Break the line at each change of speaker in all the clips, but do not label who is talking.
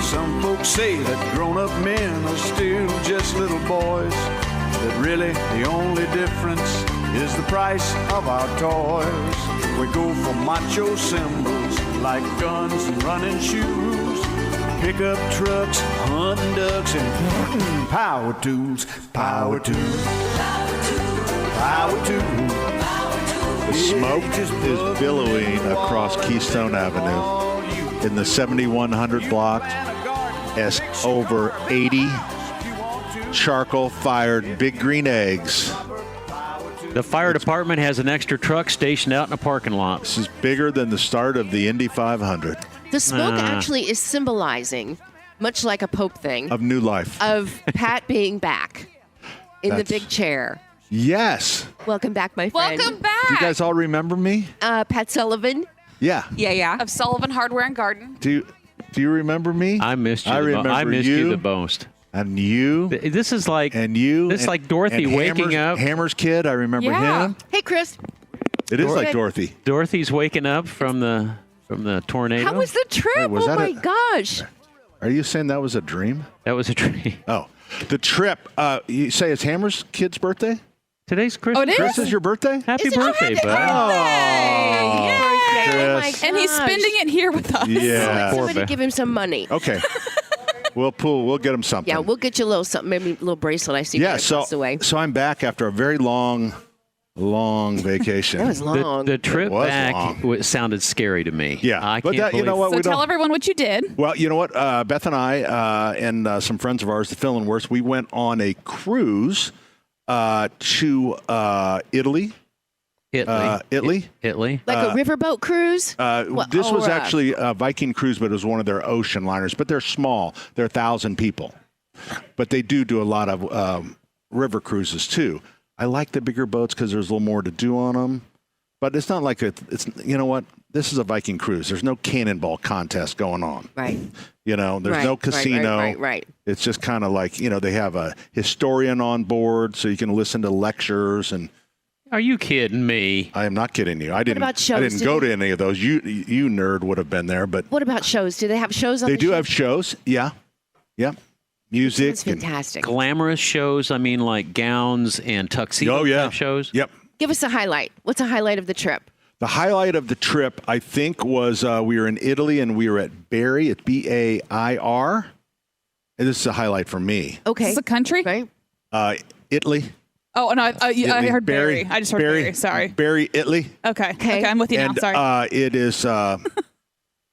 Some folks say that grown-up men are still just little boys, that really the only difference is the price of our toys. We go for macho symbols like guns and running shoes, pickup trucks, hunting ducks, and power tools, power tools, power tools.
The smoke is billowing across Keystone Avenue in the 7100 block as over 80 charcoal-fired big green eggs.
The fire department has an extra truck stationed out in a parking lot.
This is bigger than the start of the Indy 500.
The smoke actually is symbolizing, much like a Pope thing,
Of new life.
of Pat being back in the big chair.
Yes.
Welcome back, my friend.
Welcome back.
Do you guys all remember me?
Pat Sullivan.
Yeah.
Yeah. Of Sullivan Hardware and Garden.
Do you remember me?
I missed you.
I remember
I missed you
you.
the most.
And you.
This is like This is like Dorothy
and
waking up.
Hammer's kid. I remember
Yeah.
him.
Hey, Chris.
It is like Dorothy.
Dorothy's waking up from the tornado.
How was the trip?
Wait, was
Oh,
that
my gosh.
Are you saying that was a dream?
That was a dream.
Oh, the trip. You say it's Hammer's kid's birthday?
Today's Christmas.
Oh, it is?
Chris is your birthday?
Happy
Is it
birthday,
already?
bud.
Yay. Oh, my
Chris.
And he's
gosh.
spending it here with us.
Yeah.
Somebody give him some money.
Okay. We'll get him something.
Yeah, we'll get you a little something, maybe a little bracelet. I see.
Yeah,
you across the way.
so I'm back after a very long vacation.
That was long.
The trip
It was
back
long.
sounded scary to me.
Yeah,
I
but
can't
that, you know
believe-
what?
So tell everyone what you did.
Well, you know what? Beth and I and some friends of ours, the Phil and Worst, we went on a cruise to Italy.
Italy.
Like a riverboat cruise?
This was actually a Viking cruise, but it was one of their ocean liners. But they're small. They're 1,000 people. But they do a lot of river cruises, too. I like the bigger boats because there's a little more to do on them. But it's not like it's. You know what? This is a Viking cruise. There's no cannonball contest going on.
Right.
You know, there's
Right,
no
right,
casino.
right.
It's just kind of like, they have a historian on board so you can listen to lectures. And
Are you kidding me?
I am not kidding you. I didn't
about shows?
I didn't
Did
go
they-
to any of those. You nerd would have been there, but
What about shows? Do they have shows on
they
the
do
show?
have shows. Yeah. Yeah. Music.
That's fantastic.
Glamorous shows. I mean, like gowns and tuxedo type shows.
Yep.
Give us a highlight. What's a highlight of the trip?
The highlight of the trip, I think, was we were in Italy and we were at Bari. It's Bair. And this is a highlight for me.
Okay.
Is this a country?
Right.
Italy.
Oh, no. I
Italy,
heard Barry. I just heard Barry. Sorry.
Bari, Italy.
Okay. Okay. I'm with you now.
And
Sorry.
it is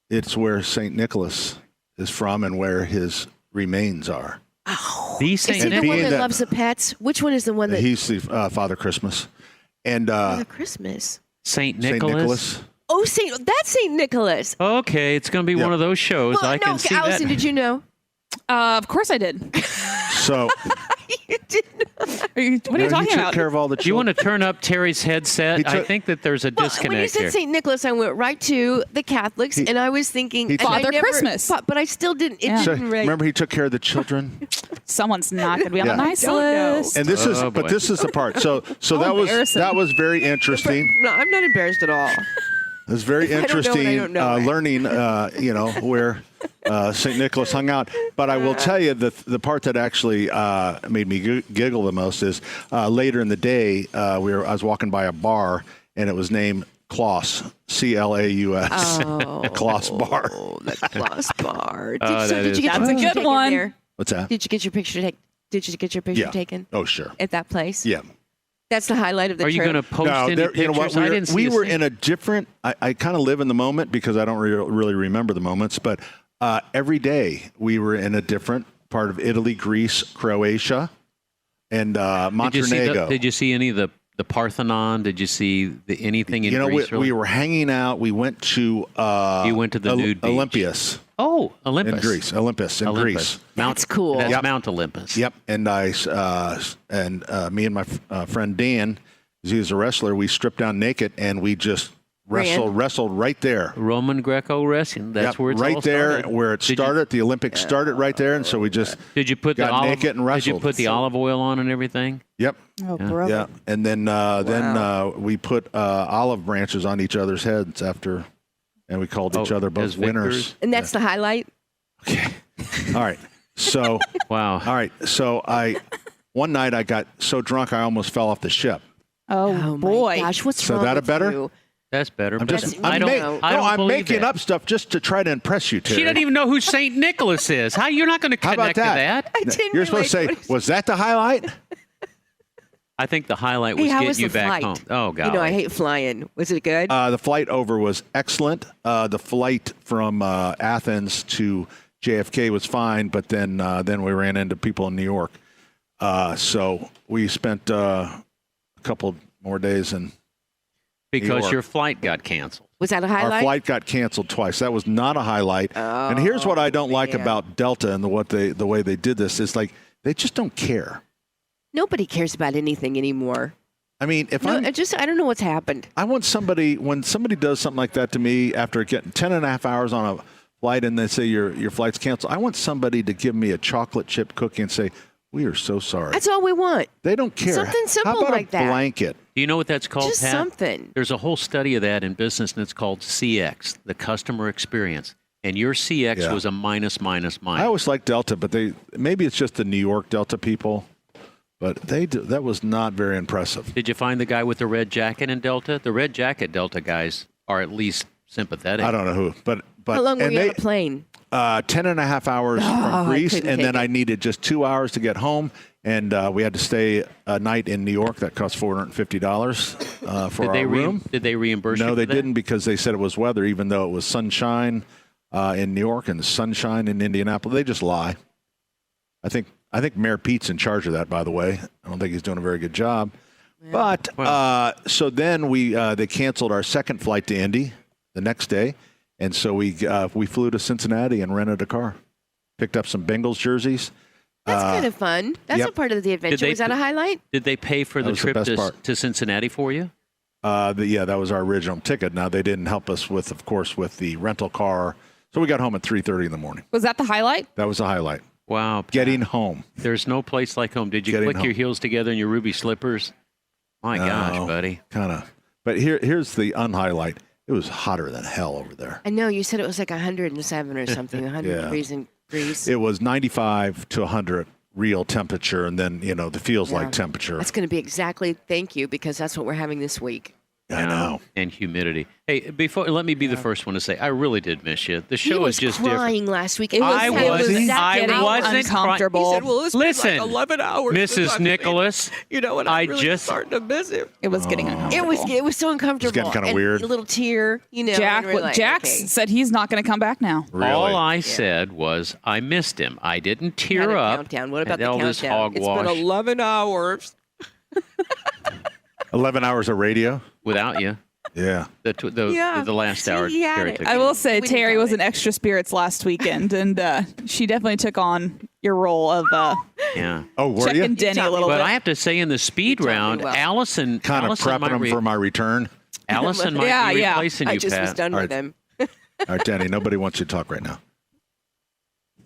it's where St. Nicholas is from and where his remains are.
The
Is
St.
he the
And
one
being
that
that-
loves the pets? Which one is the one that
He's the Father Christmas. And
Father Christmas?
St.
St.
Nicholas.
Nicholas.
Oh, that's St. Nicholas.
Okay, it's going to be one of those shows.
Well,
I can see
Allison,
that.
did you know?
Of course I did.
So
You did not.
What are you
he
talking
took
about?
care of all the
Do you want
children.
to turn up Terry's headset? I
took-
think that there's a
Well,
disconnect
when you said
here.
St. Nicholas, I went right to the Catholics, and I was thinking
he
and I
Father
never
Christmas.
thought- but I still didn't. It
Yeah.
So,
didn't ring.
remember, he took care of the children.
Someone's not going to be on
Yeah.
the nice
I don't know.
list.
And this is,
Oh,
but
boy.
this is the part. So
How embarrassing.
that was very interesting.
No, I'm not embarrassed at all.
It was very
I don't know what I
interesting
don't know.
learning, where St. Nicholas hung out. But I will tell you the part that actually made me giggle the most is later in the day, I was walking by a bar and it was named Klaus, Claus,
Oh,
Klaus Bar.
the Klaus bar.
Oh, that
Did
is
you get
That's
your
a
picture
good
taken
one.
there?
What's that?
Did you get your picture taken? Did you get your picture
Yeah.
taken
Oh, sure.
at that place?
Yeah.
That's the highlight of the
Are
trip.
you going to post any
you know
pictures?
what?
I didn't see
We
a
were
thing.
in a different. I kind of live in the moment because I don't really remember the moments. But every day we were in a different part of Italy, Greece, Croatia, and Montenegro.
Did you see any of the Parthenon? Did you see anything in
You know,
Greece?
we were hanging out. We went to.
You went to the nude beach.
Olympius
Oh, Olympus.
in Greece. Olympus in Greece.
Mount,
That's cool.
That's
Yep.
Mount Olympus.
Yep. And me and my friend Dan, he was a wrestler. We stripped down naked and we just wrestled right there.
Roman Greco wrestling. That's
Yep,
where it's
right
all
there
started.
where it started. The Olympics started right there, and so we just
Did you put
got
the olive?
naked and
Did you
wrestled.
put the olive oil on and everything?
Yep.
Oh, brother.
Yeah, and then we put olive branches on each other's heads after, and we called each other both
as
winners.
victors?
and that's the highlight.
Okay. All right. So
Wow.
all right. So one night I got so drunk I almost fell off the ship.
Oh,
my
boy.
gosh, what's
So
wrong
that a
with
better?
you?
That's better.
I'm
but
just
I don't. I don't
I'm
believe
making
it.
up stuff just to try to impress you, Terry.
She doesn't even know who Saint Nicholas is. How you're not going to
How
connect
about
to
that?
that?
didn't
You're supposed to
realize
say, was that the highlight?
I think the highlight was
Hey, how
getting
was
you
the
back
flight?
home. Oh God.
You know, I hate flying. Was it good?
The flight over was excellent. The flight from Athens to JFK was fine, but then we ran into people in New York. So we spent a couple more days in
because
York.
your flight got canceled.
Was that a
Our
highlight?
flight got canceled twice. That was not a highlight. And here's what I don't like
man.
about Delta and the way they did this is like they just don't care.
Nobody cares about anything anymore.
I mean, if
No,
I'm
I don't know what's happened.
I want somebody, when somebody does something like that to me after getting 10 and a half hours on a flight and they say your flight's canceled, I want somebody to give me a chocolate chip cookie and say, we are so sorry.
That's all we want.
They don't care.
Something simple
How about
like
a
that.
blanket?
Do you know what that's called,
Just
Pat?
something.
There's a whole study of that in business, and it's called CX, the customer experience. And your CX
Yeah.
was a minus.
I always like Delta, but maybe it's just the New York Delta people, but that was not very impressive.
Did you find the guy with the red jacket in Delta? The red jacket Delta guys are at least sympathetic.
I don't know who, but
How long were
and
you on
they-
a plane?
10 and a half hours from
I
Greece,
couldn't
and
take
then
it.
I needed just 2 hours to get home, and we had to stay a night in New York. That cost $450 for
Did
our
they
room.
did they reimburse you?
No,
for
they
that?
didn't because they said it was weather, even though it was sunshine in New York and sunshine in Indianapolis. They just lie. I think Mayor Pete's in charge of that, by the way. I don't think he's doing a very good job. But so then they canceled our second flight to Indy the next day, and so we flew to Cincinnati and rented a car, picked up some Bengals jerseys.
That's kind of fun. That's
yep.
a part of the adventure.
they
Was that a highlight?
Did they pay for
That
the
was the
trip
best part.
to Cincinnati for you?
That was our original ticket. Now they didn't help us with the rental car, so we got home at 3:30 in the morning.
Was that the highlight?
That was the highlight.
Wow. Pat.
Getting home.
There's no place like home. Did you
Getting
click your
home.
heels together in your ruby slippers? My gosh, buddy.
Kind of. But here's the unhighlight. It was hotter than hell over there.
I know you said it was like 107 or something, 100
Yeah.
degrees in Greece.
It was 95 to 100 real temperature, and then the feels like temperature.
That's going to be exactly, thank you, because that's what we're having this week.
I know.
And humidity. Hey, let me be the first one to say, I really did miss you. The
He
show
was
is just
crying
different.
last week.
I wasn't
getting
crying.
uncomfortable.
He said, well, it's been
Listen,
like 11 hours. since
Mrs.
I've been-
Nicholas,
You know, and
I
I'm really
just-
starting to miss him.
It was getting uncomfortable.
It was so uncomfortable.
getting kinda
And
weird.
A little tear,
Jack,
and we're like,
Jack
okay.
said he's not going to come back now.
Really?
all I said was I missed him. I didn't tear
Had a
up.
countdown. What about
at
the
all this
countdown?
It's
hogwash
been 11 hours.
11 hours of radio?
without you.
Yeah.
The last hour.
he had
Terry
it.
took
I will say
We didn't
Terry
know
was
it.
in extra spirits last weekend, and she definitely took on your role of
Yeah.
Oh, were
checking
you?
Denny a
taught me
little
But
bit.
I have to say, in the speed
taught me
round,
well.
Allison
Kind of
Allison
prepping
might
them for my return.
Allison might
Yeah,
be
yeah.
replacing
I
you,
just
Pat.
was done
All
with
right.
him.
All right, Danny, nobody wants you to talk right now.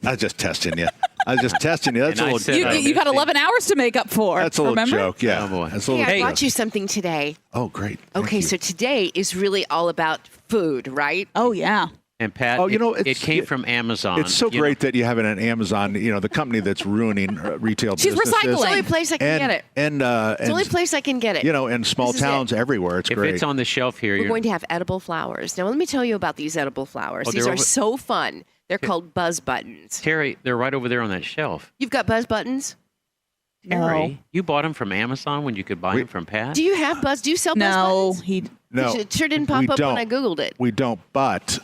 I was just testing you. That's
And
a
I
little
said
you,
I
you got
missed
11 hours to make up for.
That's a little
remember?
joke. Yeah.
Oh, boy.
That's a
Hey,
little
I
joke.
brought you something today.
Oh, great. Thank
Okay,
you.
so today is really all about food, right?
Oh yeah.
And Pat,
Oh, you know,
it
it's-
came from Amazon.
It's so
You know,
great that you have it on Amazon, the company that's ruining retail
She's
businesses.
recycling.
It's the only place I can get it.
And,
It's the only place I can get it.
in small
This is it.
towns everywhere. It's
if
great.
it's on the shelf here,
We're
you're
going to have edible flowers. Now, let me tell you about these edible flowers.
Oh,
These
they're
are
over-
so fun. They're called buzz buttons.
Terry, they're right over there on that shelf.
You've got buzz buttons?
Terry, you bought them from Amazon when you could buy them from Pat?
Do you have buzz? Do you sell buzz
No,
buttons?
he.
No,
It sure didn't pop
we
up
don't.
when I Googled it.
We don't, but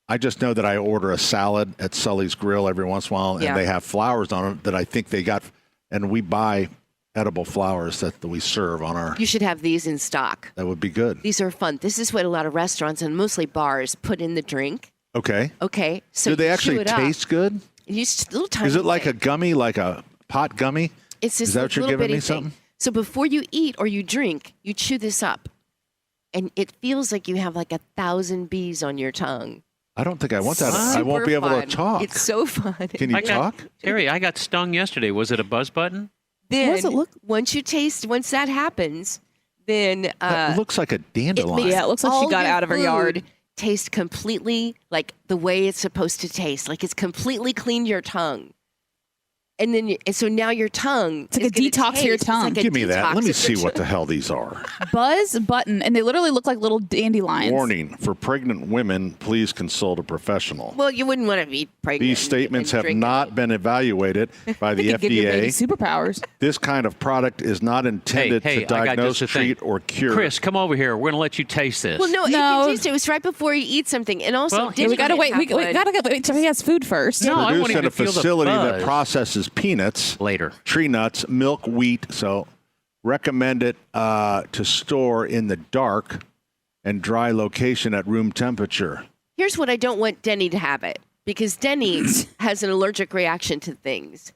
I just know that I order a salad at Sully's Grill every once in a while,
Yeah.
and they have flowers on it that I think they got, and we buy edible flowers that we serve on our.
You should have these in stock.
That would be good.
These are fun. This is what a lot of restaurants and mostly bars put in the drink.
Okay.
Okay, so
Do they
you
actually
chew it up.
taste good?
Just little tiny.
Is it like a
thing.
gummy, like a pot gummy?
It's just
Is that
a
what you're
little
giving me?
bitty thing.
Something?
So before you eat or you drink, you chew this up, and it feels like you have like 1,000 bees on your tongue.
I don't think I want that.
Super
I won't be able
fun.
to talk.
It's so fun.
Can you talk?
Terry, I got stung yesterday. Was it a buzz button?
Then
does it look-
once that happens, then
That looks like a
it
dandelion.
makes
Yeah, it looks like she
all
got
your
out of her
food
yard.
taste completely like the way it's supposed to taste. Like it's completely cleaned your tongue. And then, and so now your tongue.
It's like
is
a
gonna
detox of your
taste. It's
tongue.
like a
Give me that.
detox
Let me
of
see
your
what the
tongue.
hell these are.
Buzz Button, and they literally look like little dandelions.
Warning, for pregnant women, please consult a professional.
Well, you wouldn't want to be pregnant.
These statements
and
have
drink
not
it.
been evaluated by the
They could give your baby
FDA.
superpowers.
This kind of product is not intended
Hey,
to
I got
diagnose,
just a thing.
treat, or cure.
Chris, come over here. We're going to let you taste this.
Well, no,
No.
you can taste it. It was right before you eat something, and also
Well,
didn't
We gotta
it
wait.
have
We
one?
gotta wait till he has food first.
No, I
Produced
want
in
him
a
to feel the
facility that
buzz.
processes peanuts,
Later.
tree nuts, milk, wheat. So recommend it to store in the dark and dry location at room temperature.
Here's what I don't want Denny to have it, because Denny has an allergic reaction to things.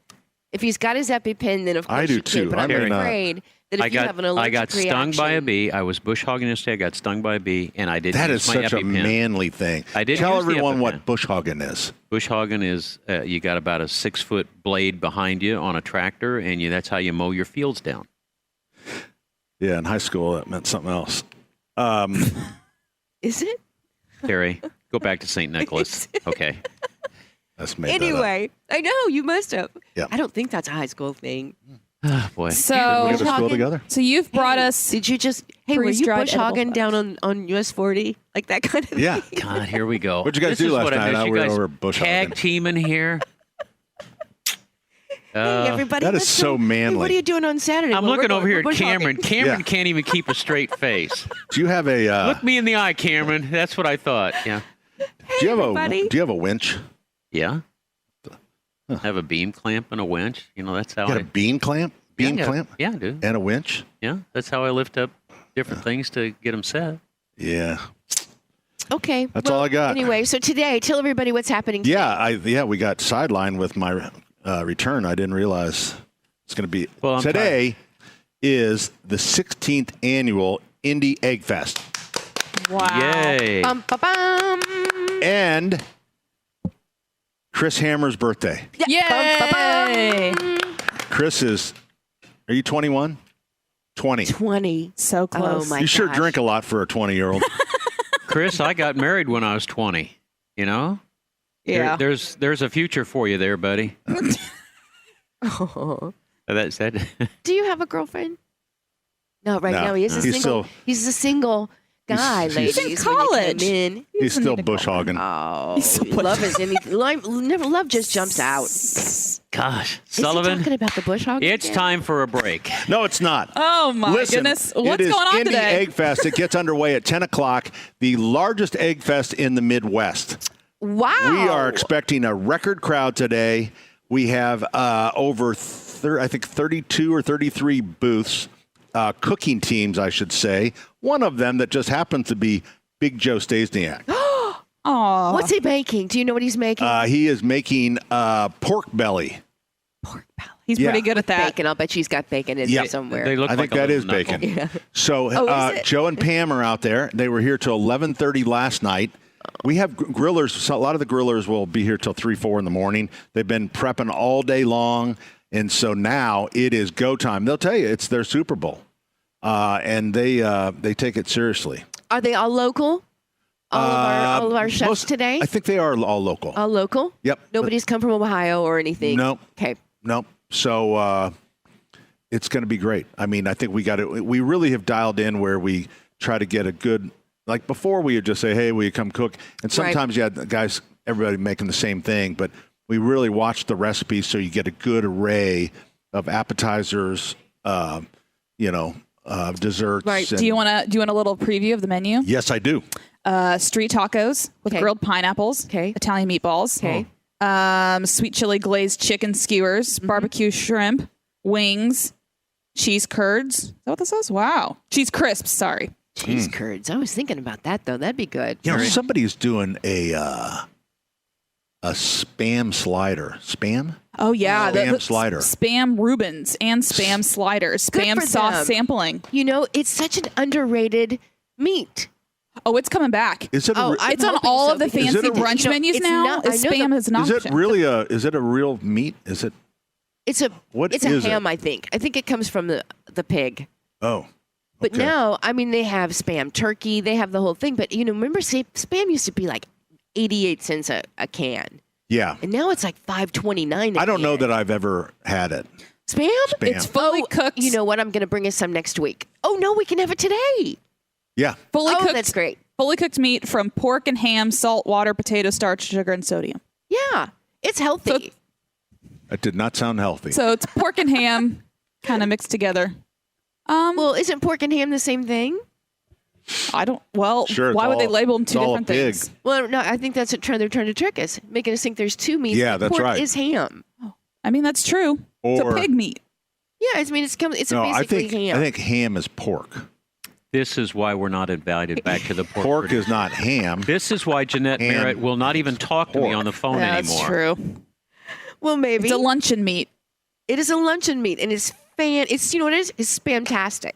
If he's got his EpiPen, then of course
I do
you can,
too.
but
I
I'm
may not.
afraid that if you have an allergic
I got stung
reaction,
by a bee. I was bush hogging yesterday. I got stung by a bee, and I didn't
That
use
is
my
such a
EpiPen.
manly thing.
I didn't
Tell
use the
everyone
EpiPen.
what bush hogging is.
Bush hogging is you got about a 6-foot blade behind you on a tractor, and that's how you mow your fields down.
Yeah, in high school that meant something else.
is it?
Terry, go back to St. Nicholas. Okay.
That's made that up.
Anyway, I know you must have.
Yeah.
I don't think that's a high school thing.
Oh, boy.
We
So,
go to school
hogging?
together.
so you've brought us.
Did you just? Hey, were you
freeze-dried
bush
edible
hogging down
flowers.
on US 40 like that kind of?
Yeah.
God, here we go.
What'd you guys
This
do
is
last
what I
night?
miss.
I
You
were
guys
over bush
tag
hogging.
teaming here.
Hey, everybody,
that is
let's
so
go. Hey,
manly.
what are you doing on Saturday?
I'm
Well, we're
looking
going-
over here
we're
at
bush
Cameron.
hogging.
Cameron
Yeah.
can't even keep a straight face.
Do you have a
Look me in the eye, Cameron. That's what I thought. Yeah.
do you have
everybody.
a winch?
Yeah. I have a beam clamp and a winch. That's how
You got
I
a beam clamp? Beam
yeah,
clamp?
Yeah, I do.
And a winch?
Yeah, that's how I lift up different things to get them set.
Yeah.
Okay,
That's
well,
all I got.
Anyway, so today, tell everybody what's happening.
Yeah, we got sidelined with my return. I didn't realize it's going to be.
Well, I'm
today is the 16th annual Indie Egg Fest.
Wow.
Yay.
Bum, ba, bum.
And Chris Hammer's birthday.
Yay!
Chris is, are you 21? 20.
20.
So close.
Oh my
You sure
gosh.
drink a lot for a 20-year-old.
Chris, I got married when I was 20.
Yeah.
There's a future for you there, buddy.
Oh.
That's that.
Do you have a girlfriend? No, right
No.
now he is a
He's
single.
still-
He's a single guy,
he's
ladies.
in
when you
college.
come in.
He's still
need a
bush hogging.
Oh,
so
love is anything. Love just jumps out.
Gosh,
Is he
Sullivan,
talking about the bush hogging?
it's
again?
time for a break.
No, it's not.
Oh my
Listen,
goodness! What's
it is
going on
Indie
today?
Egg Fest. It gets underway at 10 o'clock, the largest egg fest in the Midwest.
Wow.
We are expecting a record crowd today. We have over, I think, 32 or 33 booths, cooking teams, I should say. One of them that just happens to be Big Joe Stasiak.
Aw.
What's he making? Do you know what he's making?
He is making pork belly.
Pork belly.
He's
Yeah.
pretty good at that.
Bacon. I'll bet you he's got bacon in
Yeah.
there somewhere.
They look
I
like
think
a
that
little
is
knuckle.
bacon.
Yeah.
So
Oh, is it?
Joe and Pam are out there. They were here till 11:30 last night. We have grillers. So a lot of the grillers will be here till 3, 4 in the morning. They've been prepping all day long, and so now it is go time. They'll tell you it's their Super Bowl, and they take it seriously.
Are they all local? All of our chefs
Most-
today?
I think they are all local.
All local?
Yep.
Nobody's come from Ohio or anything?
Nope.
Okay.
Nope. So it's going to be great. I mean, I think we really have dialed in where we try to get a good, like before we would just say, hey, will you come cook? And sometimes you had the guys, everybody making the same thing, but we really watch the recipes so you get a good array of appetizers, desserts.
Right.
and-
Do you want a little preview of the menu?
Yes, I do.
Street tacos with
Okay.
grilled pineapples.
Okay.
Italian meatballs.
Okay.
Sweet chili glazed chicken skewers, barbecue shrimp, wings, cheese curds. Is that what this is? Wow. Cheese crisps. Sorry.
Cheese curds. I was thinking about that, though. That'd be good.
You know, somebody's doing a spam slider. Spam?
Oh yeah,
Spam slider.
spam Reubens and spam sliders,
Good
spam
for
sauce
them.
sampling.
You know, it's such an underrated meat.
Oh, it's coming back.
Is it?
Oh,
a,
It's on
hoping
all
so,
of the
because
fancy
it a-
brunch
you know,
menus
it's
now.
not- I know
Spam is not.
is it really a? Is it a real meat? Is it?
It's a
What
it's a
is it?
ham, I think. I think it comes from the pig.
Oh,
But
Okay.
now, I mean, they have Spam turkey. They have the whole thing. But, remember Spam used to be like 88 cents a can.
Yeah.
And now it's like $5.29
I don't know that I've ever had it.
Spam?
Spam.
It's fully cooked.
You know what? I'm going to bring us some next week. Oh, no, we can have it today.
Yeah.
fully cooked.
That's great.
Fully cooked meat from pork and ham, salt, water, potato, starch, sugar, and sodium.
Yeah, it's healthy.
That did not sound healthy.
So it's pork and ham kind of mixed together.
Well, isn't pork and ham the same thing?
I don't. Well,
Sure, it's
why would they
all-
label them
it's
two
all a
different
pig.
things?
Well, no, I think that's what they're trying to trick us, making us think there's two meats.
Yeah, that's
pork
right.
is ham.
I mean, that's true. It's
Or-
a pig meat.
Yeah, I mean, it's
No, I
basically
think
ham.
I think ham is pork.
This is why we're not invited back to the pork.
Pork is not ham.
This is why Jeanette
Ham.
Merritt will not even talk to me
Pork.
on the phone
That's
anymore.
true.
Well, maybe
It's a luncheon meat.
it is a luncheon meat, and it's It's what it is. It's spamtastic.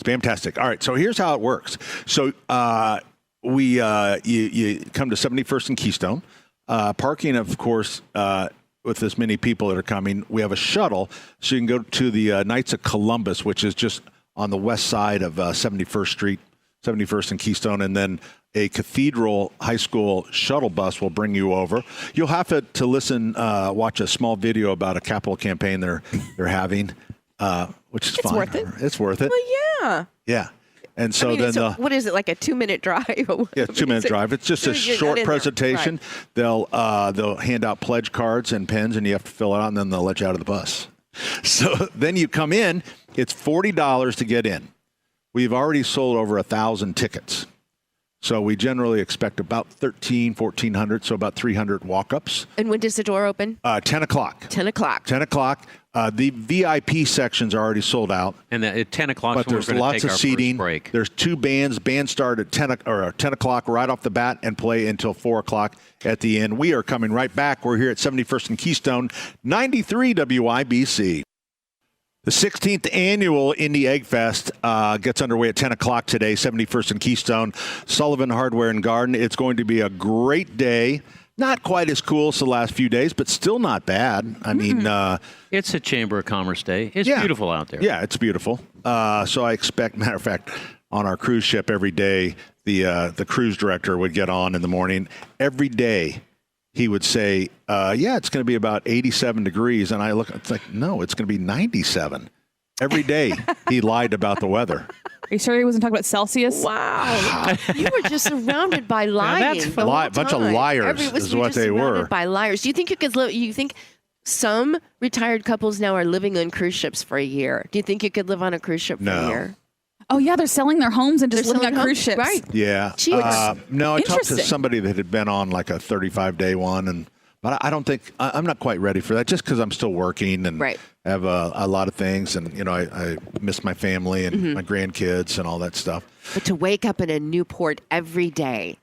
Spamtastic. All right, so here's how it works. So you come to 71st and Keystone. Parking, of course, with as many people that are coming, we have a shuttle, so you can go to the Knights of Columbus, which is just on the west side of 71st Street, 71st and Keystone, and then a Cathedral High School shuttle bus will bring you over. You'll have to listen, watch a small video about a capital campaign they're having, which is fun.
worth it.
It's worth it.
Well, yeah.
Yeah. And so
I mean,
then
it's what is it, like a 2-minute drive?
yeah, 2-minute drive. It's just a
You're not
short
in there.
presentation.
Right.
They'll hand out pledge cards and pens, and you have to fill it out, and then they'll let you out of the bus. So then you come in. It's $40 to get in. We've already sold over 1,000 tickets. So we generally expect about 1,400, so about 300 walk-ups.
And when does the door open?
10 o'clock.
10 o'clock.
10 o'clock. The VIP sections are already sold out.
And at 10 o'clock,
But
when we're
there's
going to
lots
take
of
our
seating.
first break.
There's two bands. Bands start at 10 o'clock right off the bat and play until 4 o'clock at the end. We are coming right back. We're here at 71st and Keystone, 93 WIBC. The 16th annual Indie Egg Fest gets underway at 10 o'clock today, 71st and Keystone, Sullivan Hardware and Garden. It's going to be a great day. Not quite as cool as the last few days, but still not bad. I mean,
It's a Chamber of Commerce day. It's
yeah.
beautiful out there.
Yeah, it's beautiful. So I expect, matter of fact, on our cruise ship every day, the cruise director would get on in the morning. Every day he would say, yeah, it's going to be about 87 degrees. And I look, it's like, no, it's going to be 97. Every day he lied about the weather.
Are you sure he wasn't talking about Celsius?
Wow. You were just surrounded by lying.
that's
the
fun.
whole
Bunch of
time.
liars
You're
is what
just
they
surrounded
were.
By liars. Do you think you could live? You think some retired couples now are living on cruise ships for a year? Do you think you could live on a cruise ship for
No.
a year?
Oh yeah, they're selling their homes and just
They're
living on
selling
cruise ships.
homes, right?
Yeah.
Jeez.
No, I talked to
Interesting.
somebody that had been on like a 35-day one, but I don't think I'm not quite ready for that. Just because I'm still working and
Right.
have a lot of things, and I miss my family and
Mm-hmm.
my grandkids and all that stuff.
But to wake up in a new port every day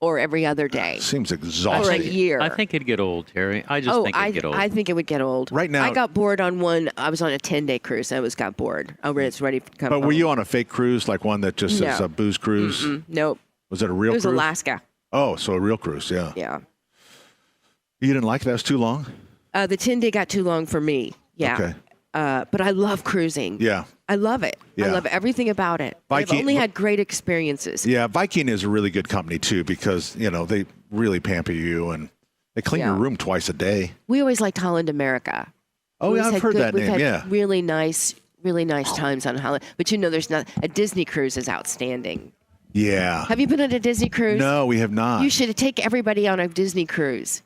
or every other day
Seems
for a
exhausting.
year.
I think it'd get old, Terry. I just think it'd get old.
I think it would get old.
Right now-
I got bored on one. I was on a 10-day cruise. I got bored. I was ready to come
But were
home.
you on a fake cruise, like one that just is
No.
a booze cruise?
Nope.
Was it a real
It was
cruise?
Alaska.
Oh, so a real cruise, yeah.
Yeah.
You didn't like that? It was too long?
The 10-day got too long for me. Yeah.
Okay.
But I love cruising.
Yeah.
I love it. I
Yeah.
love everything about it. I've
Viking-
only had great experiences.
Yeah, Viking is a really good company, too, because, they really pamper you, and they clean your
Yeah.
room twice a day.
We always liked Holland America.
Oh,
We've
yeah, I've
had
heard
good-
that
we've
name,
had
yeah.
really nice times on Holland. But there's not a Disney cruise is outstanding.
Yeah.
Have you been on a Disney cruise?
No, we have not.
You should take everybody on a Disney cruise.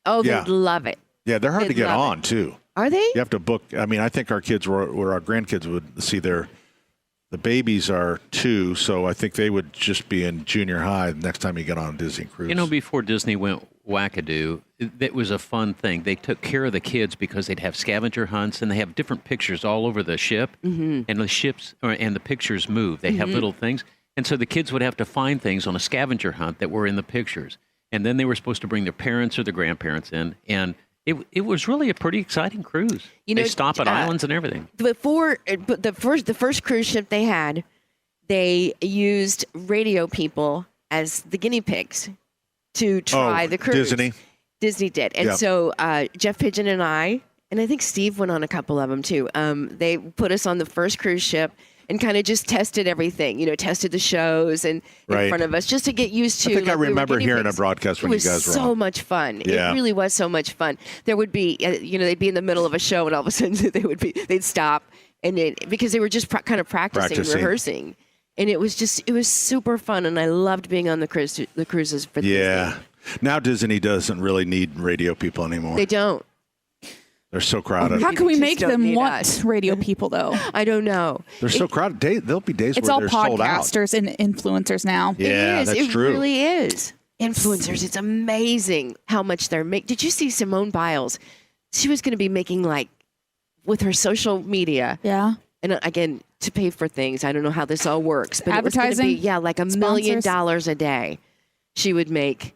Oh,
Yeah.
they'd love it.
Yeah, they're hard
They'd
to get
love
on,
it.
too.
Are they?
You have to book. I mean, I think our kids were our grandkids would see the babies are 2, so I think they would just be in junior high the next time you get on a Disney cruise.
Before Disney went wackadoo, it was a fun thing. They took care of the kids because they'd have scavenger hunts, and they have different pictures all over the ship, and the ships and the pictures move. They have little things, and so the kids would have to find things on a scavenger hunt that were in the pictures, and then they were supposed to bring their parents or their grandparents in, and it was really a pretty exciting cruise. They stop at islands and everything.
But the first cruise ship they had, they used radio people as the guinea pigs to try the cruise. Disney did. And
Yep.
so Jeff Pigeon and I think Steve went on a couple of them too. They put us on the first cruise ship. and kind of just tested everything, tested the shows and in front of us just to get used to.
I think I remember hearing a broadcast when you guys were
so
on.
much fun.
Yeah.
It really was so much fun. There would be, they'd be in the middle of a show and all of a sudden they'd stop because they were just kind of practicing, rehearsing. And it was super fun. And I loved being on the cruises for these things.
Now Disney doesn't really need radio people anymore.
They don't.
They're so crowded.
How can we
just
make
don't
them
need
want
us.
radio people, though?
I don't know.
They're so crowded. There'll be days
It's
where
all
they're sold out.
podcasters and influencers now.
Yeah,
it is.
that's
It
true.
really is. Influencers. It's amazing how much they're making. Did you see Simone Biles? She was going to be making with her social media.
Yeah.
And again, to pay for things. I don't know how this all works. But
Advertising?
It was going to be, like $1 million a day she would make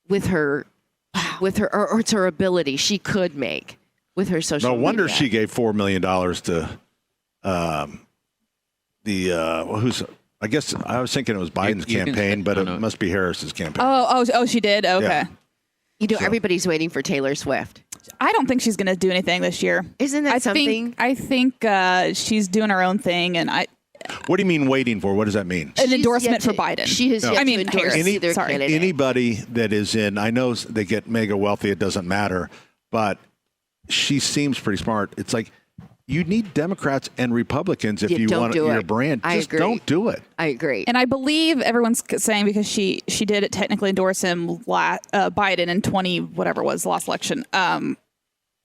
with her, or it's her ability she could make with her social media.
No wonder she gave $4 million to I guess I was thinking it was Biden's campaign, but it must be Harris's campaign.
Oh, she did? Okay.
Yeah.
Everybody's waiting for Taylor Swift.
I don't think she's going to do anything this year.
Isn't that something?
I think she's doing her own thing, and
What do you mean waiting for? What does that mean?
an endorsement for Biden.
She has yet to endorse either candidate.
Anybody that is in, I know they get mega wealthy, it doesn't matter, but she seems pretty smart. It's like you need Democrats and Republicans if you want your brand. Just don't do it.
I agree.
And I believe everyone's saying because she did technically endorse him, Biden in 20 whatever it was, last election.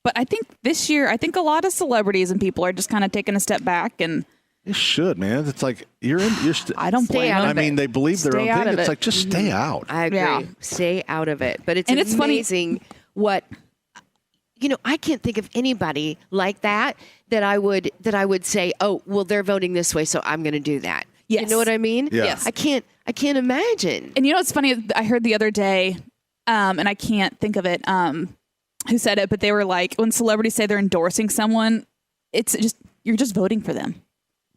But I think this year, a lot of celebrities and people are just kind of taking a step back and.
You should, man. It's like you're
I don't blame them.
I mean, they believe their own thing. It's like just stay out.
I agree. Yeah. Stay out of it. But it's amazing what I can't think of anybody like that I would say, oh, well, they're voting this way, so I'm going to do that.
Yes.
You know what I mean?
Yeah.
Yes.
I can't imagine.
And it's funny. I heard the other day, and I can't think of it, who said it, but they were like, when celebrities say they're endorsing someone, it's just you're just voting for them.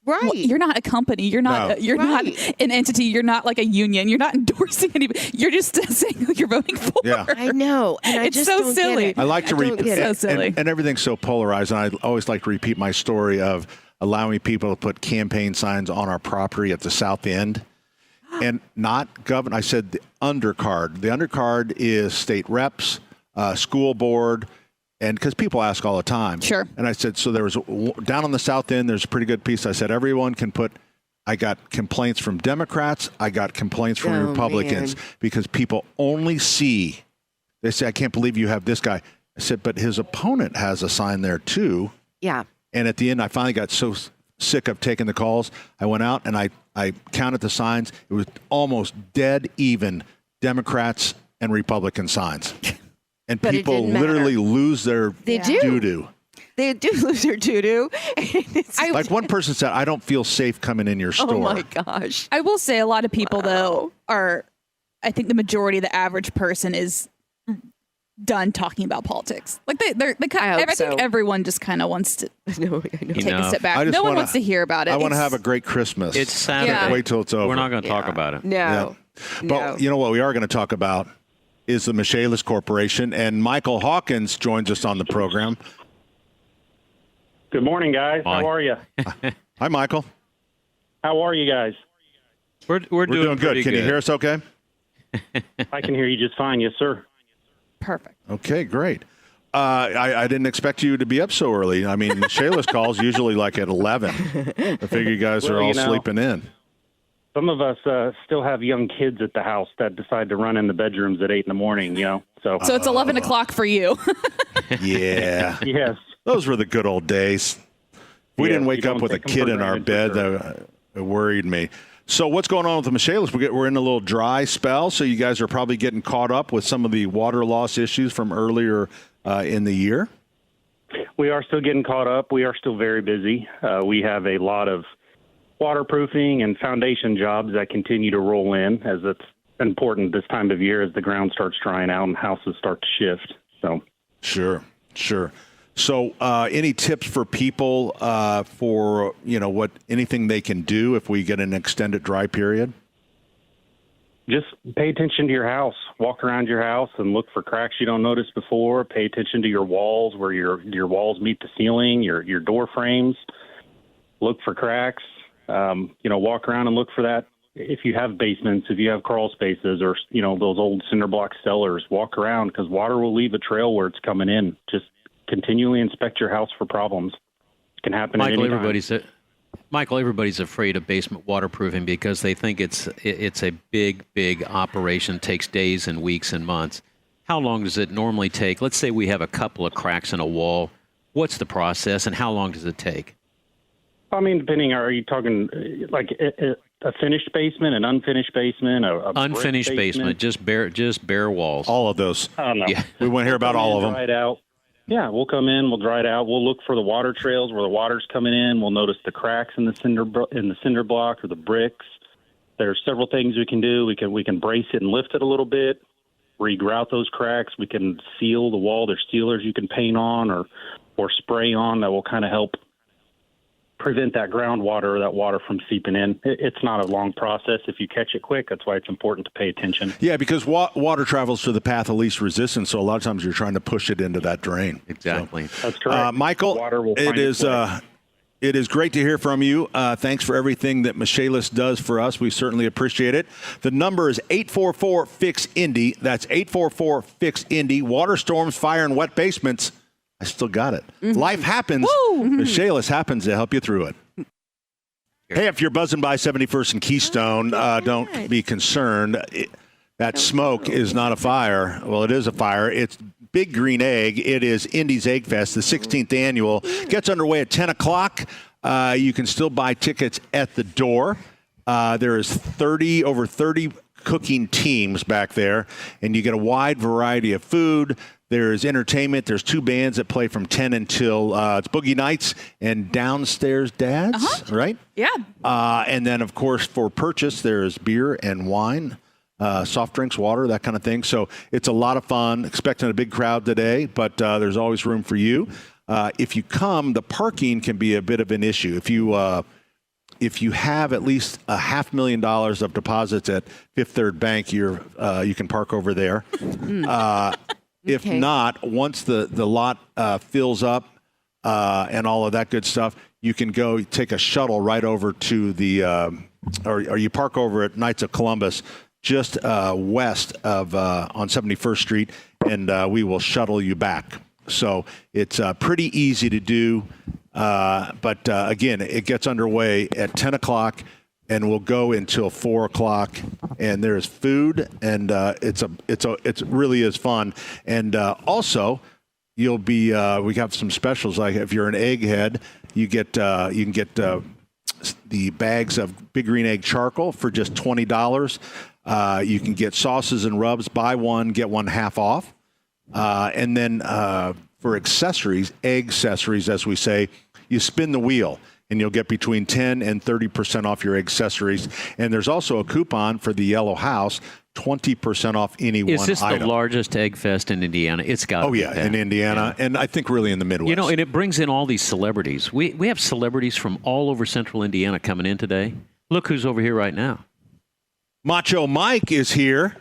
Right.
Well, you're not a company. You're not. You're not an entity. You're not like a union. You're not endorsing anybody. You're just saying who you're voting for.
Yeah.
I know. And I
It's
just
so
don't
silly.
Get it.
I like to repeat
get
it. So silly.
And everything's so polarized. And I always like to repeat my story of allowing people to put campaign signs on our property at the south end. And not government. I said the undercard. The undercard is state reps, school board, and because people ask all the time.
Sure.
And I said, so there was down on the south end, there's a pretty good piece. I said, everyone can put, I got complaints from Democrats. I got complaints from Republicans because people only see, they say, I can't believe you have this guy. I said, but his opponent has a sign there too.
Yeah.
And at the end, I finally got so sick of taking the calls. I went out and I counted the signs. It was almost dead even Democrats and Republican signs. And
But
people literally lose their doo-doo.
They do lose their doo-doo.
Like one person said, I don't feel safe coming in your store.
Oh, my gosh.
I will say a lot of people, though, I think the majority of the average person is done talking about politics. Like I think everyone just kind of wants to take a step back. No one wants to hear about it.
I want to have a great Christmas.
It's Saturday.
Yeah. Wait till it's over.
We're not going to talk about it.
No.
Yeah. But you know what we are going to talk about is the Michaelis Corporation, and Michael Hawkins joins us on the program.
Good morning, guys. How are you?
Hi, Michael.
How are you guys?
We're doing
good. Can you hear us okay?
I can hear you just fine. Yes, sir.
Perfect.
Okay, great. I didn't expect you to be up so early. I mean, Michaelis calls usually like at 11. I figure you guys are all sleeping in.
Some of us still have young kids at the house that decide to run in the bedrooms at 8 in the morning, So
it's 11 o'clock for you.
Yeah.
Yes.
Those were the good old days. We didn't wake up with a kid in our bed. That worried me. So what's going on with the Michaelis? We're in a little dry spell, so you guys are probably getting caught up with some of the water loss issues from earlier in the year.
We are still getting caught up. We are still very busy. We have a lot of waterproofing and foundation jobs that continue to roll in, as it's important this time of year as the ground starts drying out and houses start to shift. So
Sure. So any tips for people for, anything they can do if we get an extended dry period?
Just pay attention to your house. Walk around your house and look for cracks you don't notice before. Pay attention to your walls, where your walls meet the ceiling, your door frames. Look for cracks. Walk around and look for that. If you have basements, if you have crawl spaces or, those old cinder block cellars, walk around because water will leave a trail where it's coming in. Just continually inspect your house for problems. It can happen at any time.
Michael, everybody's afraid of basement waterproofing because they think it's a big operation, takes days and weeks and months. How long does it normally take? Let's say we have a couple of cracks in a wall. What's the process and how long does it take?
I mean, depending, are you talking like a finished basement, an unfinished basement, a
unfinished basement, just bare walls?
All of those.
I don't know.
Yeah. We want to hear about all of them.
Dry it out. Yeah, we'll come in, we'll dry it out. We'll look for the water trails where the water's coming in. We'll notice the cracks in the cinder block or the bricks. There's several things we can do. We can brace it and lift it a little bit, regrout those cracks. We can seal the wall. There's sealers you can paint on or spray on that will kind of help prevent that groundwater or that water from seeping in. It's not a long process. If you catch it quick, that's why it's important to pay attention.
Yeah, because water travels to the path of least resistance, so a lot of times you're trying to push it into that drain.
Exactly.
So, that's correct.
Michael, it is great to hear from you. Thanks for everything that Michaelis does for us. We certainly appreciate it. The number is 844-FIX-INDY. That's 844-FIX-INDY. Water storms, fire, and wet basements. I still got it. Mm-hmm. Life happens. Michaelis happens to help you through it. Hey, if you're buzzing by 71st and Keystone, don't be concerned. That smoke is not a fire. Well, it is a fire. It's Big Green Egg. It is Indy's Egg Fest, the 16th annual. Gets underway at 10 o'clock. You can still buy tickets at the door. There is over 30 cooking teams back there, and you get a wide variety of food. There's entertainment. There's 2 bands that play from 10 until it's Boogie Nights and Downstairs Dads, right?
Yeah.
And then, of course, for purchase, there's beer and wine, soft drinks, water, that kind of thing. So it's a lot of fun. Expecting a big crowd today, but there's always room for you. If you come, the parking can be a bit of an issue. If you have at least $500,000 of deposits at Fifth Third Bank, you can park over there. If not, once the lot fills up and all of that good stuff, you can go take a shuttle right over to the or you park over at Knights of Columbus, just west of on 71st Street, and we will shuttle you back. So it's pretty easy to do. But again, it gets underway at 10 o'clock. And we'll go until 4 o'clock, and there's food, and it really is fun. And also, you'll be we have some specials. Like if you're an egghead, you can get the bags of Big Green Egg charcoal for just $20. You can get sauces and rubs, buy one get one half off, and then for accessories, egg accessories, as we say, you spin the wheel. And you'll get between 10 and 30% off your accessories. And there's also a coupon for the Yellow House, 20% off any one item.
Is this the largest egg fest in Indiana? It's got to be.
Oh, yeah, in Indiana, and I think really in the Midwest.
And it brings in all these celebrities. We have celebrities from all over central Indiana coming in today. Look who's over here right now.
Macho Mike is here.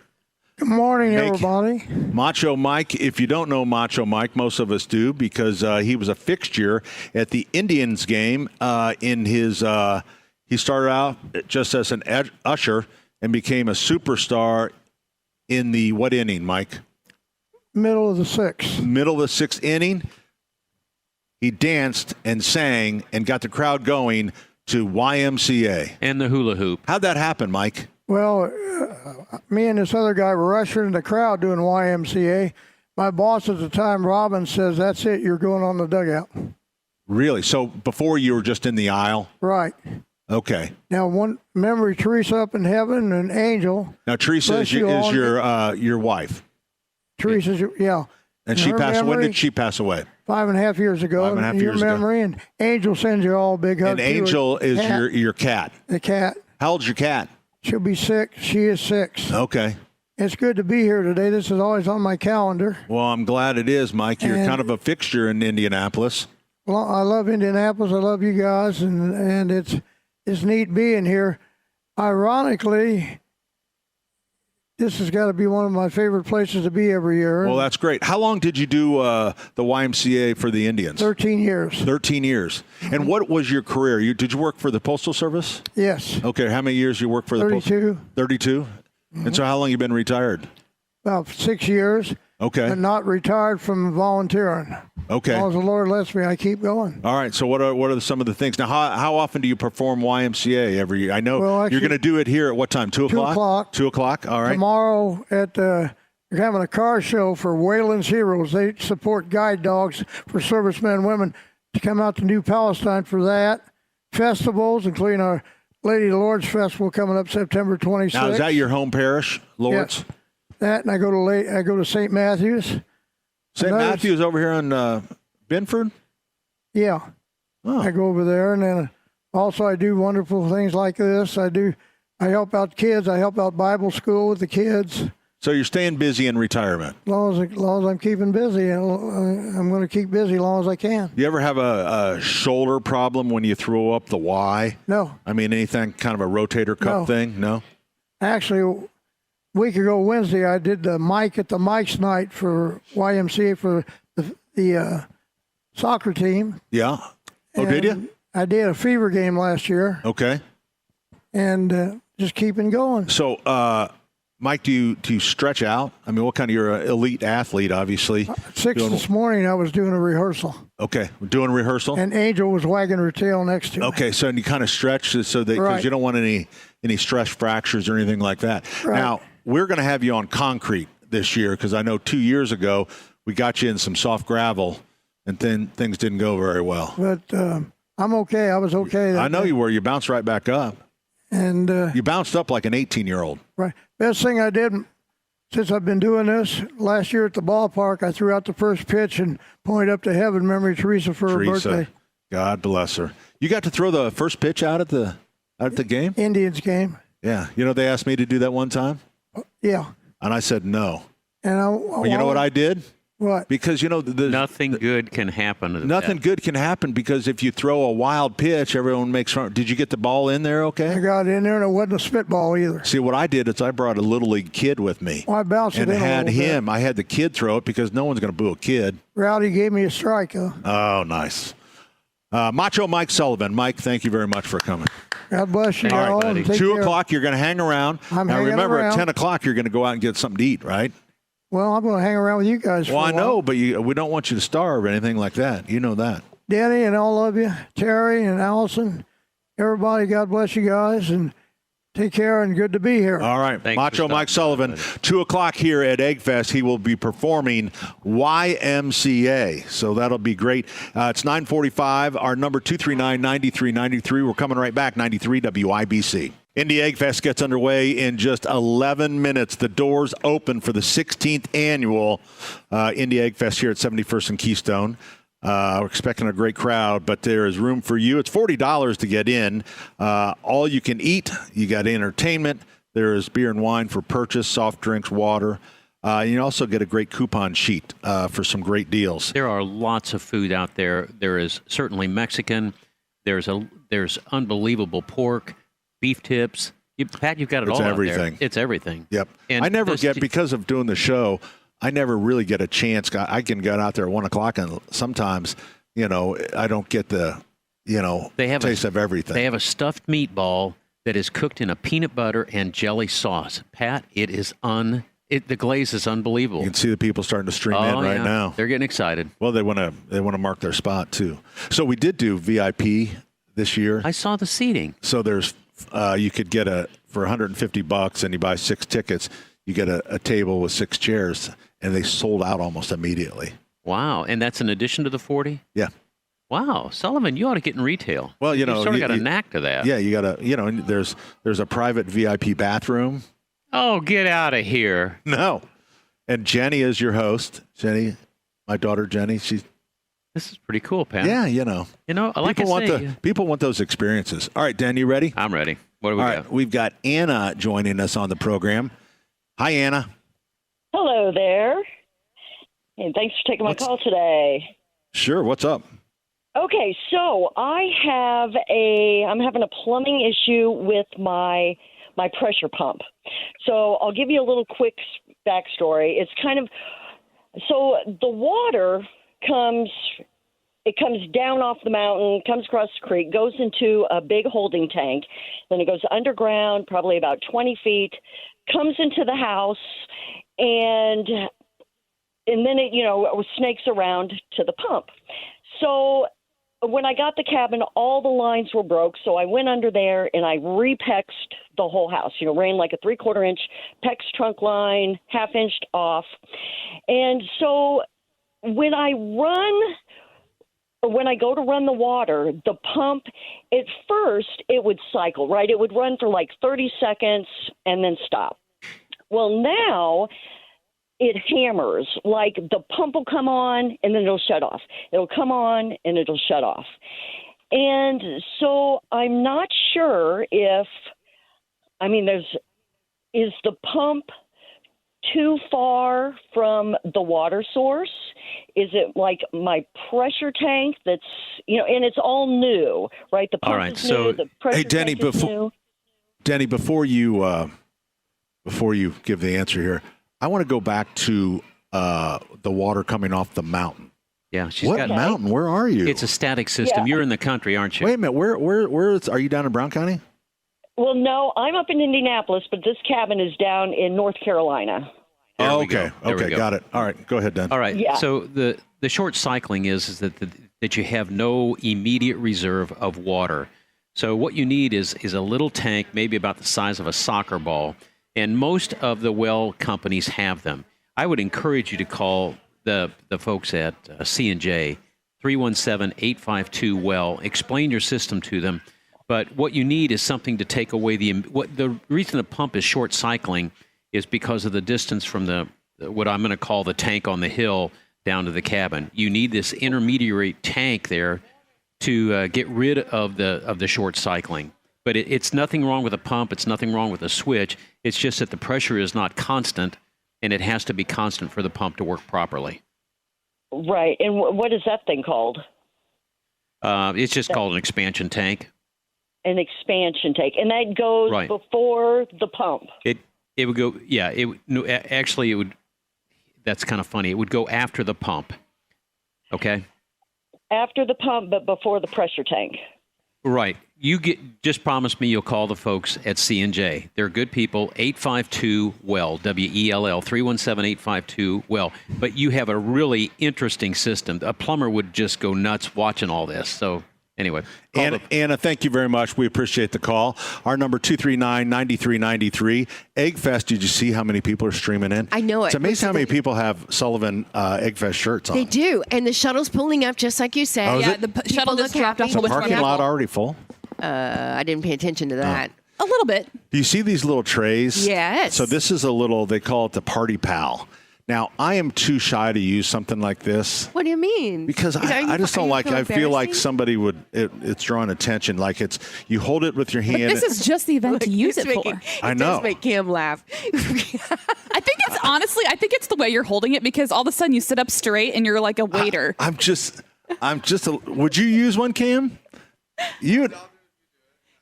Good morning, everybody.
Macho Mike, if you don't know Macho Mike, most of us do because he was a fixture at the Indians game in his he started out just as an usher and became a superstar in the what inning, Mike?
Middle of the 6th.
Middle of the 6th inning. He danced and sang and got the crowd going to YMCA.
And the hula hoop.
How'd that happen, Mike?
Well, me and this other guy were ushering the crowd doing YMCA. My boss at the time, Robin, says, that's it, you're going on the dugout.
Really? So before you were just in the aisle?
Right.
Okay.
Now, one memory, Teresa up in heaven, and Angel.
Now, Teresa is your wife.
Teresa's, yeah.
And she passed. When did she pass away?
5.5 years ago.
5.5 years
ago. And Angel sends you all a big hug.
And Angel is your cat.
The cat.
How old's your cat?
She'll be 6. She is 6.
Okay.
It's good to be here today. This is always on my calendar.
Well, I'm glad it is, Mike. You're kind of a fixture in Indianapolis.
Well, I love Indianapolis. I love you guys, and it's neat being here. Ironically, this has got to be one of my favorite places to be every year.
Well, that's great. How long did you do the YMCA for the Indians?
13 years.
13 years. And what was your career? Did you work for the Postal Service?
Yes.
Okay. How many years you worked for the
32.
Postal? 32. And so how long you been retired?
About 6 years.
Okay.
But not retired from volunteering.
Okay.
As long as the Lord lets me, I keep going.
All right. So what are some of the things? Now, how often do you perform YMCA every year? I know you're going to do it here at what time? 2 o'clock?
2 o'clock.
2 o'clock. All right.
Tomorrow they're having a car show for Wayland's Heroes. They support guide dogs for servicemen and women to come out to New Palestine for that. Festivals, including our Lady of the Lord's Festival coming up September 26th.
Now, is that your home parish, Lord's?
Yes. That, and I go to St. Matthew's.
St. Matthew's over here in Benford?
Yeah.
Oh.
I go over there, and then also I do wonderful things like this. I help out kids. I help out Bible school with the kids.
So you're staying busy in retirement?
As long as I'm keeping busy, I'm going to keep busy as long as I can.
You ever have a shoulder problem when you throw up the Y?
No.
I mean, anything kind of a rotator cuff thing? No?
Actually, a week ago Wednesday, I did the mic at the Mike's night for YMCA for the soccer team.
Yeah. Oh, did you?
I did a fever game last year.
Okay.
And just keeping going.
So, Mike, do you stretch out? I mean, what kind of, you're an elite athlete, obviously.
6 this morning, I was doing a rehearsal.
Okay. We're doing a rehearsal?
And Angel was wagging her tail next to me.
Okay. So you kind of stretch so that, because you don't want any stress fractures or anything like that.
Right.
Now, we're going to have you on concrete this year, because I know 2 years ago we got you in some soft gravel, and then things didn't go very well.
But I'm okay. I was okay.
I know you were. You bounced right back up.
And
you bounced up like an 18-year-old.
Right. Best thing I did since I've been doing this, last year at the ballpark, I threw out the first pitch and pointed up to heaven, memory Teresa for her birthday.
God bless her. You got to throw the first pitch out at the game?
Indians game.
Yeah. You know, they asked me to do that one time.
Yeah.
And I said no.
And
you know what I did?
What?
Because,
nothing good can happen.
Nothing good can happen, because if you throw a wild pitch, everyone makes fun. Did you get the ball in there okay?
I got in there, and it wasn't a spitball either.
See, what I did is I brought a Little League kid with me.
Well, I bounced it
and
in
had
a little
him.
bit.
I had the kid throw it, because no one's going to boo a kid.
Rowdy gave me a strike, huh?
Oh, nice. Macho Mike Sullivan. Mike, thank you very much for coming.
God bless you all.
Buddy.
2 o'clock, you're going to hang around.
I'm
now,
hanging
remember,
around.
at 10 o'clock, you're going to go out and get something to eat, right?
Well, I'm going to hang around with you guys for
Well,
a
I
while.
know, but we don't want you to starve or anything like that. You know that.
Denny and all of you, Terry and Allison, everybody, God bless you guys, and take care, and good to be here.
All right.
Thanks
Macho
for
Mike
stopping
Sullivan,
by,
2 o'clock here at Eggfest. He will be performing YMCA, so that'll be great. It's 9:45. Our number 239-9393. We're coming right back, 93 WIBC. Indy Eggfest gets underway in just 11 minutes. The doors open for the 16th annual Indy Eggfest here at 71st and Keystone. We're expecting a great crowd, but there is room for you. It's $40 to get in. All you can eat. You got entertainment. There is beer and wine for purchase, soft drinks, water. You also get a great coupon sheet for some great deals.
There are lots of food out there. There is certainly Mexican. There's unbelievable pork, beef tips. Pat, you've got it all out
everything.
there. It's everything.
Yep.
And
I never because of doing the show, I never really get a chance. I can get out there at 1 o'clock, and sometimes, I don't get the, taste of everything.
They have a stuffed meatball that is cooked in a peanut butter and jelly sauce. Pat, it is the glaze is unbelievable.
You can see the people starting to stream in right now.
They're getting excited.
Well, they want to mark their spot too. So we did do VIP this year.
I saw the seating.
So there's you could get for $150, and you buy 6 tickets. You get a table with 6 chairs, and they sold out almost immediately.
Wow, and that's in addition to the 40?
Yeah.
Wow, Sullivan, you ought to get in retail.
Well,
you sort of got a knack to that.
Yeah, you got to. There's a private VIP bathroom.
Oh, get out of here!
No, and Jenny is your host. Jenny, my daughter Jenny.
This is pretty cool, Pat.
Yeah, people want those experiences. All right, Dan, you ready?
I'm ready. What do we got?
Right, we've got Anna joining us on the program. Hi, Anna.
Hello there. And thanks for taking my call today.
Sure. What's up?
Okay, so I'm having a plumbing issue with my my pressure pump. So I'll give you a little quick backstory. It's kind of so the water comes down off the mountain, comes across the creek, goes into a big holding tank, then it goes underground, probably about 20 feet, comes into the house, and then it, snakes around to the pump. So when I got the cabin, all the lines were broke, so I went under there and I repexed the whole house. Ran like a 3/4 inch PEX trunk line, 1/2 inch off. And so when I go to run the water, the pump, at first it would cycle, right? It would run for like 30 seconds and then stop. Well, now it hammers. Like the pump will come on and then it'll shut off. It'll come on and it'll shut off. And so I'm not sure is the pump too far from the water source? Is it like my pressure tank that's, and it's all new, right? The pump
all right,
is
so,
new, the pressure
Denny,
tank is new.
Denny, before you give the answer here, I want to go back to the water coming off the mountain.
Yeah, she's
what
got
mountain? Where are you?
It's a static system.
Yeah.
You're in the country, aren't you?
Wait a minute. Where are you down in Brown County?
Well, no, I'm up in Indianapolis, but this cabin is down in North Carolina.
There we
okay.
go. There we
Okay,
go.
got it. All right, go ahead, Dan.
All right.
Yeah.
So the short cycling is that you have no immediate reserve of water. So what you need is a little tank, maybe about the size of a soccer ball, and most of the well companies have them. I would encourage you to call the folks at C&J, 317-852-WELL. Explain your system to them. But what you need is something to take away the reason the pump is short cycling is because of the distance from what I'm going to call the tank on the hill down to the cabin. You need this intermediary tank there to get rid of the short cycling. But it's nothing wrong with the pump. It's nothing wrong with the switch. It's just that the pressure is not constant, and it has to be constant for the pump to work properly.
Right. And what is that thing called?
It's just called an expansion tank.
An expansion tank. And that goes
Right.
before the pump.
It would go, yeah, actually it would, that's kind of funny. It would go after the pump. Okay?
After the pump, but before the pressure tank.
Right. Just promise me you'll call the folks at C&J. They're good people. 852-WELL, WELL, 317-852-WELL. But you have a really interesting system. A plumber would just go nuts watching all this. So anyway.
Anna, thank you very much. We appreciate the call. Our number 239-9393. Eggfest, did you see how many people are streaming in?
I know it.
It's amazing how many people have Sullivan Eggfest shirts on.
They do. And the shuttle's pulling up just like you said.
Oh, is
Yeah,
it?
the shuttle
People
just
look
dropped off.
happy.
Is the
Which one?
parking lot already full?
I didn't pay attention to that.
A little bit.
Do you see these little trays?
Yes.
So this is they call it the Party Pal. Now, I am too shy to use something like this.
What do you mean?
Because I just don't like, I feel like somebody it's drawing attention. Like you hold it with your hand.
But this is just the event to use it for.
I know.
Does make Cam laugh.
I think it's the way you're holding it because all of a sudden you sit up straight and you're like a waiter.
Would you use one, Cam?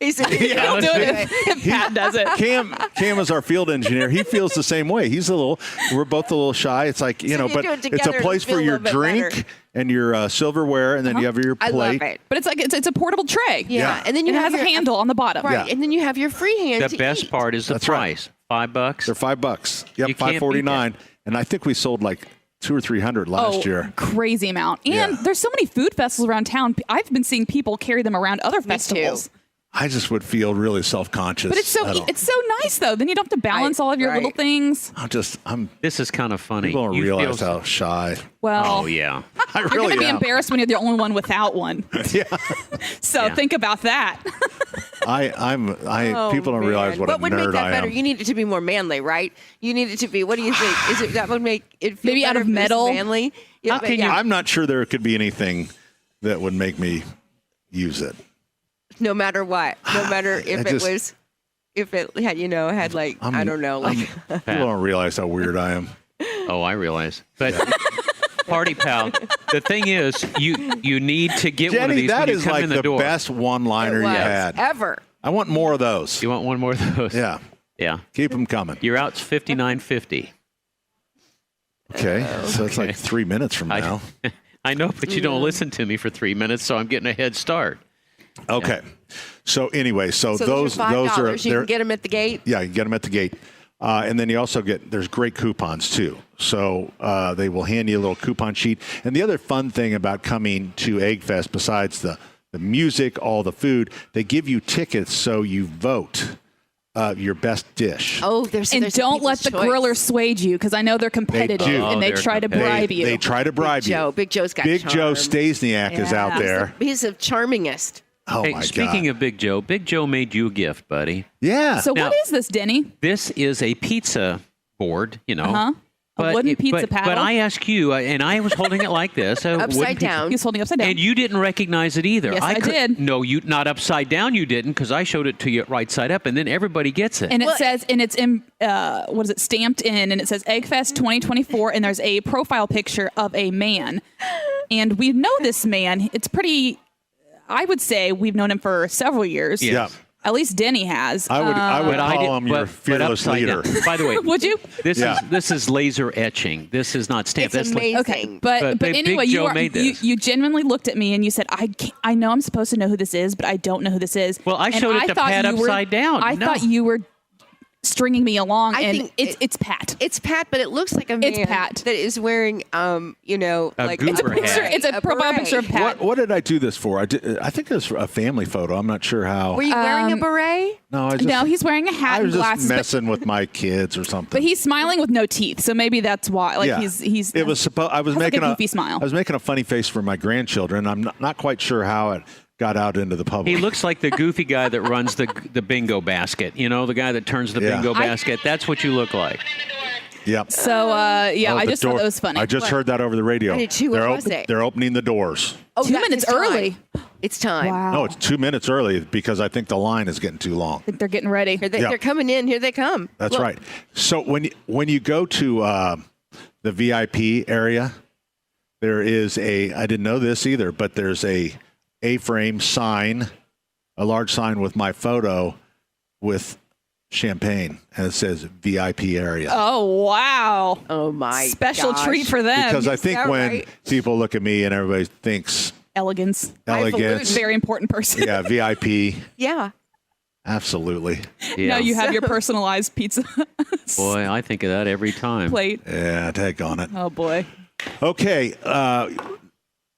He said,
He'll do it if Pat does it.
Cam is our field engineer. He feels the same way. We're both a little shy. It's like,
you
but
do it
it's a
together,
place
it'll
for
feel a
your
little bit
drink
better.
and your silverware, and then you have your
I
plate.
love it.
But it's like it's a portable tray.
Yeah. And then you
It
have
has a handle on the bottom.
Right.
Yeah.
And then you have your free hand
The
to
best
eat.
part is the
That's right.
price. $5.
They're $5. Yep,
You can't beat
$5.49. And I think we sold like 200 or 300 last year.
Crazy amount. And
Yeah.
there's so many food festivals around town. I've been seeing people carry them around other festivals.
I just would feel really self-conscious.
But it's so nice though. Then you don't have to balance all of your little things.
This is kind of funny.
People don't
You
realize
feel-
how shy.
Well,
Oh, yeah.
I
you're
really
going to be
am.
embarrassed when you're the only one without one.
Yeah.
So
Yeah.
think about that.
Oh,
people don't realize what a
would make
nerd
that
I
better?
am.
You need it to be more manly, right? You need it to be. What do you think? Is it that would make it feel
Maybe out
better
of
if it was
metal?
manly? Yeah,
How
but
can
yeah.
I'm not sure there could be anything that would make me use it.
No matter what, no matter if
I just-
if it had had like I don't know like
People don't realize how weird I am.
Oh, I realize. But Party Pal, the thing is, you need to get one of
Jenny,
these
that
when you
is
come
like
in the
the
door.
best one-liner
it
you
was
had.
ever.
I want more of those.
You want one more of those?
Yeah.
Yeah.
Keep them coming.
You're out $59.50.
Okay. So it's like 3 minutes from now.
I know, but you don't listen to me for 3 minutes, so I'm getting a head start.
Okay. So anyway, so those
are
$5.
You can get them at the gate.
Yeah, you can get them at the gate. And then you also there's great coupons too. So they will hand you a little coupon sheet. And the other fun thing about coming to Egg Fest, besides the music, all the food, they give you tickets so you vote your best dish.
Oh,
and don't let the griller sway you, because I know they're competitive and they try to bribe you.
They try to bribe you.
Big Joe's got
Big
charm.
Joe Stasiak is out there.
He's the charmingest.
Oh,
hey,
my God.
Speaking of Big Joe made you a gift, buddy.
Yeah.
So
Now,
what is this, Denny?
This is a pizza board, you know.
Uh-huh. A wooden pizza paddle?
But I asked you, and I was holding it like this.
Upside down.
He's holding upside down.
And you didn't recognize it either.
Yes, I did.
No, not upside down. You didn't, because I showed it to you right side up, and then everybody gets it.
And it says, and it's in, what is it, stamped in, and it says Eggfest 2024, and there's a profile picture of a man. And we know this man. It's pretty, I would say we've known him for several years.
Yes.
Yeah.
At least Denny has.
I would call him your
but
fearless
upside
leader.
down. By the way,
Would you?
This is laser etching. This is not stamped.
It's
That's
amazing.
Okay,
But
but anyway,
Big Joe
you,
made this.
you genuinely looked at me and you said, I know I'm supposed to know who this is, but I don't know who this is.
Well, I
And
showed it to
thought
Pat
you were-
upside down.
I
No.
thought you were stringing me along,
I
and
think
it's Pat.
It's Pat, but it looks like a man
It's Pat.
that is wearing,
A
like
goober
beret.
hat.
It's a profile
beret.
picture of Pat.
What did I do this for? I think it was a family photo. I'm not sure how.
Were you wearing a beret?
No,
No, he's wearing a hat
I
and
was just
glasses,
messing with my kids or something.
but he's smiling with no teeth, so maybe that's why. Like
yeah.
he's.
It was supposed. I was
has like
making
a goofy smile.
I was making a funny face for my grandchildren. I'm not quite sure how it got out into the public.
He looks like the goofy guy that runs the bingo basket. You know, the guy that turns the
Yeah.
bingo basket. That's what you look like.
Yep.
So yeah,
Oh,
I
the
just thought that was funny.
I just heard that over the radio.
I did too. What was it?
They're opening the doors.
Oh,
2
that's
minutes
time.
early.
It's time.
Wow.
No, it's 2 minutes early because I think the line is getting too long.
I think they're getting ready.
They're coming in. Here they come.
That's
Look.
right. So when you go to the VIP area, there is I didn't know this either, but there's a A-frame sign, a large sign with my photo with champagne, and it says VIP area.
Oh wow!
Oh my!
Special
gosh.
treat for them.
Because I think
that
when
right?
people look at me and everybody thinks
elegance,
elegance,
very important person.
yeah, VIP,
Yeah.
absolutely.
Yeah.
Now you have your personalized pizza
Boy, I think of that every time.
plate.
Yeah, take on it.
Oh boy!
Okay,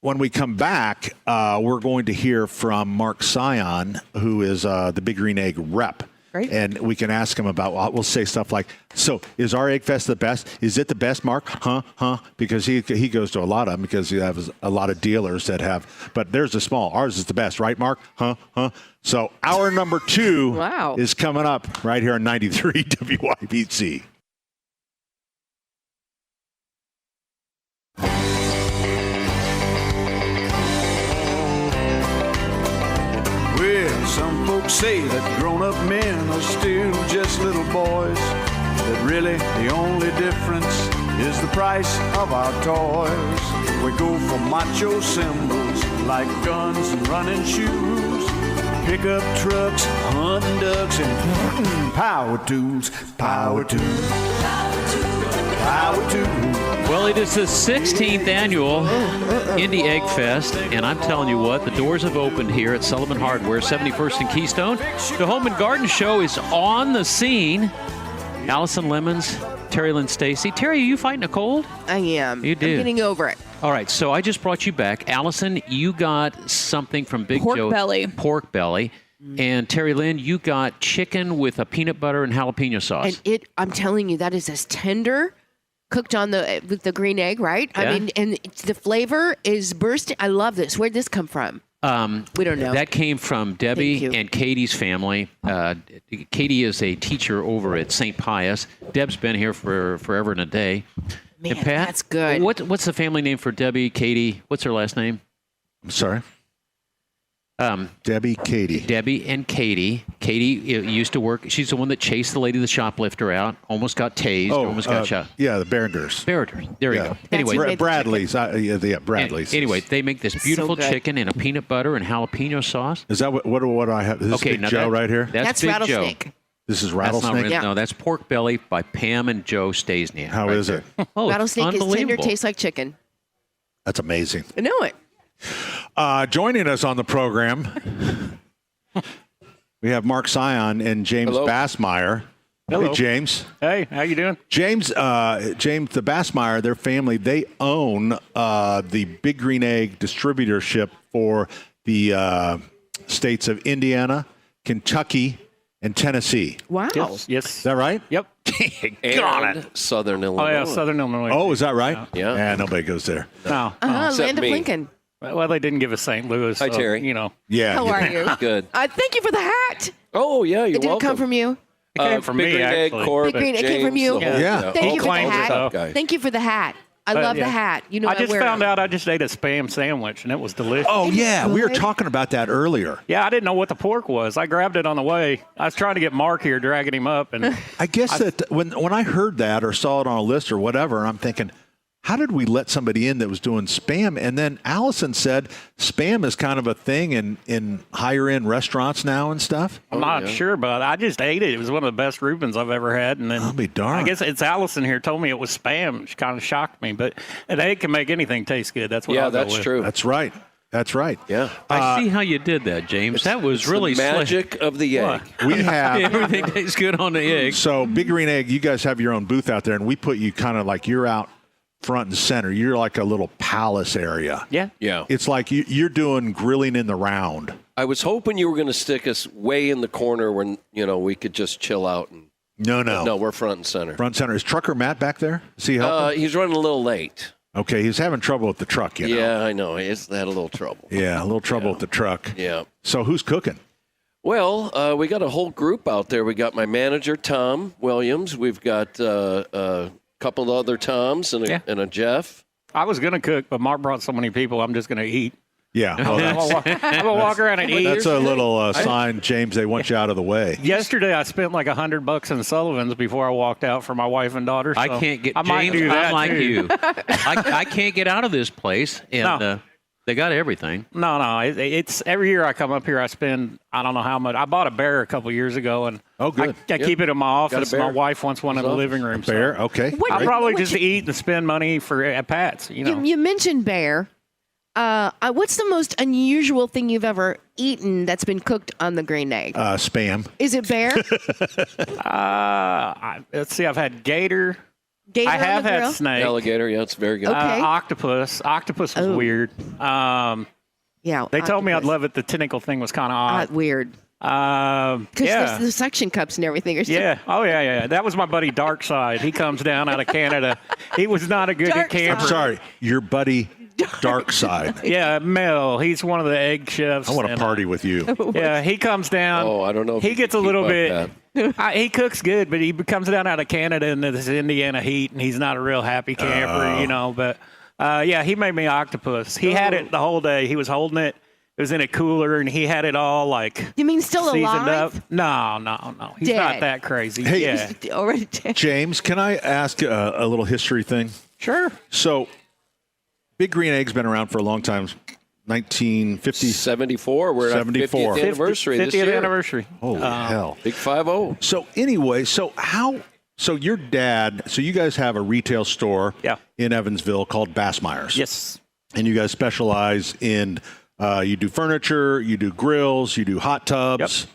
when we come back, we're going to hear from Mark Sion, who is the Big Green Egg rep.
Great.
And we can ask him about, we'll say stuff like, so is our Egg Fest the best? Is it the best, Mark? Huh? Because he goes to a lot of them because he has a lot of dealers that have, but there's the small. Ours is the best, right, Mark? Huh? So hour number 2
Wow.
is coming up right here on 93 WIBC.
Well, some folks say that grown-up men are still just little boys. That really the only difference is the price of our toys. We go for macho symbols like guns and running shoes, pickup trucks, hunting ducks, and power tools. Power tools. Power tools.
Well, it is the 16th annual Indy Egg Fest, and I'm telling you what, the doors have opened here at Sullivan Hardware, 71st and Keystone. The Home and Garden Show is on the scene. Allison Lemons, Terry Lynn Stacy. Terry, are you fighting a cold?
I am.
You do.
I'm getting over it.
All right, so I just brought you back. Allison, you got something from Big
Pork
Joe.
belly.
Pork belly. And Terry Lynn, you got chicken with a peanut butter and jalapeno sauce.
And I'm telling you, that is as tender, cooked on with the green egg, right?
Yeah.
I mean, and the flavor is bursting. I love this. Where'd this come from? We don't know.
That came from
Thank
Debbie
you.
and Katie's family. Katie is a teacher over at St. Pius. Deb's been here for forever and a day.
Man,
and Pat,
that's good.
What's the family name for Debbie, Katie? What's her last name?
I'm sorry. Debbie, Katie.
Debbie and Katie. Katie used to work. She's the one that chased the lady, the shoplifter, out. Almost got tased. Almost got shot.
Yeah, the Beringers.
Beringers. There you go.
Anyway,
Bradley's. Bradley's.
Anyway, they make this beautiful chicken in a peanut butter and jalapeno sauce.
Is that what do I have? This is Big Joe right here?
That's
Big
rattlesnake.
Joe.
This is rattlesnake?
No, that's pork belly by Pam and Joe Stasniak.
How is it?
Oh,
Rattlesnake is tender, tastes like chicken.
That's amazing.
I know it.
Joining us on the program, we have Mark Sion and James Bassmeyer.
Hello.
Hey, James.
Hey, how you doing?
James, the Bassmeyer, their family, they own the Big Green Egg distributorship for the states of Indiana, Kentucky, and Tennessee.
Wow.
Yes.
Is that right?
Yep.
Got it. Southern Illinois.
Oh, yeah, Southern Illinois.
Oh, is that right?
Yeah.
Yeah, nobody goes there.
No.
Land of
me.
Lincoln.
Well, they didn't give us St. Louis.
Hi,
so,
Terry.
You know.
Yeah.
How are you?
Good.
Thank you for the hat.
Oh, yeah, you're
It didn't
welcome.
come from you.
It came from
Big
me,
Green Egg,
actually.
Corp,
Big Green, it came from
James,
you.
the whole-
Yeah.
Thank
He
you for the
claims it,
hat.
though.
Okay.
Thank you for the hat. I love the hat. You know,
I just
wear
found
it.
out I just ate a Spam sandwich, and it was delicious.
Oh, yeah. We were
good?
talking about that earlier.
Yeah, I didn't know what the pork was. I grabbed it on the way. I was trying to get Mark here, dragging him up. And
I guess that when I heard that or saw it on a list or whatever, I'm thinking, how did we let somebody in that was doing Spam? And then Allison said Spam is kind of a thing in higher end restaurants now and stuff.
I'm not sure, but I just ate it. It was one of the best Reubens I've ever had. And then
I'll be darned.
I guess it's Allison here told me it was Spam. She kind of shocked me, but an egg can make anything taste good. That's what
Yeah,
I'll go
that's
with.
true.
That's right. That's right.
Yeah.
I see how you did that, James. That was
It's
really
the magic of the egg.
We have
Everything tastes good on the egg.
so Big Green Egg. You guys have your own booth out there, and we put you kind of like you're out front and center. You're like a little palace area.
Yeah.
Yeah.
It's like you're doing grilling in the round.
I was hoping you were going to stick us way in the corner when, we could just chill out. And
No,
we're front and center.
front center. Is Trucker Matt back there? Is he helping?
He's running a little late.
Okay, he's having trouble with the truck. You know?
Yeah, I know. He's had a little trouble.
Yeah, a little trouble with the truck.
Yeah.
So who's cooking?
Well, we got a whole group out there. We got my manager, Tom Williams. We've got a couple of other Toms and a Jeff.
I was going to cook, but Mark brought so many people, I'm just going to eat.
Yeah.
I'm going to walk around and eat.
That's a little sign, James. They want you out of the way.
Yesterday, I spent like $100 in Sullivan's before I walked out for my wife and daughter. So
I can't get
I might
James.
do that
I'm like
too.
you. I can't get out of this place, and they got everything.
No. It's every year I come up here, I spend I don't know how much. I bought a bear a couple years ago, and
good.
I keep it in my office.
bear?
My wife wants one in the living room.
Bear.
So
Okay.
What-
I'll
Great.
probably
what
just
you-
eat and spend money for at Pat's.
You mentioned bear. What's the most unusual thing you've ever eaten that's been cooked on the green egg?
Spam.
Is it bear?
Let's see. I've had gator.
Gator
I
on the
have had
grill?
snake.
Alligator, yeah, it's very good.
Okay.
Octopus. Octopus was
Oh.
weird.
Yeah.
They told me I'd
octopus.
love it. The tentacle thing was kind of odd.
Weird.
Yeah.
Because the suction cups and everything are still.
Yeah. Oh, yeah. That was my buddy Dark Side. He comes down out of Canada. He was not a good
Dark
camper.
I'm sorry. Your buddy, Dark Side.
Yeah, Mel. He's one of the egg chefs.
I want to
and,
party with you.
Yeah, he comes down.
Oh, I don't know if
He
you
gets
can
a little
keep
bit.
up
He cooks good, but he comes down out of Canada in this Indiana heat, and he's not a real happy camper, But yeah, he made me octopus. He had it the whole day. He was holding it. It was in a cooler, and he had it all like
You mean still
seasoned
alive?
up. No. He's
Dead.
not that crazy.
Hey,
yeah,
Already dead.
James, can I ask a little history thing?
sure.
So, Big Green Egg's been around for a long time. 1950.
74. We're at
74.
50th anniversary
50th
this year.
anniversary.
Holy hell.
Big 5-0.
So anyway, so your dad, so you guys have a retail store
Yeah.
in Evansville called Bassmeyer's.
Yes.
And you guys specialize in, you do furniture, you do grills, you do hot tubs,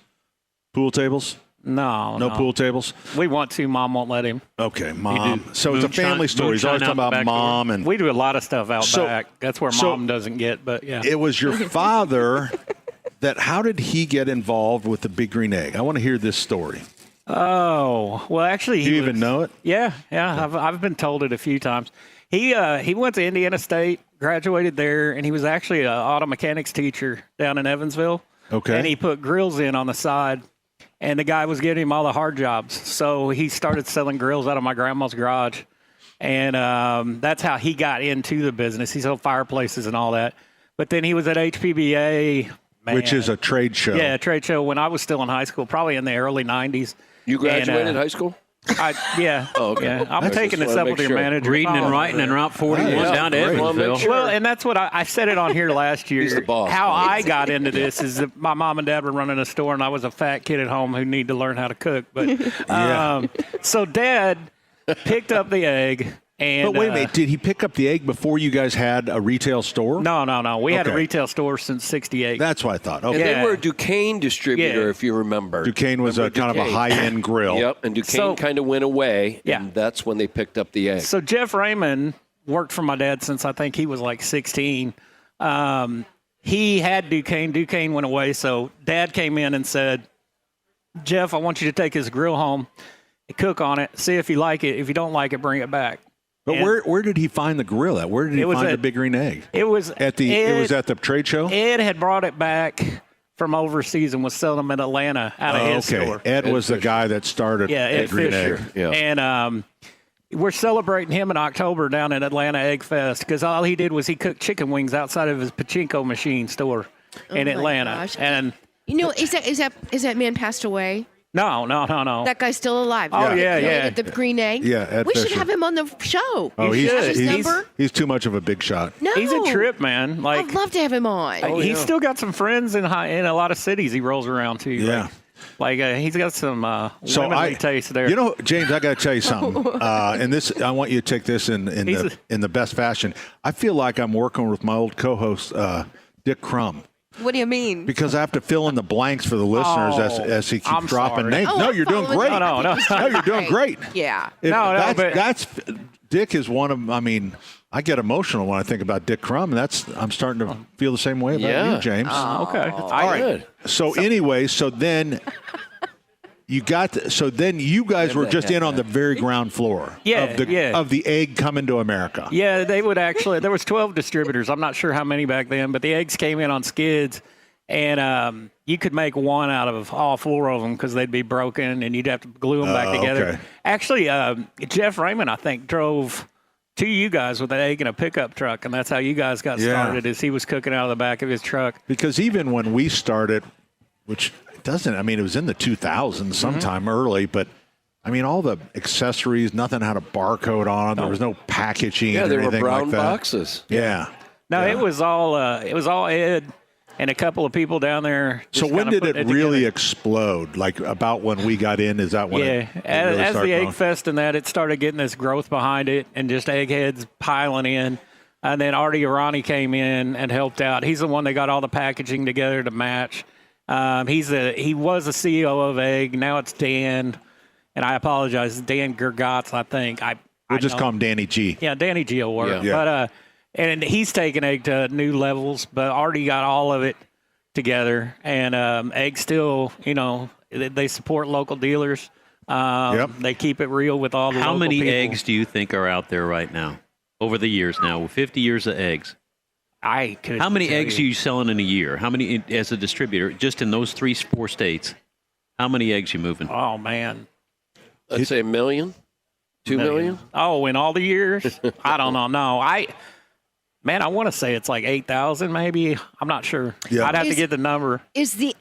pool tables?
No.
Pool tables?
We want to. Mom won't let him.
Okay, Mom.
do
So it's a family story. He's always
moonshine
talking
out
about
the back
Mom. And
We do a lot of stuff out
So-
back. That's where
so-
Mom doesn't get, but yeah.
it was your father how did he get involved with the Big Green Egg? I want to hear this story.
Oh, well, actually,
Do you even know it?
Yeah. I've been told it a few times. He went to Indiana State, graduated there, and he was actually an auto mechanics teacher down in Evansville.
Okay.
And he put grills in on the side, and the guy was giving him all the hard jobs. So he started selling grills out of my grandma's garage, and that's how he got into the business. He sold fireplaces and all that. But then he was at HPBA
which is a trade show.
Yeah, a trade show when I was still in high school, probably in the early 90s.
You graduated high school?
Yeah.
Oh, okay.
Yeah. I'm taking the supplementary manager.
Reading and writing and Route 41 down to Evansville.
Sure.
Well, and that's what I said it on here last year.
He's the boss.
How I got into this is that my mom and dad were running a store, and I was a fat kid at home who needed to learn how to cook. But so Dad picked up the egg. And,
But wait a minute, did he pick up the egg before you guys had a retail store?
No. We had a
Okay.
retail store since '68.
That's what I thought. Okay.
And
Yeah.
they were a Duquesne distributor,
Yeah.
if you remember.
Duquesne was a kind of a
Duquesne?
high-end grill.
Yep, and Duquesne kind of went away,
Yeah.
and that's when they picked up the egg.
So Jeff Raymond worked for my dad since I think he was like 16. He had Duquesne. Duquesne went away, so Dad came in and said, Jeff, I want you to take his grill home, cook on it, see if you like it. If you don't like it, bring it back.
But where did he find the grill at? Where did he find the Big Green Egg?
It was
it was at the trade show?
Ed had brought it back from overseas and was selling them in Atlanta out of his store.
Ed was the guy that started
Ed
Green
Fisher.
Egg.
Yeah.
And we're celebrating him in October down at Atlanta Egg Fest because all he did was he cooked chicken wings outside of his pachinko machine store in Atlanta.
Gosh.
And
You know, is that man passed away?
no.
That guy's still alive.
Oh,
The-
yeah.
The Green Egg.
Yeah, Ed
we should
Fisher.
have him on the show.
Oh,
He should.
His number?
he's too much of a big shot.
No,
He's a trip, man. Like
I'd love to have him on.
he's still got some friends in a lot of cities he rolls around to.
Yeah.
Like he's got some womanly taste there.
You know, James, I got to tell you something. And this, I want you to take this in the best fashion. I feel like I'm working with my old co-host, Dick Crum.
What do you mean?
Because I have to fill in the blanks for the listeners as he keeps
I'm
dropping
sorry.
names.
Oh,
No,
I'm
you're doing
following
great.
you.
No,
you're doing great.
Yeah.
That's Dick is one of. I mean, I get emotional when I think about Dick Crum. And I'm starting to feel the same way about you, James.
Okay.
All right. So anyway, so then you guys were just in on the very ground floor of the egg coming to America.
Yeah, they would actually. There was 12 distributors. I'm not sure how many back then, but the eggs came in on skids, and you could make one out of all 4 of them because they'd be broken, and you'd have to glue them back together.
Okay.
Actually, Jeff Raymond, I think, drove to you guys with an egg in a pickup truck, and that's how you guys got started. Is he was cooking out of the back of his truck.
Because even when we started, which doesn't, I mean, it was in the 2000s, sometime early, but I mean, all the accessories, nothing had a barcode on them. There was no packaging or
they were
anything
brown
like that.
boxes.
Yeah.
No, it was all Ed and a couple of people down there.
So when did it really explode? Like about when we got in? Is that when it really
as
started
the Egg
growing?
Fest and that, it started getting this growth behind it and just eggheads piling in. And then Artie Arani came in and helped out. He's the one that got all the packaging together to match. He was the CEO of Egg. Now it's Dan, and I apologize, Dan Gergatz, I think.
We'll just call him Danny G.
Yeah, Danny G will work.
Yeah.
But and he's taken Egg to new levels, but Artie got all of it together. And Egg still, they support local dealers. They keep it real with all the
How
local
many
people.
eggs do you think are out there right now? Over the years now, 50 years of eggs. How many eggs are you selling in a year? How many as a distributor, just in those 4 states? How many eggs you moving?
Oh, man.
Let's say 1 million, 2 million.
Oh, in all the years? I don't know. No, I want to say it's like 8,000 maybe. I'm not sure.
Yeah.
I'd have to get the number.
Is the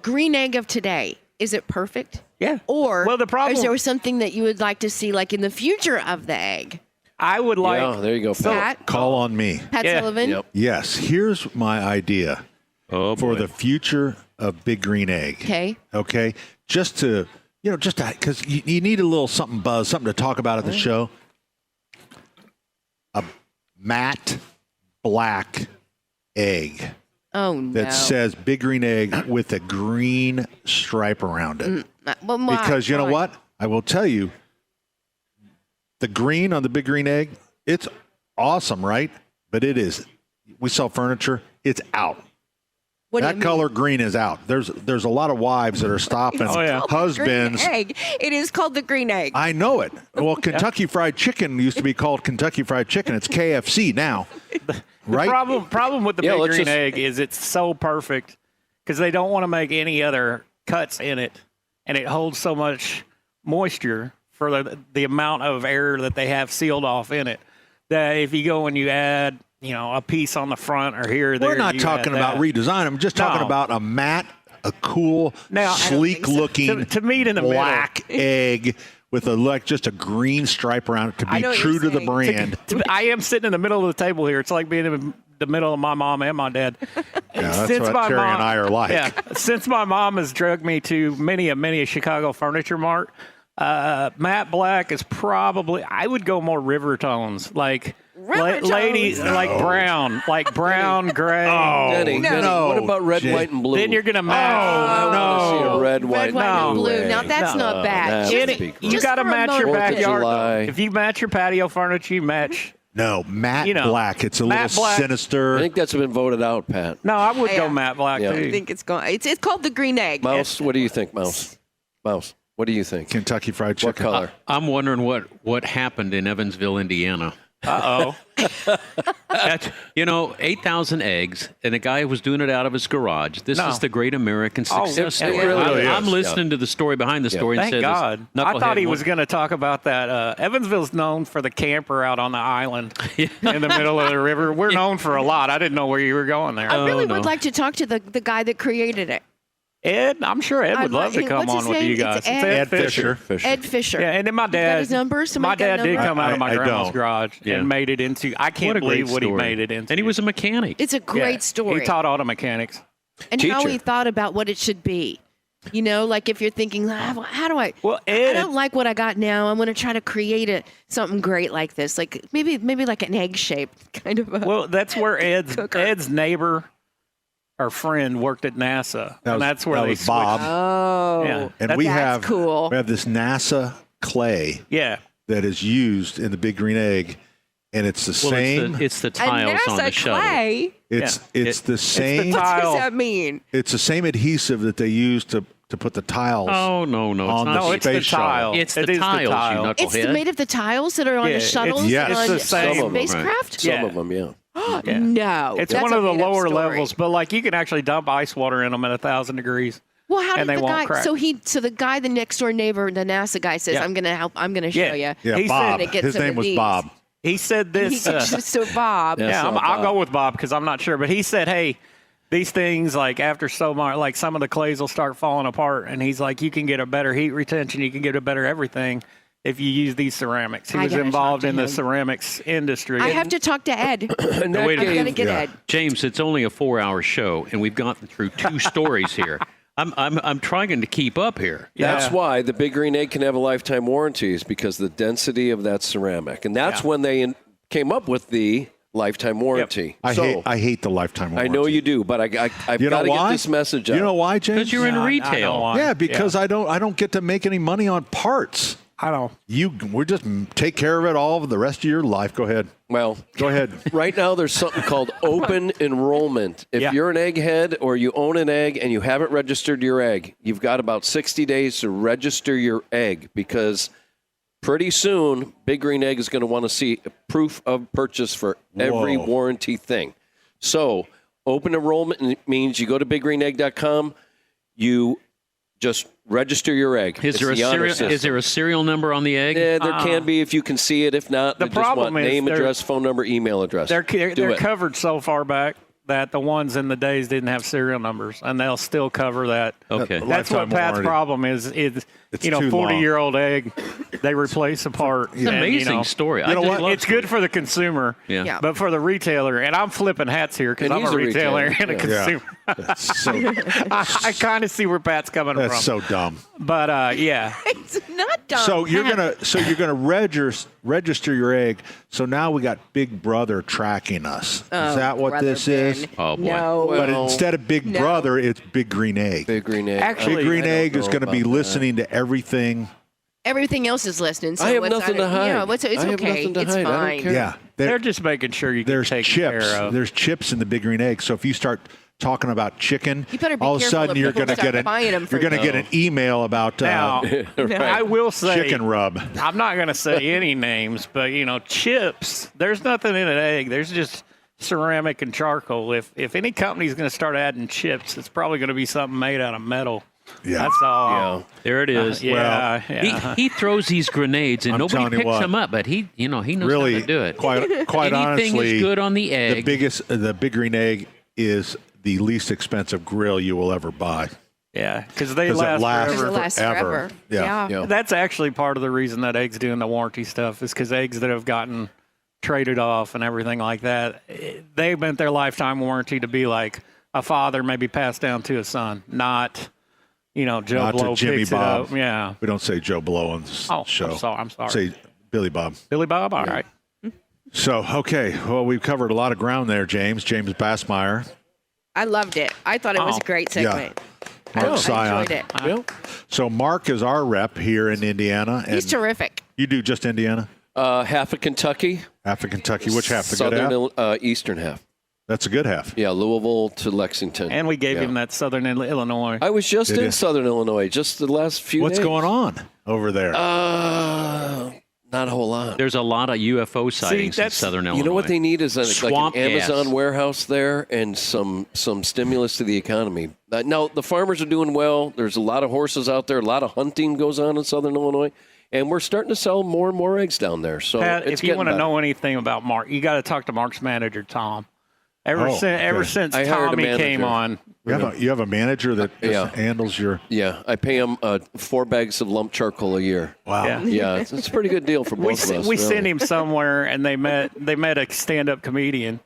Green Egg of today, is it perfect?
Yeah.
Or
Well, the problem-
is there something that you would like to see like in the future of the egg?
I would like.
Yeah, there you go.
Pat?
Call on me.
Pat
Yeah.
Sullivan?
Yep.
Yes. Here's my idea for the future of Big Green Egg.
Okay.
Okay. Just to, because you need a little something to talk about at the show. A matte black egg
Oh, no.
that says Big Green Egg with a green stripe around it.
Well, my
Because you know
God.
what? I will tell you, the green on the Big Green Egg, it's awesome, right? But we sell furniture, it's out.
What do
That
you mean?
color green is out. There's a lot of wives that are stopping husbands.
Green Egg. It is called the Green Egg.
I know it. Well, Kentucky Fried Chicken used to be called Kentucky Fried Chicken. It's KFC now, right?
Problem with the
Yeah,
Big
let's
Green
just-
Egg is it's so perfect because they don't want to make any other cuts in it, and it holds so much moisture for the amount of air that they have sealed off in it that if you go and you add a piece on the front or here or there.
We're not talking about redesign. I'm just talking about a matte, a cool, sleek-looking
to meet in the
black egg with just a green stripe around it to be true to the brand.
I am sitting in the middle of the table here. It's like being in the middle of my mom and my dad.
Yeah, that's what Terry and I are like.
Yeah, since my mom has drugged me to many a Chicago furniture mart, matte black is probably, I would go more river tones, like ladies, like brown, gray.
Denny, what about red, white, and blue?
Then you're going to match.
I want to see a red, white,
and blue. Now, that's not bad.
You got to match your backyard.
July.
If you match your patio furniture, you match.
No, matte black. It's a little sinister.
I think that's been voted out, Pat.
No, I would go matte black, too.
I think it's going. It's called the green egg.
Mouse, what do you think, Mouse? Mouse, what do you think?
Kentucky Fried Chicken.
What color?
I'm wondering what happened in Evansville, Indiana.
Uh-oh.
8,000 eggs, and a guy was doing it out of his garage. This is the great American success story.
Really
I'm listening to the story behind the story.
Thank
and
God. I thought he was going to talk about that. Evansville's known for the camper out on the island in the middle of the river. We're known for a lot. I didn't know where you were going there.
I really would like to talk to the guy that created it.
Ed, I'm sure Ed would love to come on with you guys.
It's Ed
Fisher.
Ed Fisher.
Yeah, and then my
You got
dad.
his number?
My dad did come out of my
I
grandma's
don't.
garage and made it into. I can't believe what he made it into.
And he was a mechanic.
It's a great story.
He taught auto mechanics.
And how he thought about what it should be. Like if you're thinking, how do I?
Well,
I don't like what I got now. I'm going to try to create something great like this, like maybe like an egg shaped kind of.
Well, that's where Ed's neighbor. Our friend worked at NASA, that's where they
was
switched.
Bob.
Oh,
yeah.
And we have
cool.
We have this NASA clay.
Yeah.
That is used in the Big Green Egg, and it's the same.
It's the tiles on the shuttle.
Clay?
It's the same.
It's the
What does that mean?
It's the same adhesive that they use to put the tiles.
Oh no,
on
it's not.
the
it's the
space shuttle.
tile.
It's the
It is
tiles, you
tile.
It's
knucklehead.
made of the tiles that are on the shuttles
yes.
and on
It's the same.
Some of them,
spacecraft.
Some of them, yeah.
Yeah.
No,
It's
that's
one
a
of the
made-up
lower
story.
levels, but like you can actually dump ice water in them at 1,000 degrees.
Well, how
and
did
they
the
won't
guy?
crack.
So the guy, the next door neighbor, the NASA guy says,
Yeah.
"I'm going to help. I'm going to show you."
Yeah,
He
Bob.
said it gets
His
some
name
of
was
these.
Bob.
He said this.
So Bob.
Yeah.
I'll go with Bob because I'm not sure, but he said, "Hey, these things like after so much, like some of the clays will start falling apart," and he's like, "You can get a better heat retention. You can get a better everything." If you use these ceramics, he
I
was
gotta
involved
talk to
in the
him.
ceramics industry.
I have to talk to Ed.
And that
wait a
I'm
gave-
going to get Ed.
James, it's only a 4-hour show, and we've gotten through 2 stories here. I'm trying to keep up here.
That's
Yeah.
why the Big Green Egg can have a lifetime warranty is because the density of that ceramic. And that's when they came up with the lifetime warranty.
I hate the lifetime warranty.
I know you do, but I've
You know
got to get
why?
this message out.
You know why, James?
Because you're in
I
retail.
know why.
Yeah, because I don't get to make any money on parts.
I don't.
We just take care of it all for the rest of your life. Go ahead.
Well,
Go ahead.
right now there's something called open enrollment. If you're an egghead or you own an egg and you haven't registered your egg, you've got about 60 days to register your egg because pretty soon Big Green Egg is going to want to see proof of purchase for every
Whoa.
warranty thing. So open enrollment means you go to biggreenegg.com, you just register your egg.
Is there a serial number on the egg?
Yeah, there can be if you can see it. If not,
The
they just want
problem is
name,
they're-
address, phone number, email address.
They're
Do it.
covered so far back that the ones in the days didn't have serial numbers, and they'll still cover that.
Okay.
That's what
Lifetime
Pat's
warranty.
problem is
It's too
40-year-old egg, they replace a part.
It's an amazing story.
You know what?
love
It's good for the consumer,
Yeah.
but for the retailer, and I'm flipping hats here because
And
I'm
he's
a
a
retailer
retailer.
and a
Yeah.
consumer.
That's so,
I kind of see where Pat's coming
that's
from.
so dumb.
But yeah,
It's not dumb.
So you're gonna register your egg. So now we got Big Brother tracking us. Is that what
Brother
this is?
Ben.
Oh, boy.
No.
But
Well,
instead of Big
No.
Brother, it's Big Green Egg.
Big Green Egg.
Actually,
Big Green
I don't
Egg is
know
going to be
about that.
listening to everything.
Everything else is listening. So
I have
what's
nothing to hide.
Yeah, it's
I have
okay.
nothing to
It's
hide. I don't
fine.
care.
Yeah,
they're just making sure you get
there's
taken
chips.
care of.
There's chips in the Big Green Egg. So if you start talking about chicken,
You better be
all of a
careful
sudden
if
you're
people
going to
start
get
buying them for
you're going to
you.
get an email about
Now, I will say,
chicken rub.
I'm not going to say any names, but chips. There's nothing in an egg. There's just ceramic and charcoal. If any company's going to start adding chips, it's probably going to be something made out of metal.
Yeah.
That's all.
Yeah.
There it is. He throws these grenades and nobody picks them up, but he knows
really,
how to do it.
Quite
Anything
honestly,
is good on the egg.
The Big Green Egg is the least expensive grill you will ever buy.
Yeah, because they last
forever. It lasts forever.
Yeah.
That's actually part of the reason that Egg's doing the warranty stuff is because eggs that have gotten traded off and everything like that, they meant their lifetime warranty to be like a father maybe passed down to a son, not, Joe
Not
Blow
to Jimmy
picks
Bob.
it up. Yeah.
We don't say Joe Blow on this show.
I'm sorry.
Say Billy Bob.
Billy Bob? All right.
So, okay. Well, we've covered a lot of ground there, James Bassmeyer.
I loved it. I thought it was a great segment.
Mark
I
Scion.
enjoyed it.
So Mark is our rep here in Indiana.
He's terrific.
You do just Indiana?
Half of Kentucky.
Half of Kentucky. Which half? The good half?
Southern Eastern half.
That's a good half.
Yeah, Louisville to Lexington.
And we gave him that Southern Illinois.
I was just in Southern Illinois just the last few
What's
days.
going on over there?
Not a whole lot.
There's a lot of UFO sightings in Southern Illinois.
You know what they need is
Swamp
an Amazon
gas.
warehouse there and some stimulus to the economy. Now, the farmers are doing well. There's a lot of horses out there. A lot of hunting goes on in Southern Illinois. And we're starting to sell more and more eggs down there. So
Pat,
it's
if you want to
getting
know anything about Mark, you got to talk to Mark's manager, Tom. Ever since
I hired a
Tommy came
manager.
on.
You have a manager that handles your...
Yeah, I pay him 4 bags of lump charcoal a year.
Wow.
Yeah, it's a pretty good deal for both of us.
We
really.
sent him somewhere, and they met a stand-up comedian.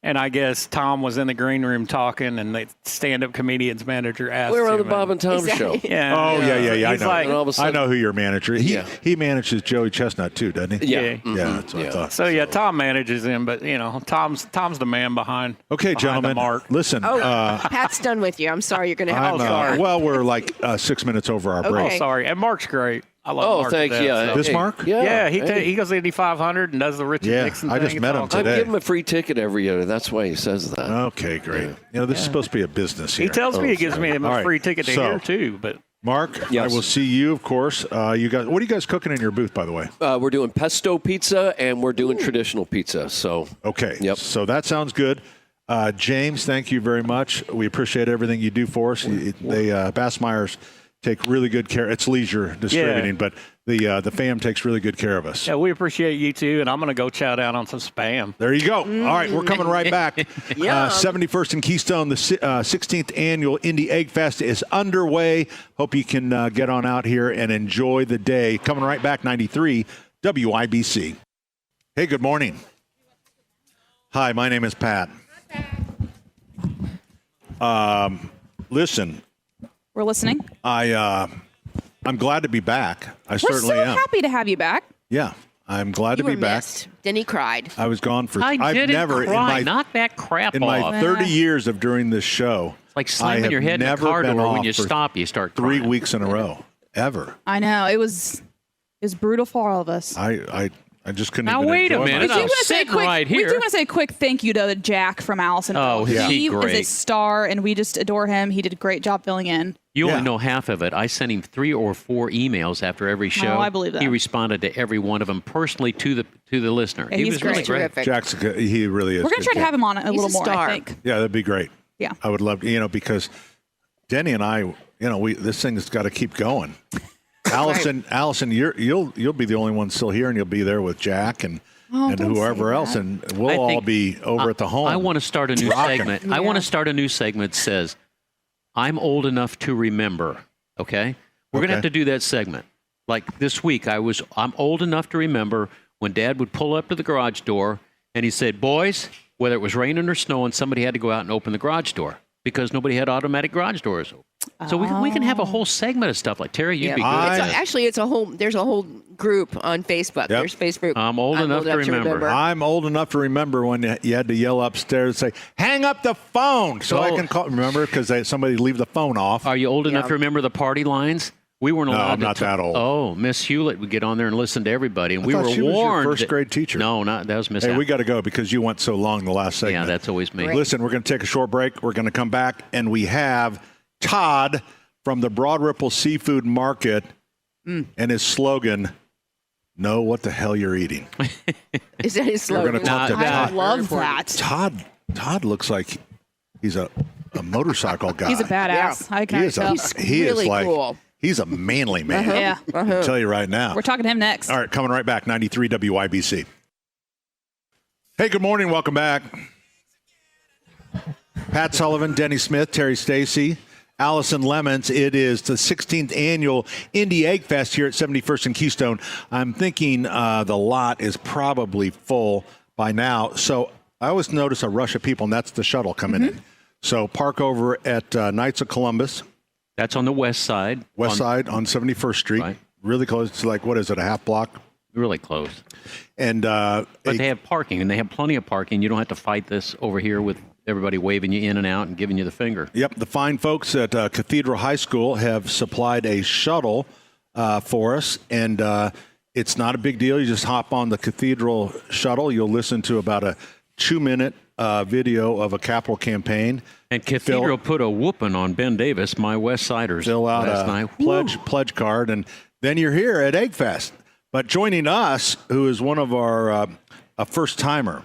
And I guess Tom was in the green room talking, and the stand-up comedian's manager asked
We were on the
him,
Bob and Tom show.
Yeah.
Oh, yeah.
He's
I know.
like-
I know who your manager is. He manages Joey Chestnut, too, doesn't he?
Yeah.
Yeah, that's what I thought.
So Tom manages him, but Tom's the man behind.
Okay,
behind
gentlemen,
the Mark.
listen.
Pat's done with you. I'm sorry you're going to have to go.
Well, we're like 6 minutes over our break.
Oh, sorry. And Mark's great. I love Mark.
thanks.
to death,
Yeah.
so.
This Mark?
Yeah.
He goes to Indy 500 and does the Richard Nixon
I
thing.
just met him
It's all-
today.
I give him a free ticket every year. That's why he says that.
Okay, great. This is supposed to be a business here.
He tells me he gives me
All
a
right.
free ticket to
So,
here, too. But
Mark,
Yes.
I will see you, of course. You guys, what are you guys cooking in your booth, by the way?
We're doing pesto pizza and we're doing traditional pizza. So
Okay.
Yep.
So that sounds good. James, thank you very much. We appreciate everything you do for us. Bassmeyers take really good care. It's leisure distributing, but the fam takes really good care of us.
yeah, we appreciate you, too. And I'm going to go chow down on some Spam.
There you go. All right, we're coming right back. 71st and Keystone, the 16th annual Indy Egg Fest is underway. Hope you can get on out here and enjoy the day. Coming right back, 93 WIBC. Hey, good morning. Hi, my name is Pat. Listen,
We're listening.
I'm glad to be back. I
We're
certainly
so
am.
happy to have you back.
Yeah, I'm glad
You
to be
were
back.
missed. Denny cried.
I was gone for.
I
I've
didn't
never
cry.
in my
Knock that crap
in
off.
my 30 years of doing this show.
It's like
I
slamming
have
your head in a
never
car
been
door
off
when you
for
stop. You start
3
crying.
weeks in a row, ever.
I know. It was brutal for all of us.
I just couldn't.
Now
even
wait a
enjoy
minute.
myself.
I'm sitting right
We
here.
do want to say a quick thank you to Jack from Allison.
Oh,
he
is he
is a
great.
star, and we just adore him. He did a great job filling in.
You
Yeah.
only know half of it. I sent him 3 or 4 emails after every show.
I believe that.
He responded to every one of them personally to the listener.
Yeah,
he
he's
was really
great.
great.
Terrific.
Jack's he really is.
We're going to try to have him on a little
a
more,
star.
I think.
Yeah, that'd be great.
Yeah.
I would love because Denny and I, this thing has got to keep going. Allison, you'll be the only one still here, and you'll be there with Jack and
don't
whoever
say
else,
that.
and
I
we'll all
think-
be over at the home.
I want to start a new
Rocking.
segment. I want to start a new segment that says, I'm old enough to remember. Okay? We're going to have to do that segment. Like this week, I'm old enough to remember when Dad would pull up to the garage door and he said, boys, whether it was raining or snowing, somebody had to go out and open the garage door because nobody had automatic garage doors. So we can have a whole segment of stuff like Terry. You'd be good.
There's a whole group on Facebook.
Yep.
There's Facebook.
I'm old enough to remember.
I'm old enough to remember when you had to yell upstairs and say, "Hang up the phone," so I can call. Remember, because somebody leave the phone off.
Are you old enough to remember the party lines? We weren't allowed.
I'm not that old.
Oh, Miss Hewlett would get on there and listen to everybody, and
I
we
thought
were
she was your
warned.
first grade teacher.
No, that was Miss.
Hey, we got to go because you went so long the last segment.
Yeah, that's always me.
Listen, we're going to take a short break. We're going to come back, and we have Todd from the Broad Ripple Seafood Market, and his slogan, "Know what the hell you're eating."
Is that his slogan?
We're going to talk to
I
Todd.
love that.
Todd looks like he's a a motorcycle guy.
He's a badass. I can tell.
He
really
is like,
cool.
He's a manly man.
Yeah.
I can tell you right now.
We're talking to him next.
All right, coming right back, 93 WIBC. Hey, good morning. Welcome back. Pat Sullivan, Denny Smith, Terry Stacy, Allison Lemons. It is the 16th annual Indy Egg Fest here at 71st and Keystone. I'm thinking the lot is probably full by now. So I always notice a rush of people, and that's the shuttle coming in. So park over at Knights of Columbus.
That's on the west side.
West side on 71st Street.
Right.
Really close to, like, what is it, a half block?
Really close.
And
but they have parking, and they have plenty of parking. You don't have to fight this over here with everybody waving you in and out and giving you the finger.
Yep. The fine folks at Cathedral High School have supplied a shuttle for us, and it's not a big deal. You just hop on the Cathedral shuttle. You'll listen to about a 2-minute video of a capital campaign.
And Cathedral put a whooping on Ben Davis, my West Siders,
fill out
last night.
pledge card, and then you're here at Egg Fest. But joining us, who is one of our a first timer,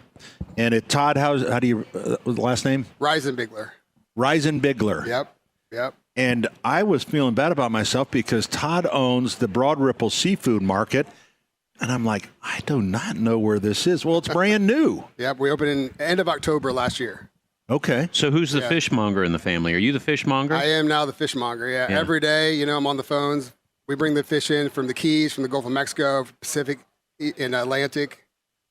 and Todd, how do you last name?
Reisenbigler.
Reisenbigler.
Yep.
And I was feeling bad about myself because Todd owns the Broad Ripple Seafood Market. And I'm like, I do not know where this is. Well, it's brand new.
Yep, we opened in end of October last year.
Okay.
So who's the fishmonger in the family? Are you the fishmonger?
I am now the fishmonger, yeah. Every day, I'm on the phones. We bring the fish in from the Keys, from the Gulf of Mexico, Pacific, and Atlantic.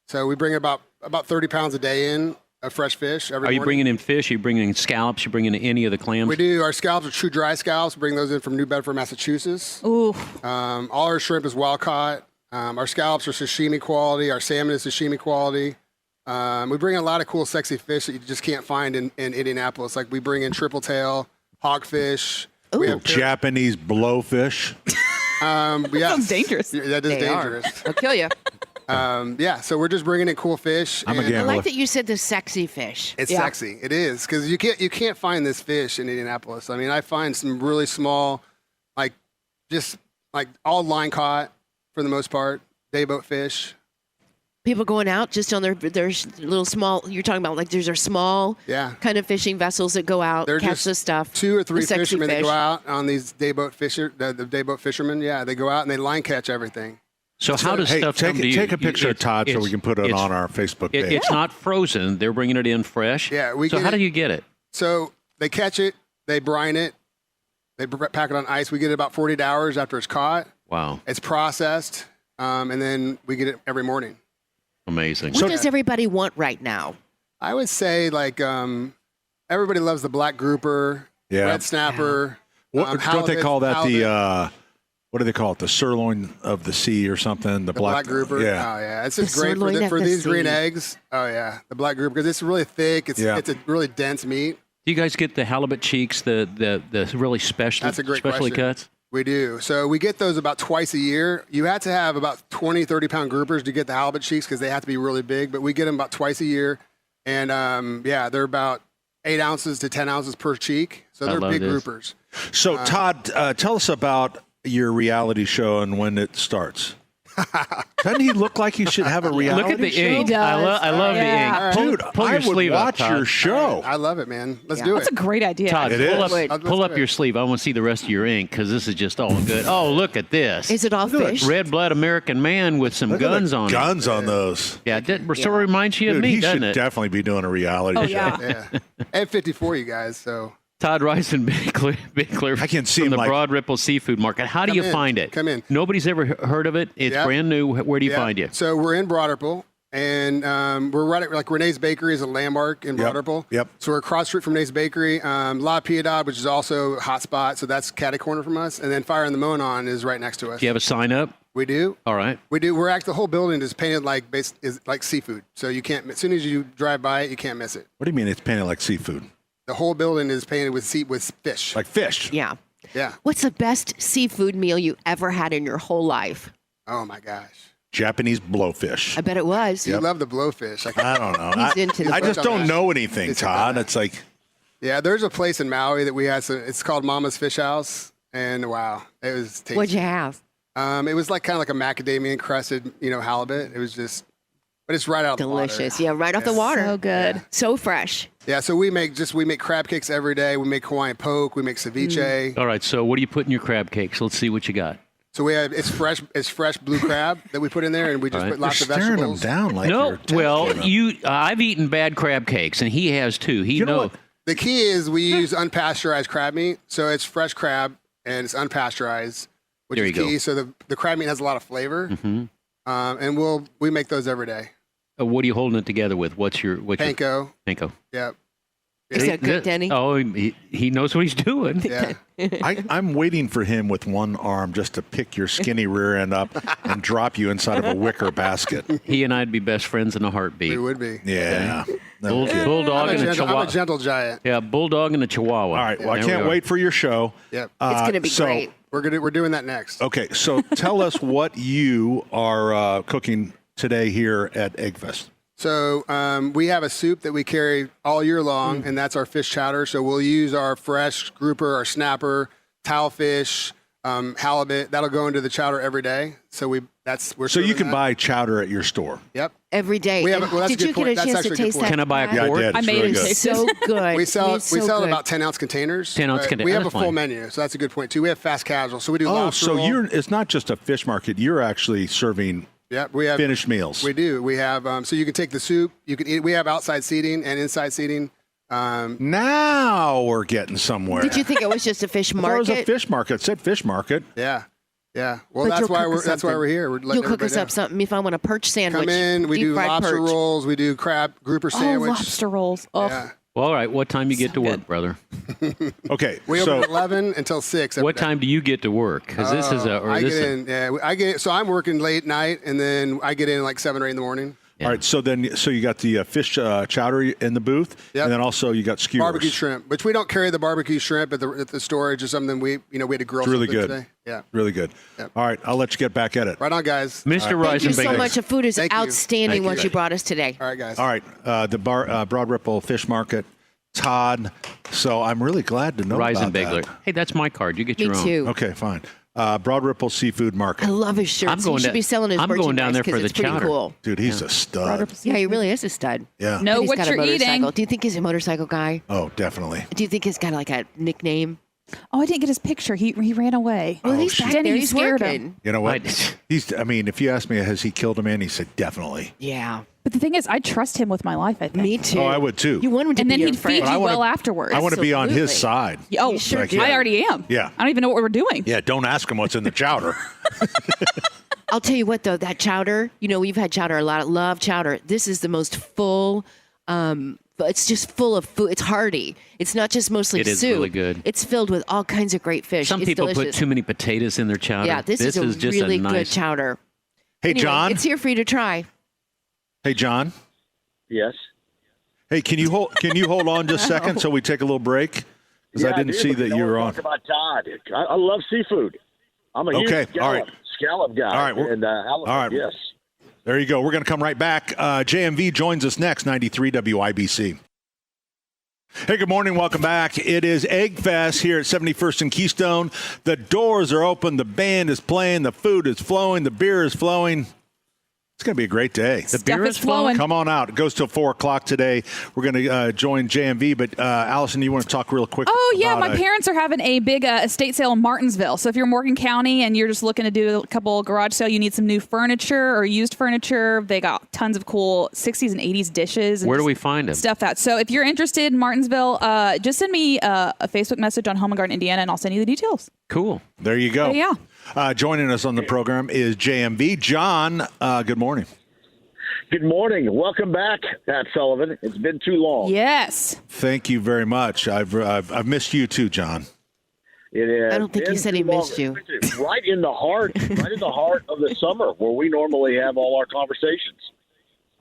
So we bring about 30 pounds a day in of fresh fish every morning.
Are you bringing in fish? Are you bringing in scallops? Are you bringing in any of the clams?
We do. Our scallops are true dry scallops. We bring those in from New Bedford, Massachusetts.
Ooh.
All our shrimp is wild caught. Our scallops are sashimi quality. Our salmon is sashimi quality. We bring in a lot of cool, sexy fish that you just can't find in Indianapolis. Like we bring in triple tail, hogfish. We have
Japanese blowfish.
That
sounds dangerous.
That is dangerous.
They'll kill you.
So we're just bringing in cool fish.
I'm a gambler.
I like that you said the sexy fish.
It's sexy. It is, because you can't find this fish in Indianapolis. I mean, I find some really small, just all line caught for the most part, dayboat fish.
People going out just on their little small. You're talking about like there's small kind of fishing vessels that go out,
They're
catch
just
the stuff.
2 or 3 fishermen that
fish.
go out on these dayboat the dayboat fishermen. Yeah, they go out and they line catch everything.
So how does stuff come to you?
Take a picture of Todd so we can put it on our Facebook page.
It's not frozen. They're bringing it in fresh.
Yeah,
So how do you get it?
So they catch it, they brine it, they pack it on ice. We get it about 48 hours after it's caught.
Wow.
It's processed, and then we get it every morning.
Amazing.
What does everybody want right now?
I would say everybody loves the black grouper, red snapper.
Don't they call that what do they call it? The sirloin of the sea or something? The black
grouper.
Yeah.
Oh yeah, it's just great for these green eggs. Oh yeah, the black grouper because it's really thick. It's a really dense meat.
Do you guys get the halibut cheeks, the really special,
That's a great
specially
question.
cuts?
We do. So we get those about twice a year. You have to have about 20, 30-pound groupers to get the halibut cheeks because they have to be really big, but we get them about twice a year. And, they're about 8 ounces to 10 ounces per cheek. So they're big groupers.
So, Todd, tell us about your reality show and when it starts. Doesn't he look like he should have a reality show?
Look at the
show?
ink. I love the ink.
Dude,
pull
I
your
would
sleeve
watch
up,
your
Todd.
show.
I love it, man. Let's do it.
That's a great idea.
Todd,
It
pull up your sleeve. I want to see the rest of your ink because this is just all good. Oh, look at this.
Is it all fish?
Red blood American man with some guns on it.
Guns on those.
Yeah, so it reminds you of
Dude,
me,
he
doesn't
should
it?
definitely be doing a reality show.
Yeah. And 54, you guys. So
Todd Reisenbigler
I can see
from
him
the
like-
Broad Ripple Seafood Market. How do you find it?
Come in.
Nobody's ever heard of it. It's brand new. Where do you find you?
So we're in Broad Ripple, and we're right at Renee's Bakery is a landmark in Broad Ripple.
Yep.
So we're across the street from Renee's Bakery. La Piedad, which is also a hot spot, so that's catty corner from us. And then Fire in the Monon is right next to us.
Do you have a sign up?
We do.
All right.
We do. The whole building is painted like seafood. So you can't. As soon as you drive by it, you can't miss it.
What do you mean it's painted like seafood?
The whole building is painted with fish.
Like fish?
Yeah.
Yeah.
What's the best seafood meal you ever had in your whole life?
Oh my gosh.
Japanese blowfish.
I bet it was.
You love the blowfish.
I don't know.
He's into
I just don't know
It's
anything,
into
Todd.
that.
It's like,
Yeah, there's a place in Maui that we had. It's called Mama's Fish House, and wow, it was tasty.
What'd you have?
It was kind of like a macadamia encrusted, halibut. It was just, but it's right out of the water.
Delicious. Yeah, right off the water.
So good.
So fresh.
Yeah, so we make crab cakes every day. We make Hawaiian poke. We make ceviche.
All right, so what do you put in your crab cakes? Let's see what you got.
So it's fresh blue crab that we put in there, and we just put lots of
staring
vegetables.
them down like
No, well, I've eaten bad crab cakes, and he has too. He knows.
The key is we use unpasteurized crab meat, so it's fresh crab and it's unpasteurized, which is key. So the crab meat has a lot of flavor, and we make those every day.
What are you holding it together with? What's your
panko?
Panko.
Yeah.
Is that good, Denny?
Oh, he knows what he's doing.
Yeah.
I'm waiting for him with one arm just to pick your skinny rear end up and drop you inside of a wicker basket.
He and I'd be best friends in a heartbeat.
We would be.
Yeah.
Bulldog and a Chihuahua.
I'm a gentle giant.
Yeah, bulldog and a Chihuahua.
All right. Well, I can't wait for your show.
Yep.
It's going to be great.
We're doing that next.
Okay. So tell us what you are cooking today here at Eggfest.
So we have a soup that we carry all year long, and that's our fish chowder. So we'll use our fresh grouper, our snapper, tilefish, halibut. That'll go into the chowder every day. So you can
buy chowder at your store.
Yep.
Every day.
Did
you get a chance to taste that?
Can I buy a
quart?
quart?
I did.
I made it
really
so
good.
We sell it about 10-ounce containers.
10-ounce containers.
We have a full menu, so that's a good point too. We have fast casual, so we do lobster roll.
It's not just a fish market. You're actually serving
we have
finished meals.
We do. We have so you can take the soup. You can eat. We have outside seating and inside seating.
Now we're getting somewhere.
Did you think it was just a fish market?
It was a fish market. It said fish market.
Yeah. Well, that's why we're here.
You'll cook us up something if I want a perch sandwich.
Come in. We do lobster rolls. We do crab grouper sandwich.
Lobster rolls. Oh.
Yeah.
Well, all right. What time you get to work, brother?
Okay.
We open at 11 until 6.
What time do you get to work? Because this is
I get in. So I'm working late night, and then I get in like 7 or 8 in the morning.
Yeah. All right, so you got the fish chowder in the booth, and then also you got skewers.
Barbecue shrimp, which we don't carry the barbecue shrimp at the storage. Is something we had to grill.
It's really good.
Today. Yeah,
really good.
Yep.
All right, I'll let you get back at it.
Right on, guys.
Mr.
Risenberger. Thank you so much. The food is
Thank
outstanding.
you.
What you brought us today.
All right, guys.
All right, the Broad Ripple Fish Market, Todd. So I'm really glad to know about that.
Hey, that's my card. You get your own.
Me too.
Okay, fine. Broad Ripple Seafood Market.
I love his shirts. He should be selling his merchandise.
I'm going down there for the chowder.
Cool.
Dude, he's a stud.
Yeah, he really is a stud.
Yeah.
Know
He's
what
got
you're
a motorcycle.
eating.
Do you think he's a motorcycle guy?
Oh, definitely.
Do you think he's got like a nickname?
Oh, I didn't get his picture. He ran away.
Well, he's back there. He's
scared
working.
him.
You know what? If you ask me, has he killed a man? He said, definitely.
Yeah.
But the thing is, I trust him with my life, I think.
Me too.
Oh, I would too.
You want him to
And
be
then
your
he'd
friend.
feed you well afterwards.
I want to be on his side.
Oh,
You sure do.
I already am.
Yeah.
I don't even know what we're doing.
Yeah, don't ask him what's in the chowder.
I'll tell you what, though, that chowder, we've had chowder a lot. I love chowder. This is the most full, it's just full of food. It's hearty. It's not just mostly soup.
It is really good.
It's filled with all kinds of great fish.
Some
it's
people
delicious.
put too many potatoes in their chowder.
Yeah, this is a
just
really
a nice...
good chowder.
Hey,
Anyway,
John.
it's here for you to try.
Hey, John.
Yes.
Hey, can you hold on just a second so we take a little break? Because I didn't see that you were on.
Talk about Todd. I love seafood. I'm a huge scallop guy.
All right.
All
right.
Yes.
There you go. We're going to come right back. JMV joins us next, 93 WIBC. Hey, good morning. Welcome back. It is Egg Fest here at 71st and Keystone. The doors are open. The band is playing. The food is flowing. The beer is flowing. It's going to be a great day.
The beer is flowing.
Come on out. It goes till 4 o'clock today. We're going to join JMV. But, Allison, you want to talk real quick?
Oh, yeah. My parents are having a big estate sale in Martinsville. So if you're in Morgan County and you're just looking to do a couple garage sale, you need some new furniture or used furniture. They got tons of cool 60s and 80s dishes. And
where do we find them?
Stuff that. So if you're interested in Martinsville, just send me a Facebook message on Home and Garden Indiana, and I'll send you the details.
Cool.
There you go.
Yeah.
Joining us on the program is JMV. John, good morning.
Good morning. Welcome back, Pat Sullivan. It's been too long.
Yes.
Thank you very much. I've missed you too, John.
It is.
I don't think he said he missed you.
Right in the heart of the summer where we normally have all our conversations.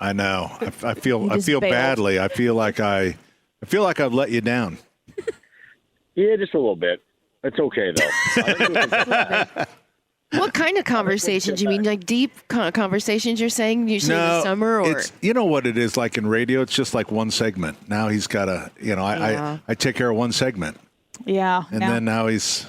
I know. I feel
bailed.
badly. I feel like I've let you down.
Yeah, just a little bit. It's okay though.
What kind of conversations? You mean like deep conversations you're saying usually in the summer? Or
it's, you know what it is like in radio? It's just like one segment. Now he's got I take care of one segment.
Yeah.
And then now he's,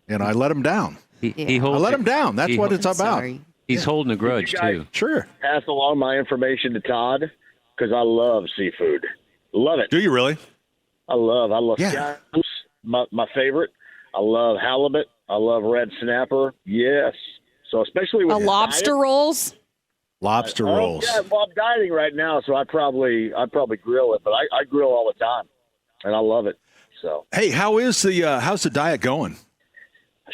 I let him down.
He holds
I let him down. That's what it's about.
Sorry.
He's holding a grudge, too.
Sure.
Pass along my information to Todd because I love seafood. Love it.
Do you really?
I love
Yeah.
scallops, my favorite. I love halibut. I love red snapper. Yes. So especially with
lobster rolls.
Lobster rolls.
Yeah, well, I'm dieting right now, so I'd probably grill it, but I grill all the time, and I love it. So
hey, how's the diet going?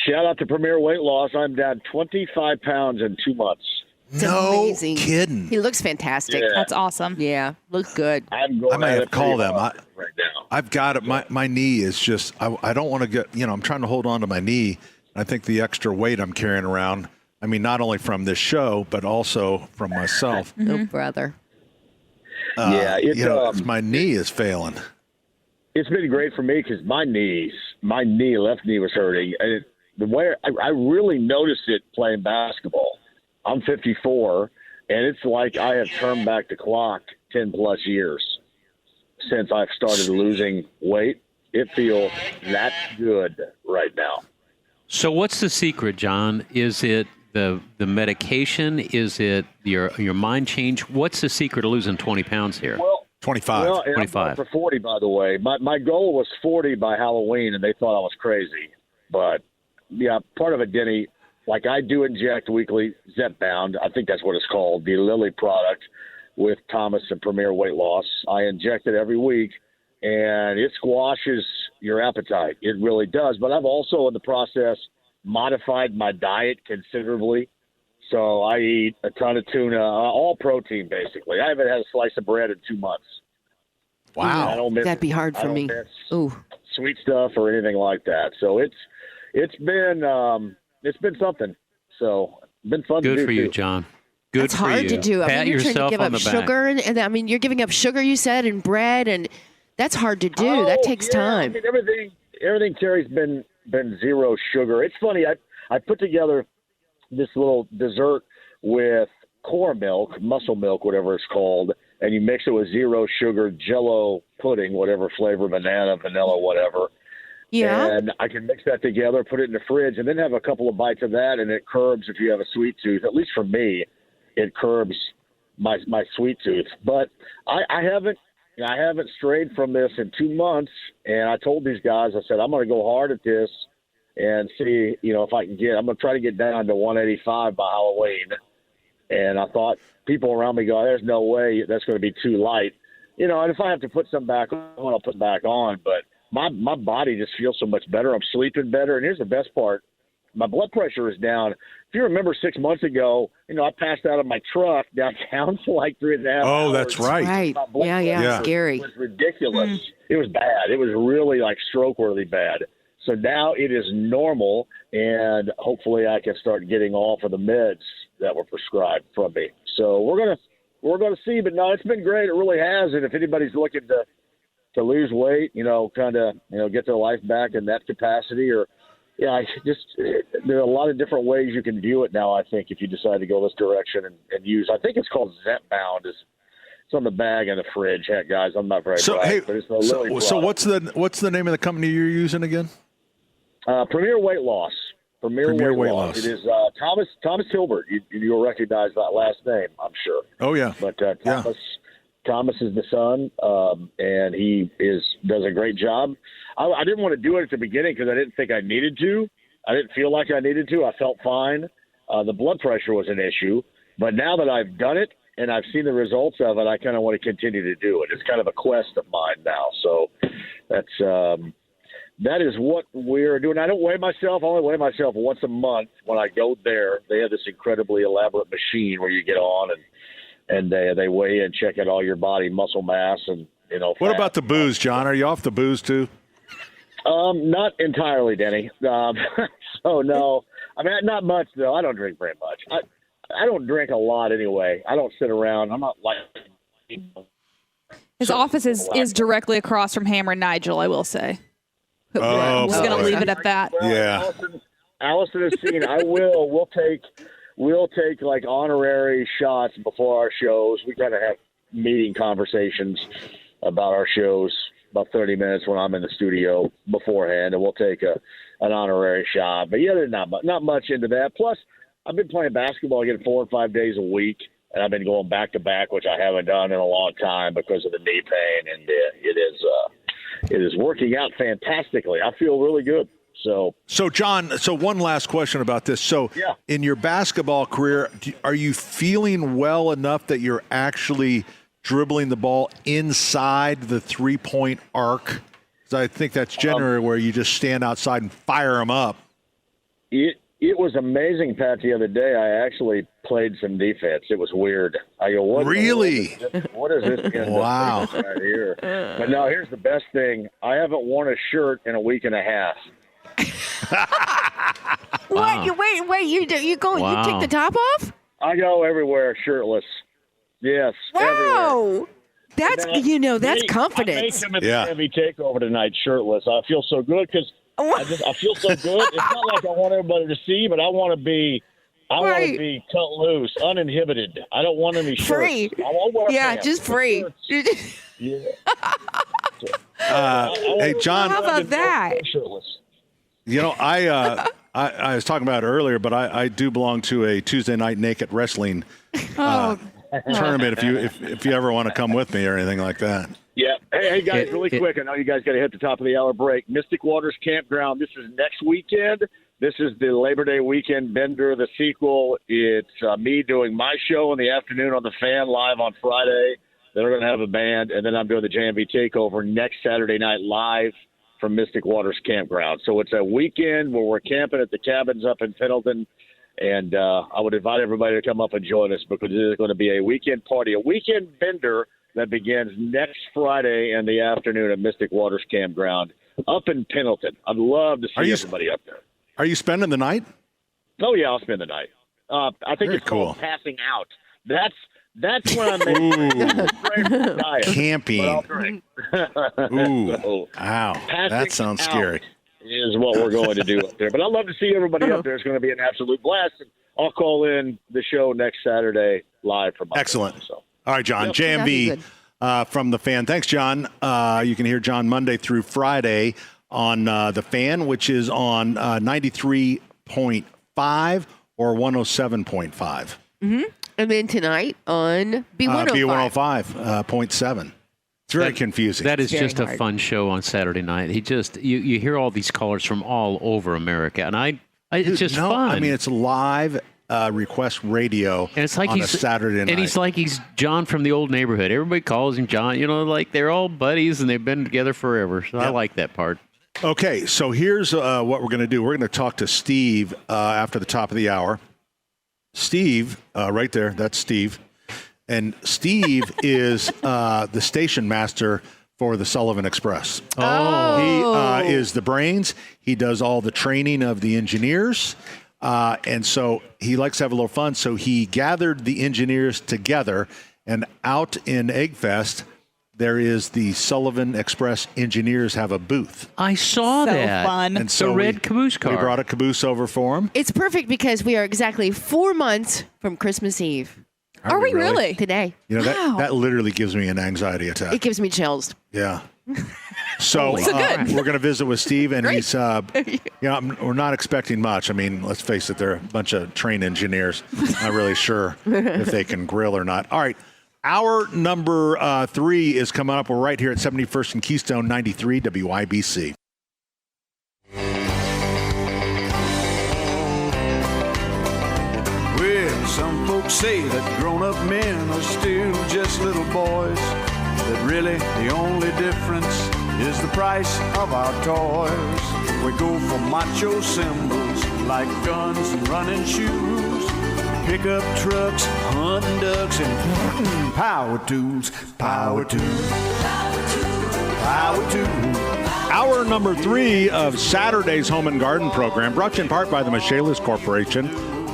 shout out to Premier Weight Loss. I'm down 25 pounds in 2 months.
It's
no
amazing.
kidding.
He looks fantastic.
Yeah.
That's awesome.
Yeah, looks good.
I might have to call them.
right now.
I've got it. My knee is just, I don't want to get, I'm trying to hold on to my knee. I think the extra weight I'm carrying around, I mean, not only from this show, but also from myself.
Oh, brother.
My knee is failing.
It's been great for me because my left knee was hurting. And the way I really noticed it playing basketball. I'm 54, and it's like I have turned back the clock 10 plus years since I've started losing weight. It feels that good right now.
So what's the secret, John? Is it the medication? Is it your mind change? What's the secret of losing 20 pounds here?
Well,
25.
Well, and
25.
I'm going for 40, by the way. My goal was 40 by Halloween, and they thought I was crazy. But, yeah, part of it, Denny, like I do inject weekly Zepbound. I think that's what it's called, the Lilly product with Thomas and Premier Weight Loss. I inject it every week, and it squashes your appetite. It really does. But I've also, in the process, modified my diet considerably. So I eat a ton of tuna, all protein, basically. I haven't had a slice of bread in 2 months.
Wow.
I don't miss,
That'd be hard for me. Ooh.
Sweet stuff or anything like that. So it's been something. So it's been fun to do.
Good for you,
too.
John. Good
It's
for you.
hard to do.
Pat
you're trying to
yourself
give
on
up
the back.
sugar, and I mean, you're giving up sugar. You said and bread, and that's hard to do. That takes time.
I mean, everything Terry's been zero sugar. It's funny. I put together this little dessert with core milk, muscle milk, whatever it's called, and you mix it with zero sugar Jell-O pudding, whatever flavor, banana, vanilla, whatever.
Yeah.
And I can mix that together, put it in the fridge, and then have a couple of bites of that, and it curbs, if you have a sweet tooth, at least for me, it curbs my sweet tooth. But I haven't strayed from this in 2 months, and I told these guys, I said, I'm going to go hard at this and see, if I'm going to try to get down to 185 by Halloween. And I thought people around me go, there's no way that's going to be too light. And if I have to put some back on, I'll put back on. But my body just feels so much better. I'm sleeping better. And here's the best part. My blood pressure is down. If you remember 6 months ago, I passed out of my truck downtown for like 3.5 hours.
Oh, that's right.
Right. Yeah. Scary.
It was ridiculous. It was bad. It was really like stroke-worthy bad. So now it is normal, and hopefully I can start getting off of the meds that were prescribed from me. So we're gonna see. But no, it's been great. It really has. And if anybody's looking to lose weight, kind of get their life back in that capacity, or there are a lot of different ways you can view it now. I think if you decide to go this direction and use, I think it's called Zepbound. It's on the bag in the fridge. Heck, guys, I'm not very bright, but it's the Lilly product.
So what's the name of the company you're using again?
Premier Weight Loss. Premier Weight Loss.
It
is Thomas Hilbert. You'll recognize that last name, I'm sure.
Oh yeah.
But Thomas is the son, and he does a great job. I didn't want to do it at the beginning because I didn't think I needed to. I didn't feel like I needed to. I felt fine. The blood pressure was an issue, but now that I've done it and I've seen the results of it, I kind of want to continue to do it. It's kind of a quest of mine now. So that is what we're doing. I don't weigh myself. I only weigh myself once a month when I go there. They have this incredibly elaborate machine where you get on and they weigh and check out all your body muscle mass and
What
fat.
about the booze, John? Are you off the booze too?
Not entirely, Denny. So no, I mean not much though. I don't drink very much. I don't drink a lot anyway. I don't sit around. I'm not like.
His office is directly across from Hammer and Nigel, I will say.
Oh,
I'm just going to leave it at that.
Well,
Yeah.
Allison has seen. We'll take like honorary shots before our shows. We kind of have meeting conversations about our shows about 30 minutes when I'm in the studio beforehand, and we'll take an honorary shot. But yeah, there's not much into that. Plus, I've been playing basketball again 4 or 5 days a week, and I've been going back to back, which I haven't done in a long time because of the knee pain, and it is working out fantastically. I feel really good. So
John, one last question about this. So in your basketball career, are you feeling well enough that you're actually dribbling the ball inside the three-point arc? Because I think that's generally where you just stand outside and fire them up.
It was amazing, Pat. The other day, I actually played some defense. It was weird. I go, what?
Really?
What is this?
Wow.
Right here. But no, here's the best thing. I haven't worn a shirt in a week and a half.
What? You wait. You take the top off?
I go everywhere shirtless. Yes.
Wow.
Everywhere.
That's confidence.
I may come at the heavy takeover tonight shirtless. I feel so good because I feel so good. It's not like I want everybody to see, but I want to be cut loose, uninhibited. I don't want any shirts.
Free.
I won't wear pants.
Just free.
Yeah.
Hey, John.
How about that?
Shirtless.
I was talking about it earlier, but I do belong to a Tuesday night naked wrestling tournament. If you ever want to come with me or anything like that.
Yeah. Hey guys, really quick. I know you guys got to hit the top of the hour break. Mystic Waters Campground. This is next weekend. This is the Labor Day weekend bender, the sequel. It's me doing my show in the afternoon on the Fan live on Friday. Then we're going to have a band, and then I'm doing the JMV Takeover next Saturday night live from Mystic Waters Campground. So it's a weekend where we're camping at the cabins up in Pendleton, and I would invite everybody to come up and join us because it is going to be a weekend party, a weekend bender that begins next Friday in the afternoon at Mystic Waters Campground up in Pendleton. I'd love to see everybody up there.
Are you spending the night?
Oh, yeah, I'll spend the night. I think it's called passing out. That's when I'm
camping.
Ooh,
wow, that sounds scary.
Is what we're going to do up there. But I'd love to see everybody up there. It's going to be an absolute blast. And I'll call in the show next Saturday live from my
Excellent.
Phone, so.
All right, John. JMV from the Fan. Thanks, John. You can hear John Monday through Friday on the Fan, which is on 93.5 or 107.5.
Mm-hmm. And then tonight on B105.
B105.7. It's very confusing.
That is just a fun show on Saturday night. You hear all these callers from all over America, and it's just fun.
I mean, it's live request radio
and it's like
on a Saturday night.
And he's like he's John from the old neighborhood. Everybody calls him John. Like they're all buddies and they've been together forever. So I like that part.
Okay, so here's what we're going to do. We're going to talk to Steve after the top of the hour. Steve, right there, that's Steve. And Steve is the station master for the Sullivan Express.
Oh.
He is the brains. He does all the training of the engineers. And so he likes to have a little fun. So he gathered the engineers together, and out in Eggfest, there is the Sullivan Express engineers have a booth.
I saw that.
Fun.
And so
the red caboose car.
We brought a caboose over for him.
It's perfect because we are exactly 4 months from Christmas Eve.
Are we really?
Today.
That literally gives me an anxiety attack.
It gives me chills.
Yeah. So we're going to visit with Steve, and he's, we're not expecting much. I mean, let's face it, they're a bunch of train engineers. Not really sure if they can grill or not. All right. Hour number 3 is coming up. We're right here at 71st and Keystone 93 WIBC.
Well, some folks say that grown-up men are still just little boys, that really the only difference is the price of our toys. We go for macho symbols like guns and running shoes, pickup trucks, hunting ducks, and power tools, power tools, power tools.
Hour number 3 of Saturday's Home and Garden program, brought to you in part by the Michaelis Corporation.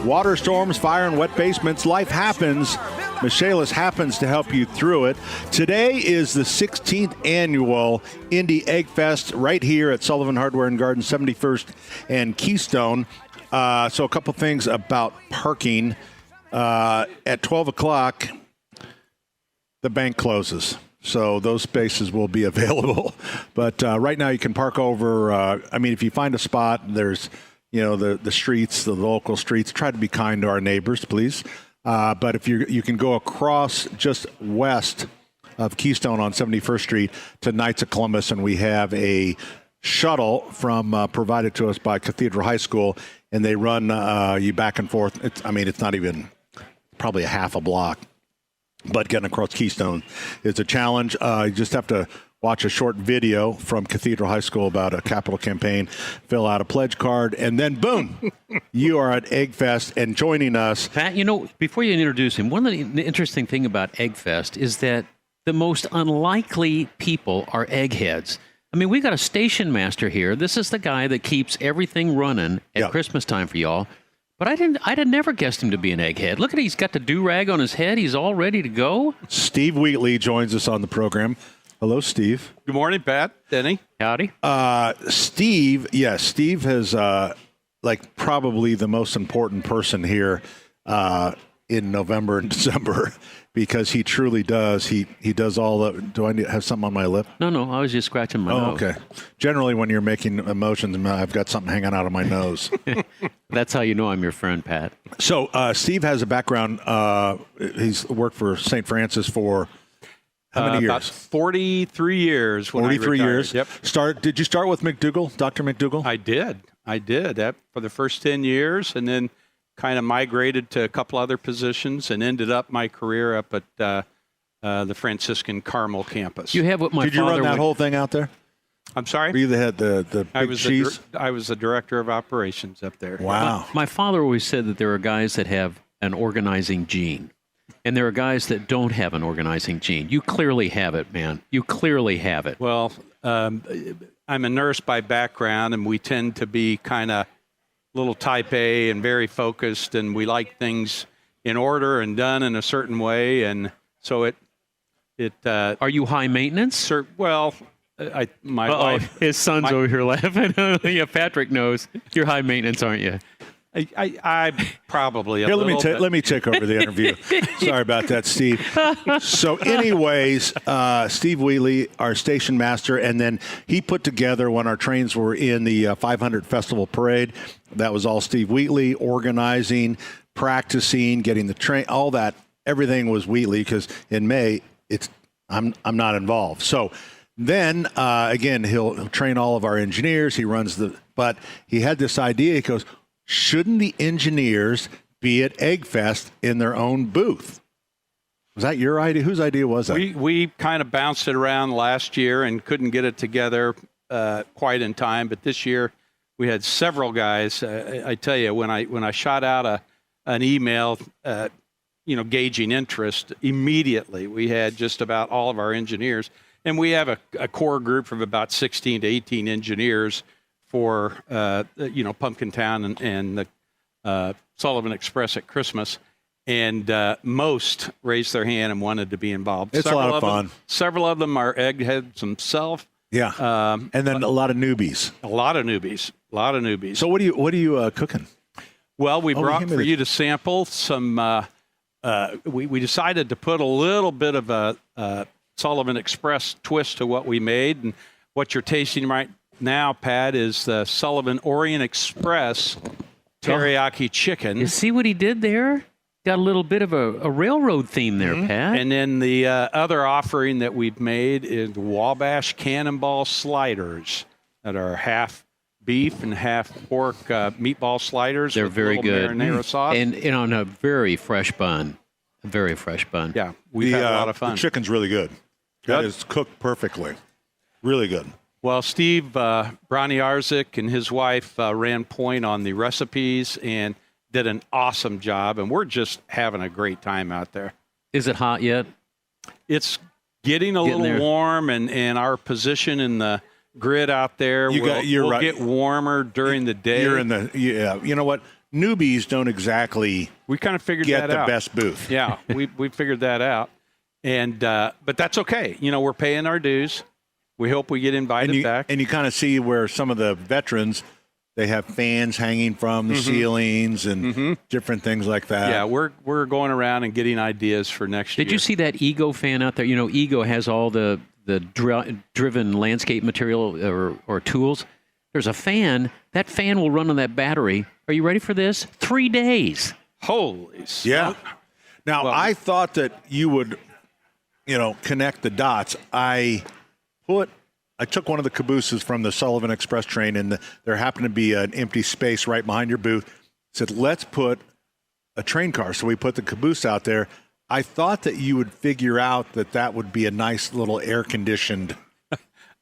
Water storms, fire, and wet basements. Life happens. Michaelis happens to help you through it. Today is the 16th annual Indy Egg Fest right here at Sullivan Hardware and Garden, 71st and Keystone. So a couple things about parking. At 12 o'clock, the bank closes. So those spaces will be available. But right now you can park over. If you find a spot, there's, the streets, the local streets. Try to be kind to our neighbors, please. But if you can go across just west of Keystone on 71st Street to Knights of Columbus, and we have a shuttle from provided to us by Cathedral High School, and they run you back and forth. It's not even probably a half a block, but getting across Keystone is a challenge. You just have to watch a short video from Cathedral High School about a capital campaign, fill out a pledge card, and then boom, you are at Egg Fest and joining us.
Pat, before you introduce him, one of the interesting thing about Egg Fest is that the most unlikely people are eggheads. I mean, we got a station master here. This is the guy that keeps everything running at Christmas time for y'all. But I'd have never guessed him to be an egghead. Look at he's got the do-rag on his head. He's all ready to go.
Steve Wheatley joins us on the program. Hello, Steve.
Good morning, Pat. Denny.
Howdy.
Steve has probably the most important person here in November and December, because he truly does. He does all the. Do I have something on my lip?
No, I was just scratching my nose.
Okay. Generally, when you're making emotions, I've got something hanging out of my nose.
That's how you know I'm your friend, Pat.
So Steve has a background. He's worked for St. Francis for how many years?
About 43 years.
43 years.
Yep.
Did you start with McDougall, Dr. McDougall?
I did that for the first 10 years, and then kind of migrated to a couple other positions and ended up my career up at the Franciscan Carmel campus.
You have what my
Did you run that whole thing out there?
I'm sorry?
Were you the head, the big cheese?
I was the director of operations up there.
Wow.
My father always said that there are guys that have an organizing gene, and there are guys that don't have an organizing gene. You clearly have it, man. You clearly have it.
Well, I'm a nurse by background, and we tend to be kind of little type A and very focused, and we like things in order and done in a certain way, and so it.
Are you high maintenance?
Well, my wife.
His son's over here laughing. Yeah, Patrick knows you're high maintenance, aren't you?
I probably a
Here,
little bit.
let me take over the interview. Sorry about that, Steve. So, anyways, Steve Wheatley, our station master, and then he put together when our trains were in the 500 Festival Parade. That was all Steve Wheatley, organizing, practicing, getting the train, all that. Everything was Wheatley, because in May I'm not involved. So then again, he'll train all of our engineers. He runs but he had this idea. He goes, shouldn't the engineers be at Egg Fest in their own booth? Was that your idea? Whose idea was that?
We kind of bounced it around last year and couldn't get it together quite in time. But this year we had several guys. I tell you, when I shot out an email, gauging interest, immediately we had just about all of our engineers. And we have a core group of about 16 to 18 engineers for Pumpkin Town and the Sullivan Express at Christmas, and most raised their hand and wanted to be involved.
It's a lot of fun.
Several of them are eggheads themselves.
Yeah, and then a lot of newbies.
A lot of newbies.
So what are you cooking?
Well, we brought for you to sample some. We decided to put a little bit of a Sullivan Express twist to what we made, and what you're tasting right now, Pat, is the Sullivan Orient Express teriyaki chicken.
You see what he did there? Got a little bit of a railroad theme there, Pat.
And then the other offering that we've made is the Wabash Cannonball sliders that are half beef and half pork meatball sliders.
They're
with
very
a little
good.
Marinara sauce.
And on a very fresh bun. A very fresh bun.
Yeah, we've had a lot of fun.
The chicken's really good. That is cooked perfectly. Really good.
Well, Steve Broniarczyk and his wife ran point on the recipes and did an awesome job, and we're just having a great time out there.
Is it hot yet?
It's getting a little warm, and our position in the grid out there will
right.
get warmer during the day.
You know what? Newbies don't exactly
we kind of figured
get
that
the
out.
best booth.
Yeah, we figured that out, and but that's okay. We're paying our dues. We hope we get invited back.
And you kind of see where some of the veterans, they have fans hanging from the ceilings and different things like that.
Yeah, we're going around and getting ideas for next year.
Did you see that Ego fan out there? Ego has all the driven landscape material or tools. There's a fan. That fan will run on that battery. Are you ready for this? 3 days.
Holy
yeah. Now, I thought that you would, connect the dots. I took one of the cabooses from the Sullivan Express train, and there happened to be an empty space right behind your booth. Said, let's put a train car. So we put the caboose out there. I thought that you would figure out that would be a nice little air-conditioned.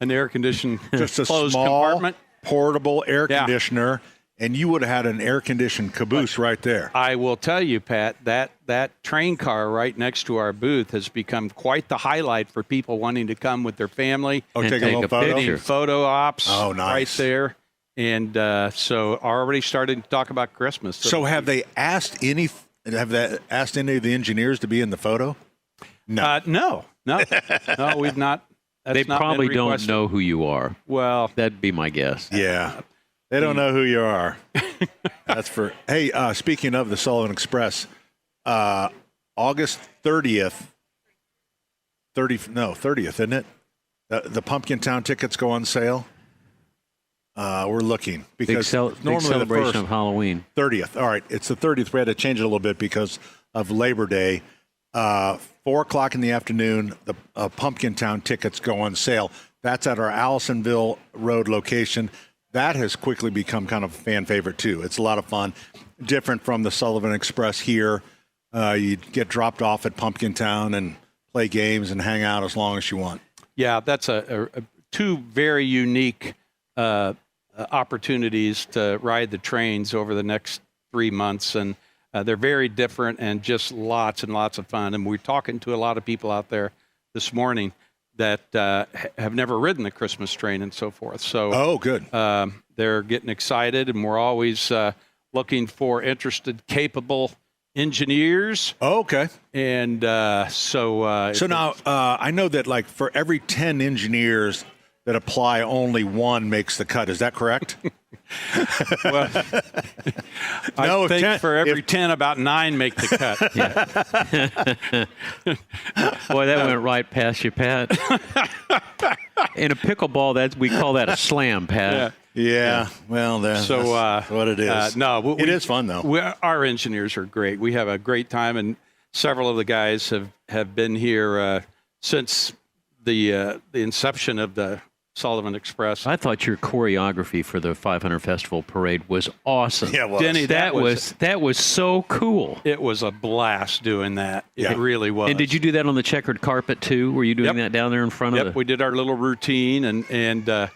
An air-conditioned
just a
closed
small,
compartment?
Portable air conditioner, and you would have had an air-conditioned caboose right there.
I will tell you, Pat, that train car right next to our booth has become quite the highlight for people wanting to come with their family.
Oh, take a little photo?
Picture. Photo ops.
Oh, nice.
Right there. And so already started to talk about Christmas.
So have they asked any of the engineers to be in the photo? No.
No, we've not. That's
they
not
probably
been
don't
requested.
know who you are.
Well,
that'd be my guess.
Yeah. They don't know who you are. That's for. Hey, speaking of the Sullivan Express, August 30th, 30th, isn't it? The Pumpkin Town tickets go on sale. We're looking because normally
big celebration
the first
of Halloween.
30th. All right, it's the 30th. We had to change it a little bit because of Labor Day. 4:00 in the afternoon, the Pumpkin Town tickets go on sale. That's at our Allisonville Road location. That has quickly become kind of a fan favorite too. It's a lot of fun, different from the Sullivan Express here. You get dropped off at Pumpkin Town and play games and hang out as long as you want.
Yeah, that's two very unique opportunities to ride the trains over the next 3 months, and they're very different and just lots and lots of fun. And we're talking to a lot of people out there this morning that have never ridden the Christmas train and so forth. So,
good.
They're getting excited, and we're always looking for interested, capable engineers.
Oh, okay.
And so
now I know that like for every 10 engineers that apply, only one makes the cut. Is that correct?
Well, I think for every 10, about 9 make the cut.
Boy, that went right past you, Pat. In a pickleball, we call that a slam, Pat.
Yeah. Well, that's what it is. It is fun, though.
Our engineers are great. We have a great time, and several of the guys have been here since the inception of the Sullivan Express.
I thought your choreography for the 500 Festival Parade was awesome.
Yeah, it was.
Denny,
that was so cool.
It was a blast doing that.
Yeah.
It really was.
And did you do that on the checkered carpet too? Were you doing that down there in front of the...
we did our little routine, and the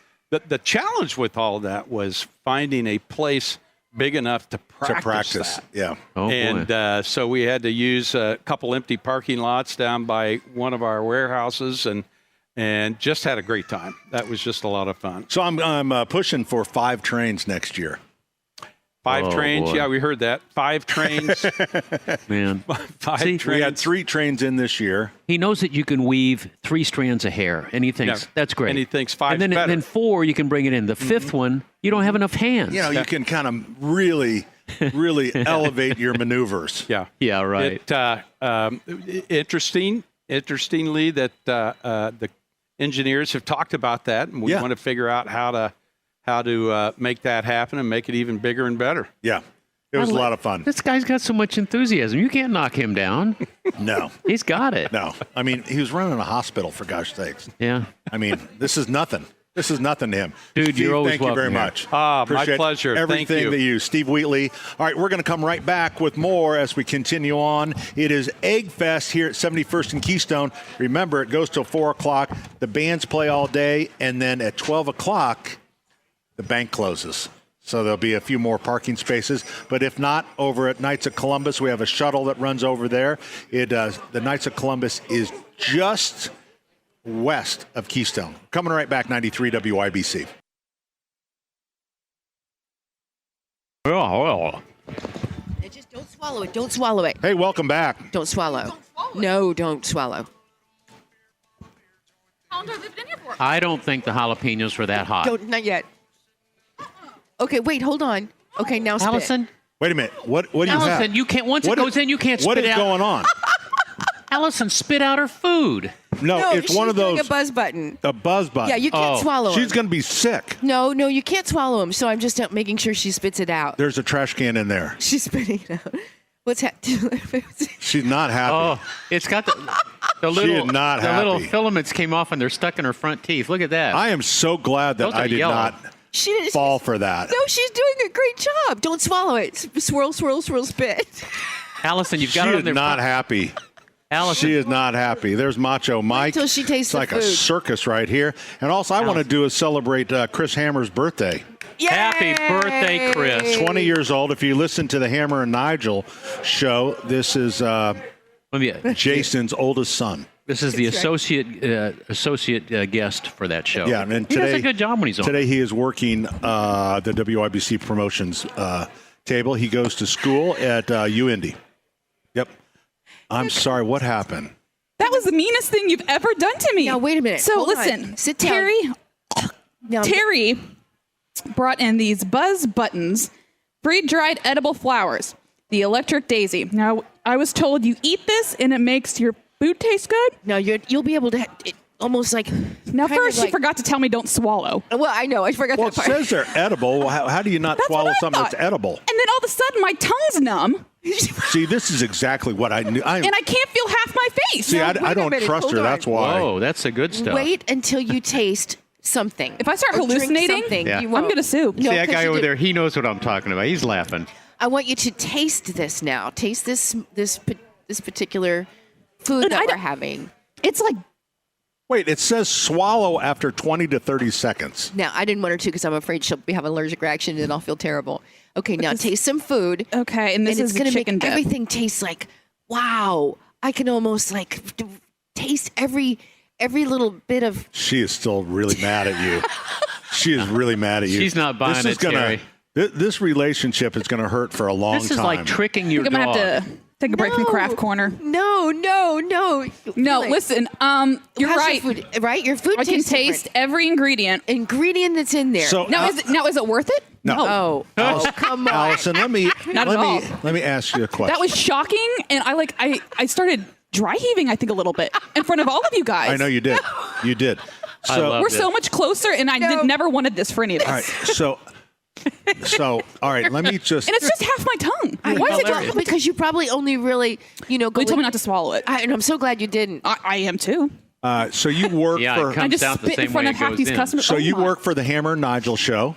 challenge with all of that was finding a place big enough to practice that.
Yeah.
Oh,
and
boy.
So we had to use a couple empty parking lots down by one of our warehouses, and just had a great time. That was just a lot of fun.
So I'm pushing for 5 trains next year.
5 trains?
Boy.
Yeah, we heard that. 5 trains.
Man.
5
See,
trains.
We had 3 trains in this year.
He knows that you can weave 3 strands of hair, and he thinks that's great.
And he thinks 5
and then 4, you can bring it in. The 5th one, you don't have enough hands.
You can kind of really elevate your maneuvers.
Yeah.
Yeah, right.
Interestingly, that the engineers have talked about that, and we want to figure out how to make that happen and make it even bigger and better.
Yeah. It was a lot of fun.
This guy's got so much enthusiasm. You can't knock him down.
No.
He's got it.
No. I mean, he was running a hospital, for gosh sakes.
Yeah.
I mean, this is nothing. This is nothing to him.
Dude,
Steve,
you're always
thank you very
welcome
much.
My
Appreciate
pleasure.
Everything
Thank you.
that you, Steve Wheatley. All right, we're going to come right back with more as we continue on. It is Egg Fest here at 71st and Keystone. Remember, it goes till 4 o'clock. The bands play all day, and then at 12 o'clock, the bank closes. So there'll be a few more parking spaces. But if not, over at Knights of Columbus, we have a shuttle that runs over there. The Knights of Columbus is just west of Keystone. Coming right back, 93 WIBC.
Oh.
Just don't swallow it. Don't swallow it.
Hey, welcome back.
Don't swallow. No, don't swallow.
How long have they been here for?
I don't think the jalapenos were that hot.
Not yet. Okay, wait, hold on. Okay, now spit.
Allison?
Wait a minute. What do you have?
Allison, you can't. Once it goes in, you can't spit
What
it
is
out.
going on?
Allison spit out her food.
No, it's one of
she's doing
those.
a buzz button.
A buzz button.
Yeah, you can't swallow
She's
them.
going to be sick.
No, you can't swallow them. So I'm just making sure she spits it out.
There's a trash can in there.
She's spitting it out. What's happening?
She's not happy.
Oh, it's got the little,
She is not
the little
happy.
filaments came off and they're stuck in her front teeth. Look at that.
I am so glad that
Those are
I did
yellow.
not fall for that.
No, she's doing a great job. Don't swallow it. Swirl, swirl, swirl, spit.
Allison, you've
She
got it
is
on there.
not happy.
Allison.
She is not happy. There's Macho Mike.
till she tastes
it's
the
like a
food.
circus right here. And also, I want to do is celebrate Chris Hammer's birthday.
Happy birthday, Chris.
20 years old. If you listen to the Hammer and Nigel show, this is Jason's oldest son.
This is the associate guest for that show.
Yeah, and
he
today,
does a good job when he's on.
Today he is working the WIBC promotions table. He goes to school at UIndy. Yep. I'm sorry, what happened?
That was the meanest thing you've ever done to me.
Now, wait a minute.
So
Hold
listen,
on. Sit down.
Terry brought in these buzz buttons, free-dried edible flowers, the electric daisy. Now, I was told you eat this and it makes your food taste good.
Now, you'll be able to almost like...
Now, first, you forgot to tell me don't swallow.
Well, I know. I forgot
Well,
that
it
part.
says they're edible. How do you not
That's
swallow
what I
something
thought.
that's edible?
And then all of a sudden, my tongue's numb,
See, this is exactly what I knew.
and I can't feel half my face.
See, I
wait a
don't
minute,
trust
hold
her.
on.
That's why.
Whoa, that's the good stuff.
Wait until you taste something.
If I start
Or drink
hallucinating,
something,
Yeah.
you
I'm
won't.
going to sue.
No,
See that
'cause
guy
you
over
do-
there? He knows what I'm talking about. He's laughing.
I want you to taste this now. Taste this particular food that we're having.
It's like,
Wait, it says swallow after 20 to 30 seconds.
Now, I didn't want her to because I'm afraid she'll have an allergic reaction and I'll feel terrible. Okay, now taste some food.
okay, and this
and
is
it's going to make
chicken dip.
everything taste like, wow. I can almost like taste every little bit of.
She is still really mad at you. She is really mad at you.
She's not buying
this is
it,
gonna,
Terry.
This relationship is going to hurt for a long
This
time.
is like tricking your
I'm going
dog.
to have to take a break from Craft Corner.
No.
No, listen, you're
How's
right.
Your food, right? Your food
I can
tastes
taste
different.
every ingredient.
Ingredient that's in there.
So
Now, is it worth it?
No.
Oh, come on.
Allison, let me
Not at all.
let me ask you a question.
That was shocking, and I started dry heaving, I think, a little bit in front of all of you guys.
I know you did. You did.
I
So
love
We're
it.
so much closer, and I never wanted this for any of us.
all right. So all right. Let me just.
And it's just half my tongue. Why is it
hilarious.
just
Because you probably only really, go.
They told me not to swallow it.
And I'm so glad you didn't.
I am too.
So you work
Yeah,
for.
it comes
I just
out the
spit in
same
front
way
of
it
half
goes
these
in.
customers.
So
Oh
you
my.
work for the Hammer and Nigel show.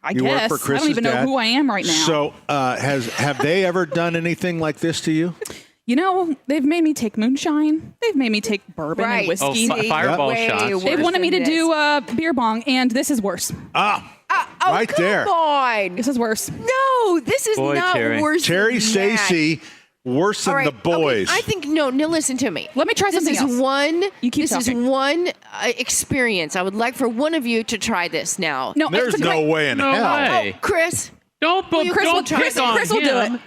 I
You work
guess.
for
I
Chris's
don't even know
dad.
who I am right now.
So have they ever done anything like this to you?
You know, they've made me take moonshine. They've made me take bourbon
Right.
and whiskey.
Oh, fireball
Way
shots.
worse
They've wanted me to
than
do beer bong, and this is worse.
Right
come
there.
on.
This is worse.
No, this is
Boy,
not
Terry.
worse
Terry
than
Stacey, worse than
All right,
the boys.
okay, I think no. Listen to me.
Let me try something
This
else.
is one.
You keep
This
talking.
is one experience. I would like for one of you to try this now.
No,
There's
it's a
no
great-
way in
No
hell.
way.
Chris.
Don't put,
Chris will
don't
try
pick
it.
on
Chris will do
him.
it.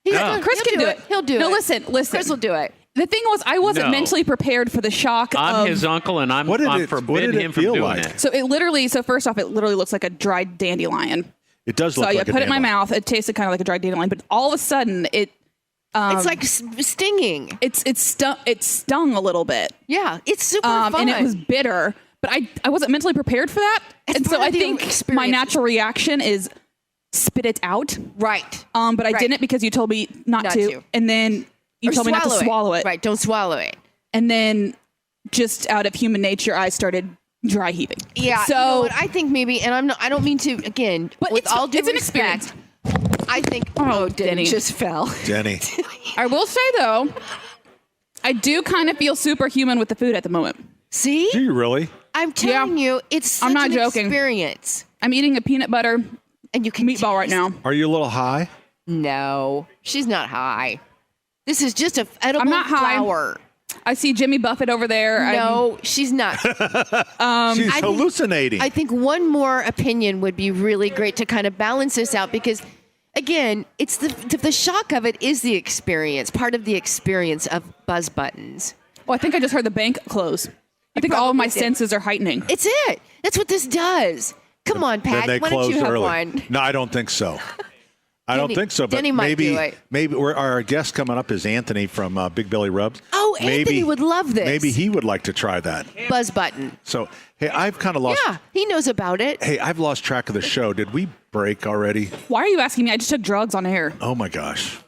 Yeah.
Chris
He'll
can do it.
He'll do it.
No, listen.
Chris will do it.
The thing was, I wasn't
No.
mentally prepared for the shock
I'm
of.
his uncle, and I'm
What did it
forbidding him from
feel
doing
like?
that.
So first off, it literally looks like a dried dandelion.
It does
So
look
I
like
put it in my
dandelion.
mouth. It tasted kind of like a dried dandelion, but all of a sudden,
It's like stinging.
it stung a little bit.
Yeah, it's super fun.
And it was bitter. But I wasn't mentally prepared for that,
It's
and so
part
I
of the
think my
experience.
natural reaction is spit it out.
right.
But I
Right.
didn't because you told me not
Not
to,
to.
and then you
Or
told me not to swallow it.
Right. Don't swallow it.
And then, just out of human nature, I started dry heaving.
Yeah.
So,
you know what? I think maybe, and I don't mean to again,
But
with
it's-
all due
it's an
respect,
experience.
I think.
Oh,
Denny
Denny.
just fell.
Denny.
I will say though, I do kind of feel superhuman with the food at the moment.
See,
Do you really?
I'm telling you, it's such
I'm not
an
joking.
experience,
I'm eating a peanut butter
and you can
meatball right now.
Are you a little high?
No, she's not high. This is just a edible
I'm not high.
flower.
I see Jimmy Buffett over there.
No, she's not.
She's
I think-
hallucinating.
I think one more opinion would be really great to kind of balance this out because, again, it's the shock of it is the experience, part of the experience of buzz buttons.
Well, I think I just heard the bank close. I think all of my
probably did.
senses are heightening.
It's it. That's what this does. Come on, Pat.
then they
Why don't
close
you have
early.
one?
No, I don't think so. I don't
Denny-
think so. But
Denny might
maybe,
do it.
maybe our guest coming up is Anthony from Big Belly Rubs.
Oh, Anthony would love this.
Maybe he would like to try that.
Buzz button.
So, hey, I've kind of lost.
Yeah, he knows about it.
Hey, I've lost track of the show. Did we break already?
Why are you asking me? I just took drugs on air.
Oh my gosh.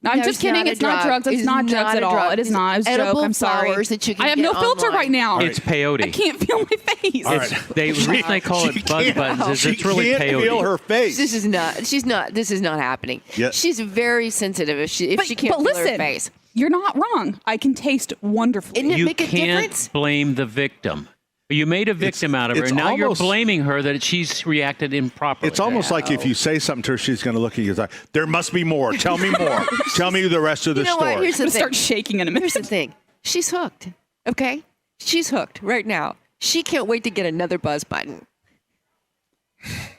No, I'm just kidding. It's not drugs. It's not drugs at all. It is not. It's a joke. I'm sorry.
That you can
I have no filter right now.
It's peyote.
I can't feel my face.
All right.
The reason they call it buzz buttons is it's really
can't
peyote.
feel her face.
This is not happening.
Yeah.
She's very sensitive if she can't feel her face.
You're not wrong. I can taste wonderfully.
Didn't it
You
make a
can't
difference?
blame the victim. You made a victim out of her,
it's
and now you're
almost-
blaming her that she's reacted improperly.
It's almost like if you say something to her, she's going to look at you and say, there must be more. Tell me more. Tell me the rest of the
You know
story.
what? Here's the
I'm
thing.
start shaking in a minute.
Here's the thing. She's hooked. Okay? She's hooked right now. She can't wait to get another buzz button.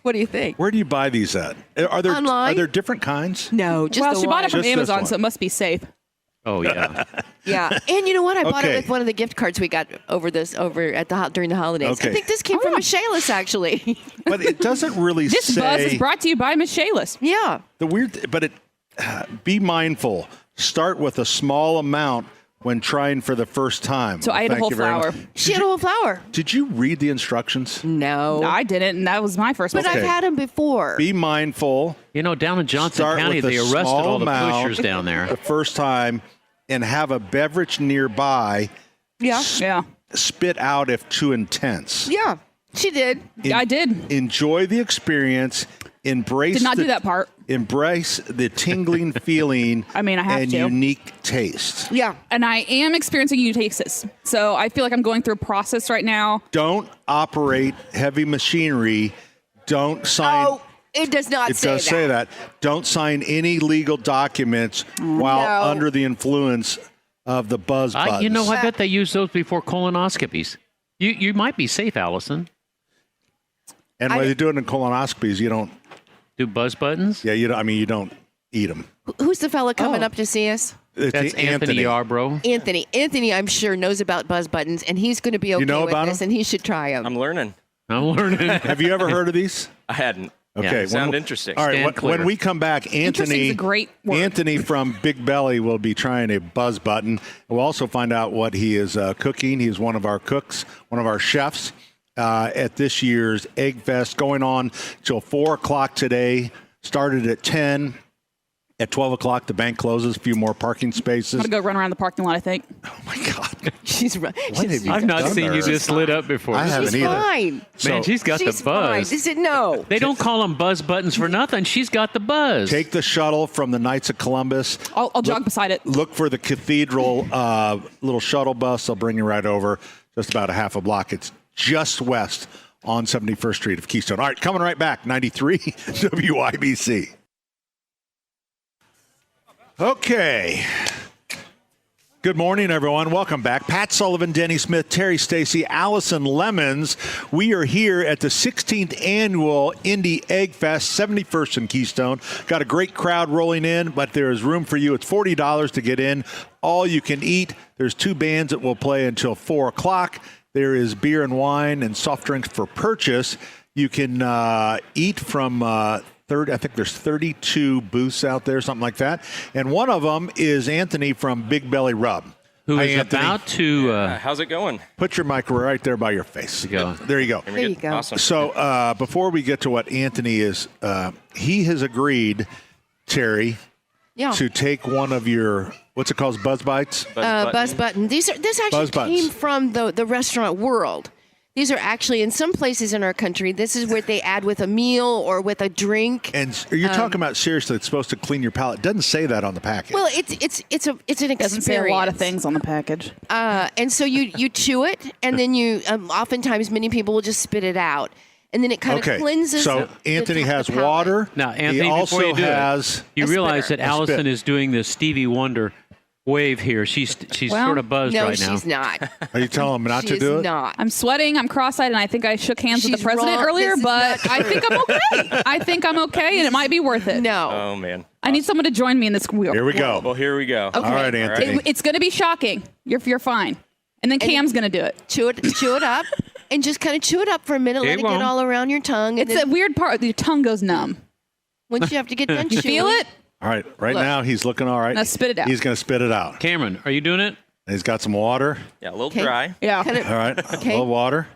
What do you think?
Where do you buy these at? Are there
Online?
Are there different kinds?
No, just
Well,
the
she bought it from
Just this
Amazon,
one.
so it must be safe.
Oh yeah.
Yeah, and you know what? I bought
Okay.
it with one of the gift cards we got over at during the holidays.
Okay.
I think this came from Michaelis, actually.
But it doesn't really
This
say.
buzz is brought to you by Miss Shayless.
Yeah.
The weird, but be mindful. Start with a small amount when trying for the first time.
So I ate a
Thank
whole
you very
flower.
much.
She had a whole flower.
Did you read the instructions?
No.
No, I didn't, and that was my first
But
mistake.
I've had them before.
Be mindful.
You know, down in Johnson
Start
County,
with a
they arrested
small
all the
amount
pushers down there.
the first time, and have a beverage nearby.
Yeah.
Yeah.
Spit out if too intense.
Yeah, she did.
I did.
Enjoy the experience. Embrace.
Did not
the,
do that part.
Embrace the tingling feeling.
I mean, I have
and
to.
unique taste.
Yeah.
And I am experiencing utasis. So I feel like I'm going through a process right now.
Don't operate heavy machinery. Don't sign.
Oh, it does not
It
say
does
that.
say that. Don't sign any legal documents while
No.
under the influence of the buzz buttons.
You know, I bet they use those before colonoscopies. You might be safe, Allison.
And when they do it in colonoscopies, you don't
do buzz buttons.
Yeah, you don't. I mean, you don't eat them.
Who's the fella coming up to see us?
That's Anthony Yarbrough.
Anthony, I'm sure knows about buzz buttons, and he's going to be okay
know
with
about
this, and he should try them.
I'm learning.
Have you ever heard of these?
I hadn't.
Okay,
Yeah, sound interesting.
All right,
Stand clear.
when we come back,
Interesting is a great word.
Anthony from Big Belly will be trying a buzz button. We'll also find out what he is cooking. He's one of our cooks, one of our chefs at this year's Egg Fest, going on till 4 o'clock today. Started at 10. At 12 o'clock, the bank closes. A few more parking spaces.
I'm going to go run around the parking lot, I think.
Oh, my God.
She's right.
I've not seen you this lit up before.
I haven't
She's
either.
fine.
Man, she's got
She's
the buzz.
fine. Is it no?
They don't call them buzz buttons for nothing. She's got the buzz.
Take the shuttle from the Knights of Columbus.
I'll jog beside it.
Look for the Cathedral little shuttle bus. They'll bring you right over, just about a half a block. It's just west on 71st Street of Keystone. All right, coming right back, 93 WIBC. Okay. Good morning, everyone. Welcome back. Pat Sullivan, Denny Smith, Terry Stacy, Allison Lemons. We are here at the 16th annual Indy Egg Fest, 71st in Keystone. Got a great crowd rolling in, but there is room for you. It's $40 to get in. All you can eat. There's 2 bands that will play until 4 o'clock. There is beer and wine and soft drinks for purchase. You can eat from I think there's 32 booths out there, something like that. And one of them is Anthony from Big Belly Rub.
Who
Hi,
is
Anthony.
about to...
How's it going?
Put your mic right there by your face. There you go. There you go.
There you go. Awesome.
So before we get to what Anthony is, he has agreed, Terry, to take one of your, what's it called, Buzz Bites?
Buzz button. This actually
Buzz buttons.
came from the restaurant world. These are actually in some places in our country. This is what they add with a meal or with a drink.
And you're talking about seriously, it's supposed to clean your palate. It doesn't say that on the package.
Well, it's an experience.
Doesn't say a lot of things on the package.
And so you chew it, and then you oftentimes many people will just spit it out, and then it kind of cleanses.
So Anthony has water.
Now, Anthony,
he also
before you do
has
it, you realize that
A
Allison
spit.
is doing the Stevie Wonder wave here. She's
Well,
sort of buzzed
no,
right now.
she's not.
Are you telling him not
She
to
is
do it?
not.
I'm sweating. I'm cross-eyed, and I think I shook hands with
She's
the president
wrong.
earlier,
This is
but
not
I think I'm okay. I think I'm okay, and it might be worth it.
No.
Oh, man.
I need someone to join me in this wheel.
Here we go.
Well, here we go.
Okay.
All right, Anthony.
It's going to be shocking. You're fine. And then Cam's going to do it.
Chew it up, and just kind of chew it up for a minute.
It
Let it
won't.
get all around your tongue. And
It's a
then
weird part. Your tongue goes numb.
once you have to get done
You
chewing,
feel it?
All right. Right
Look.
now, he's looking all right.
Now spit it out.
He's going to spit it out.
Cameron, are you doing it?
He's got some water.
Yeah, a little
Okay.
dry.
Yeah.
Kind of,
All right. A little water.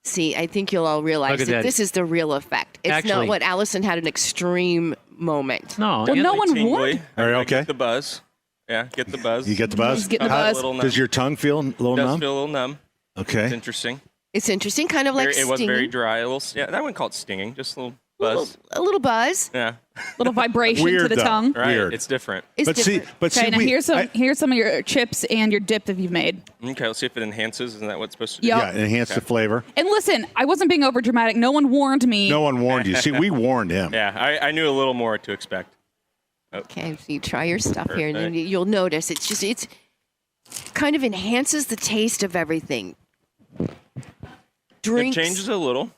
See, I think you'll all realize
Look at
that
that.
this is the real effect. It's
Actually-
not what Allison had an extreme moment.
No,
Well, no one
tingly.
warned.
Are you
I
okay?
get the buzz. Yeah, get the buzz.
You get the buzz?
He's getting the
How-
buzz.
A little numb.
Does your tongue feel a little
It does
numb?
feel a little numb. It's
Okay.
interesting.
It's interesting, kind of like
It was
stinging.
very dry. A little. Yeah, I wouldn't call it stinging. Just a little buzz.
A little buzz.
Yeah.
Little vibration
Weird,
to the
though.
tongue.
Right.
Weird.
It's different.
It's
But
different.
Okay, now here's some of your chips and your dip that you've made.
Okay, let's see if it enhances. Isn't that what's supposed to do?
Yep.
Yeah, enhance the flavor.
And listen, I wasn't being over dramatic. No one warned me.
No one warned you. See, we warned him.
Yeah, I knew a little more to expect.
Okay, so you try your stuff here, and then
Perfect.
you'll notice it's kind of enhances the taste of everything. Drinks.
It changes a little,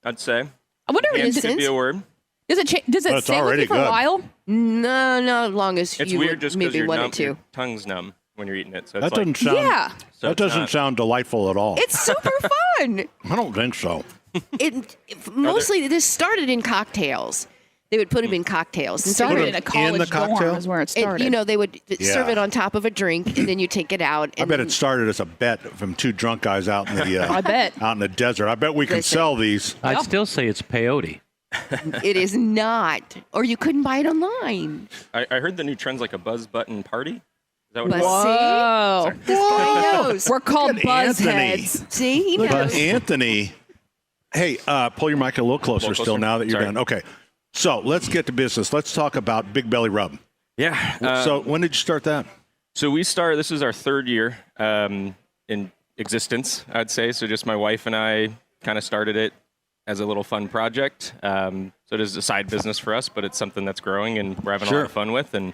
I'd say.
I wonder if
Enhance could be a word.
Does it
Well, it's
stay with
already
you for
good.
a while?
No, not as long as
It's
you
weird
would
just because
maybe
your
want it
your
to.
tongue's numb when you're eating it. So
That
it's like,
doesn't sound.
Yeah.
so
That
it's
doesn't
not-
sound delightful at all.
It's super fun.
I don't think so.
Mostly this started in cocktails. They would put them in cocktails. And
Started
Put
in a
it in
college
the cocktail?
dorm is where it started.
you know, they would serve
Yeah.
it on top of a drink, and then you take it out.
I
And
bet it started as a bet from two drunk guys out in the
I bet.
out in the desert. I bet we can
Listen.
sell these.
I'd still say it's peyote.
it is not, or you couldn't buy it online.
I heard the new trend's like a buzz button party. Is that what
But
it is?
Whoa.
This guy knows.
We're called
Look at Anthony.
buzzheads.
See, he
Look at
knows.
Anthony. Hey, pull your mic a little closer,
Closer.
still now that you're
Sorry.
done. Okay. So let's get to business. Let's talk about Big Belly Rub.
Yeah.
So when did you start that?
So we started. This is our third year in existence, I'd say. So just my wife and I kind of started it as a little fun project. So it is a side business for us, but it's something that's growing and we're having a lot of fun with. And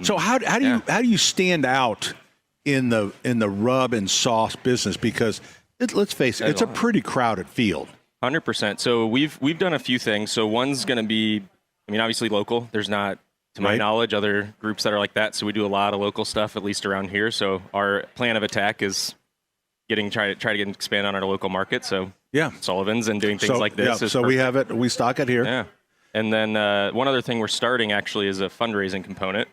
So how do you stand out in the rub and sauce business? Because let's face it, it's a pretty crowded field.
100%. So we've done a few things. So one's going to be, I mean, obviously local. There's not, to my
Right.
knowledge, other groups that are like that. So we do a lot of local stuff, at least around here. So our plan of attack is try to get expand on our local market. So
Yeah.
Sullivan's and doing things
So,
like this.
yeah,
is
so we
perfect.
have it. We stock it here.
Yeah. And then one other thing we're starting actually is a fundraising component.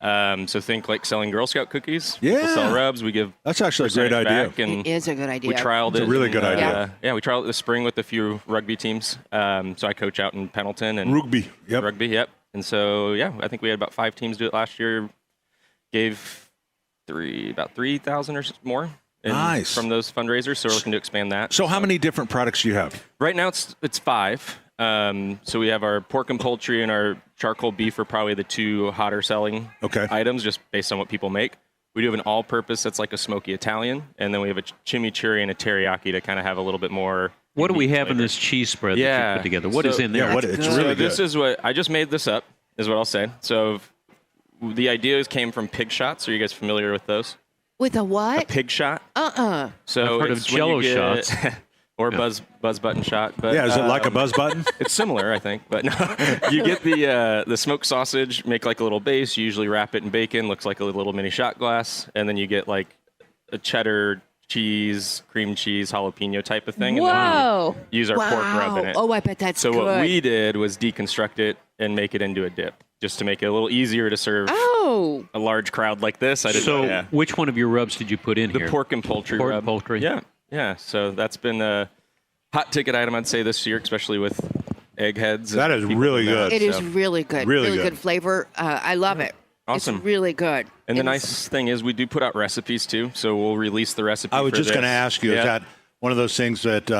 So think like selling Girl Scout cookies.
Yeah.
We'll sell rubs. We give
That's actually a great
percentage
idea.
back, and
It is a good idea.
we trialed
It's
it.
a really
in,
good idea.
Yeah, we trialed it this spring with a few rugby teams. So I coach out in Pendleton and
Rugby. Yep.
Rugby, yep. And so yeah, I think we had about 5 teams do it last year. Gave about 3,000 or more.
Nice.
From those fundraisers. So we're looking to expand that.
So how many different products do you have?
Right now it's 5. So we have our pork and poultry and our charcoal beef are probably the 2 hotter selling items, just based on what people make. We do have an all-purpose that's like a smoky Italian, and then we have a chimichurri and a teriyaki to kind of have a little bit more.
What do we
unique
have in
flavor.
this cheese spread that you put together? What is in there?
So this is what I just made this up, is what I'll say. So the ideas came from pig shots. Are you guys familiar with those?
With a what?
A pig shot.
Uh-uh.
So
I've heard of
it's when you
Jell-O
get-
shots.
or buzz button shot. But
Yeah, is it like a buzz button?
It's similar, I think. But no, you get the smoked sausage, make like a little base. You usually wrap it in bacon, looks like a little mini shot glass, and then you get like a cheddar cheese, cream cheese, jalapeno type of thing.
Whoa.
And then we use our pork rub in it.
Oh, I bet that's
So
good.
what we did was deconstruct it and make it into a dip, just to make it a little easier to serve
Oh.
a large crowd like this. I didn't
So
know.
which one of your rubs did you put in
The
here?
pork and poultry
Pork
rub.
and poultry.
Yeah, yeah. So that's been a hot ticket item, I'd say, this year, especially with eggheads.
That is really good.
It is really good.
Really
good
good.
flavor. I love it.
Awesome.
It's really good.
And the
it's-
nice thing is we do put out recipes too, so we'll release the recipe.
I was
for
just going to
this.
ask you,
Yeah.
is that one of those things that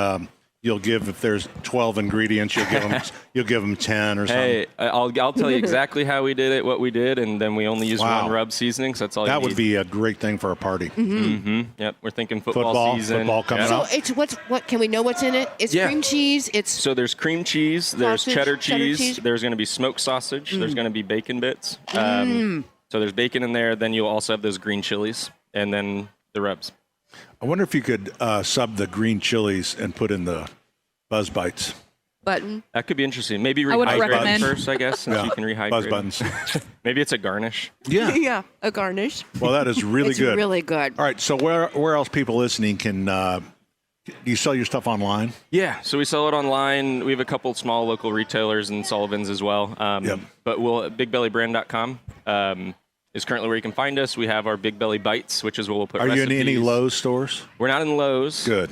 you'll give if there's 12 ingredients, you'll give them 10 or something?
Hey, I'll tell you exactly how we did it, what we did, and then we only use
Wow.
one rub seasoning, so that's all
That
you
would
need.
be a great thing for a party.
Mm-hmm. Yep, we're thinking football season.
Football coming
Yeah.
up.
So it's what can we know what's in it? It's
Yeah.
cream cheese. It's
So there's cream cheese, there's
Sausage,
cheddar
cheddar
cheese,
cheese.
there's going to be smoked sausage, there's going to be bacon bits.
Mm.
So there's bacon in there. Then you'll also have those green chilies, and then the rubs.
I wonder if you could sub the green chilies and put in the buzz bites.
button.
That could be interesting. Maybe
I would
rehydrate
recommend.
first, I guess, since
Yeah.
you can rehydrate.
Buzz
it.
buttons.
Maybe it's a garnish.
Yeah.
Yeah, a garnish.
Well, that is really
It's
good.
really good.
All right. So where else people listening can do you sell your stuff online?
Yeah, so we sell it online. We have a couple small local retailers and Sullivan's as well. But bigbellybrand.com is currently where you can find us. We have our Big Belly Bites, which is what we'll put
Are you in any
recipes.
Lowe's stores?
We're not in Lowe's.
Good.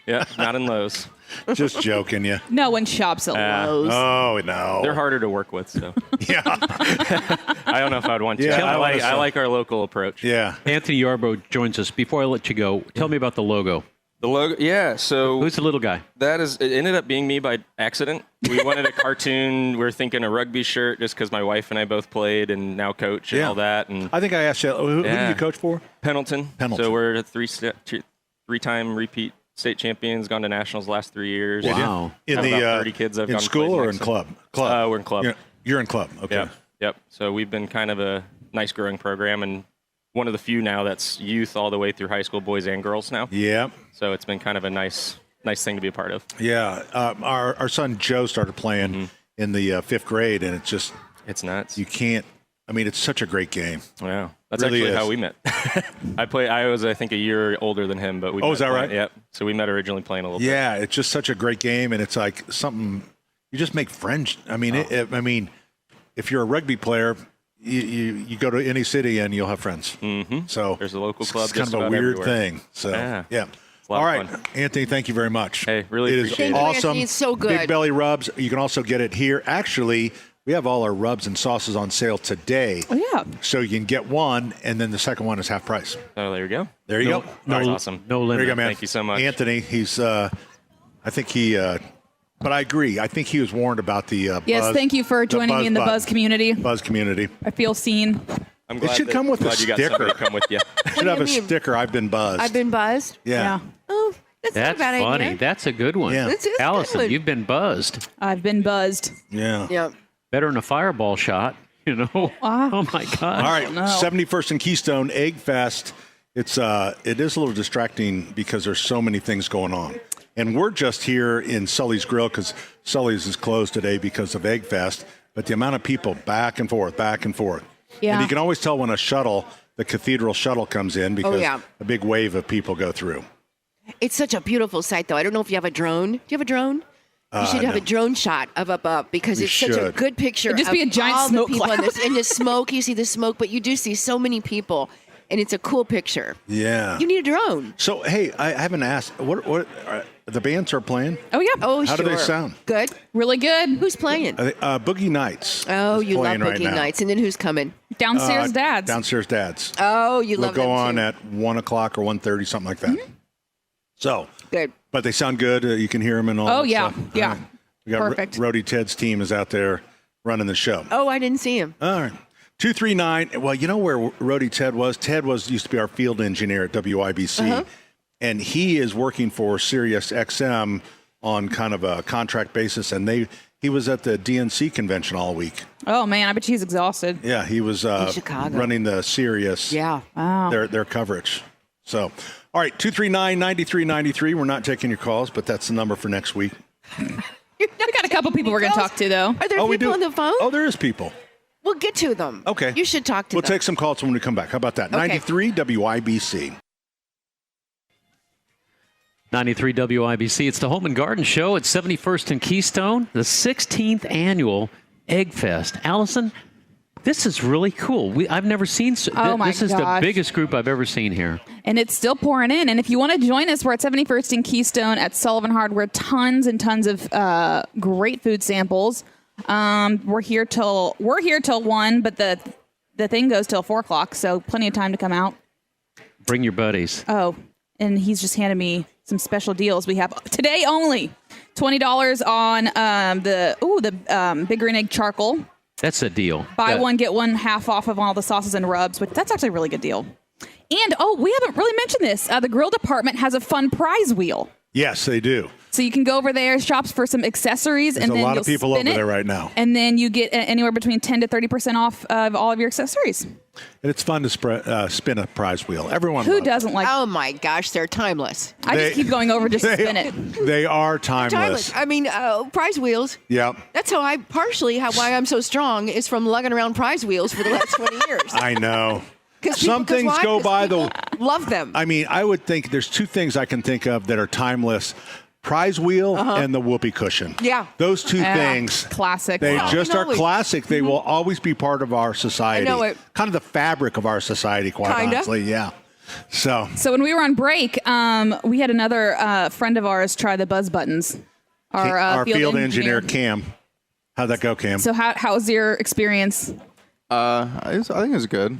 Yeah, not in Lowe's.
Just joking, you.
No one shops at Lowe's.
Oh, no.
They're harder to work with, so.
Yeah.
I don't know if I'd want to.
Yeah,
I like our local approach.
Yeah.
Anthony Yarbo joins us. Before I let you go, tell me about the logo.
The logo, yeah. So
who's the little guy?
It ended up being me by accident. We wanted a cartoon. We were thinking a rugby shirt just because my wife and I both played and now coach and all that. And
I think I asked you, who do you coach for?
Pendleton. So we're a three-time repeat state champions, gone to nationals the last 3 years.
Wow.
In
Have
the
about 30 kids I've
in
gone
school
played
or
next
in
to.
club?
We're in club.
You're in club. Okay.
Yep. So we've been kind of a nice growing program and one of the few now that's youth all the way through high school, boys and girls now.
Yeah.
So it's been kind of a nice thing to be a part of.
Yeah. Our son Joe started playing in the 5th grade, and
it's nuts.
You can't. I mean, it's such a great game.
Wow. That's
really
actually
is.
how we met. I was, I think, a year older than him, but we.
Oh, is that right?
Yep. So we met originally playing a little bit.
Yeah, it's just such a great game, and it's like something you just make friends. I mean, if you're a rugby player, you go to any city and you'll have friends.
Mm-hmm.
So
there's a local club.
It's kind
just
of a
about
weird
everywhere.
thing. So yeah.
It's a lot
All
of
right,
fun.
Anthony, thank you very much.
Hey, really
it
appreciate
is
it.
awesome.
Anthony, it's so good.
Big Belly Rubs. You can also get it here. Actually, we have all our rubs and sauces on sale today.
Oh, yeah.
So you can get one, and then the second one is half price.
Oh, there you go.
There you go.
That's awesome.
No limit.
There you go, man.
Thank you so much.
Anthony, he's, I think he, but I agree. I think he was warned about the
Yes,
buzz,
thank you for joining me in the
button.
Buzz community.
Buzz community.
I feel seen.
I'm
It
glad
should come with a
glad you got
sticker.
somebody to come with you.
Should have
do
a
you mean?
sticker. I've been buzzed.
I've been buzzed.
Yeah.
Oh, that's not a
That's
bad
funny.
idea.
That's a good one.
Yeah.
That's a good
Allison,
one.
you've been buzzed.
I've been buzzed.
Yeah.
Yeah.
Better than a fireball shot, you know. Oh my God.
All right,
no.
71st and Keystone Egg Fest. It is a little distracting because there's so many things going on, and we're just here in Sully's Grill because Sully's is closed today because of Egg Fest. But the amount of people back and forth,
Yeah.
and you can always tell when the cathedral shuttle comes in because
yeah.
a big wave of people go through.
It's such a beautiful sight, though. I don't know if you have a drone. Do you have a drone? You should have
no.
a drone shot of up because
We
it's such a
should.
good picture.
It'd just be
of
a giant
all
smoke
the people
cloud.
in the smoke. You see the smoke, but you do see so many people, and it's a cool picture.
Yeah.
You need a drone.
So hey, I haven't asked what the bands are playing.
Oh, yeah.
Oh,
How
sure.
do they sound?
Good.
Really good.
Who's playing?
Boogie Nights.
Oh,
is
you love
playing right
Boogie
now.
Nights. And then who's coming?
Downstairs dads.
Downstairs Dads.
Oh, you
They'll
love
go
them
on
too.
at 1 o'clock or 1:30, something like that.
Mm-hmm.
So,
Good.
but they sound good. You can hear them and all.
Oh,
that
yeah.
stuff.
Yeah.
All right. We got
Perfect.
Rody Ted's team is out there running the show.
Oh, I didn't see him.
All right. 239. Well, you know where Rody Ted was? Ted used to be our field engineer at WIBC, and he is working for Sirius XM on kind of a contract basis. And he was at the DNC convention all week.
Oh, man. I bet she's exhausted.
Yeah, he was
Chicago.
running the Sirius.
Yeah.
Wow.
Their coverage. So, all right, 239-9393. We're not taking your calls, but that's the number for next week.
We got a couple people we're going to talk to, though.
Are there
we
people
do.
on the phone?
Oh, there is people.
We'll get to them.
Okay.
You should talk to
We'll
them.
take some calls when we come back. How about that?
Okay.
93 WIBC.
93 WIBC. It's the Home and Garden Show at 71st and Keystone, the 16th annual Egg Fest. Allison, this is really cool. I've never seen.
Oh my
This is the
gosh.
biggest group I've ever seen here.
And it's still pouring in. And if you want to join us, we're at 71st and Keystone at Sullivan Hardware. Tons and tons of great food samples. We're here till 1, but the thing goes till 4 o'clock, so plenty of time to come out.
Bring your buddies.
Oh, and he's just handed me some special deals. We have today only $20 on the Big Green Egg Charcoal.
That's a deal.
Buy one, get one half off of all the sauces and rubs, but that's actually a really good deal. And, we haven't really mentioned this. The grill department has a fun prize wheel.
Yes, they do.
So you can go over there, shop for some accessories,
There's
and then
a lot
you'll
of people
spin
over
it,
there right now.
and then you get anywhere between 10 to 30% off of all of your accessories.
And it's fun to spin a prize wheel. Everyone
Who
loves
doesn't like?
Oh my gosh, they're timeless.
I just keep going over just to spin it.
They are timeless.
Timeless. I mean, prize wheels.
Yep.
That's how why I'm so strong is from lugging around prize wheels for the last 20 years.
I know.
Some
things go by the.
Love them.
I mean, I would think there's two things I can think of that are timeless. Prize wheel and the whoopee cushion.
Yeah.
Those two things.
Classic.
They
Wow.
just
I
are
know it.
classic. They will always be part of our society.
I know it.
Kind of the fabric of our society, quite
Kinda.
honestly. Yeah. So
when we were on break, we had another friend of ours try the buzz buttons.
Our field engineer, Cam. How'd that go, Cam?
So how's your experience?
I think it was good.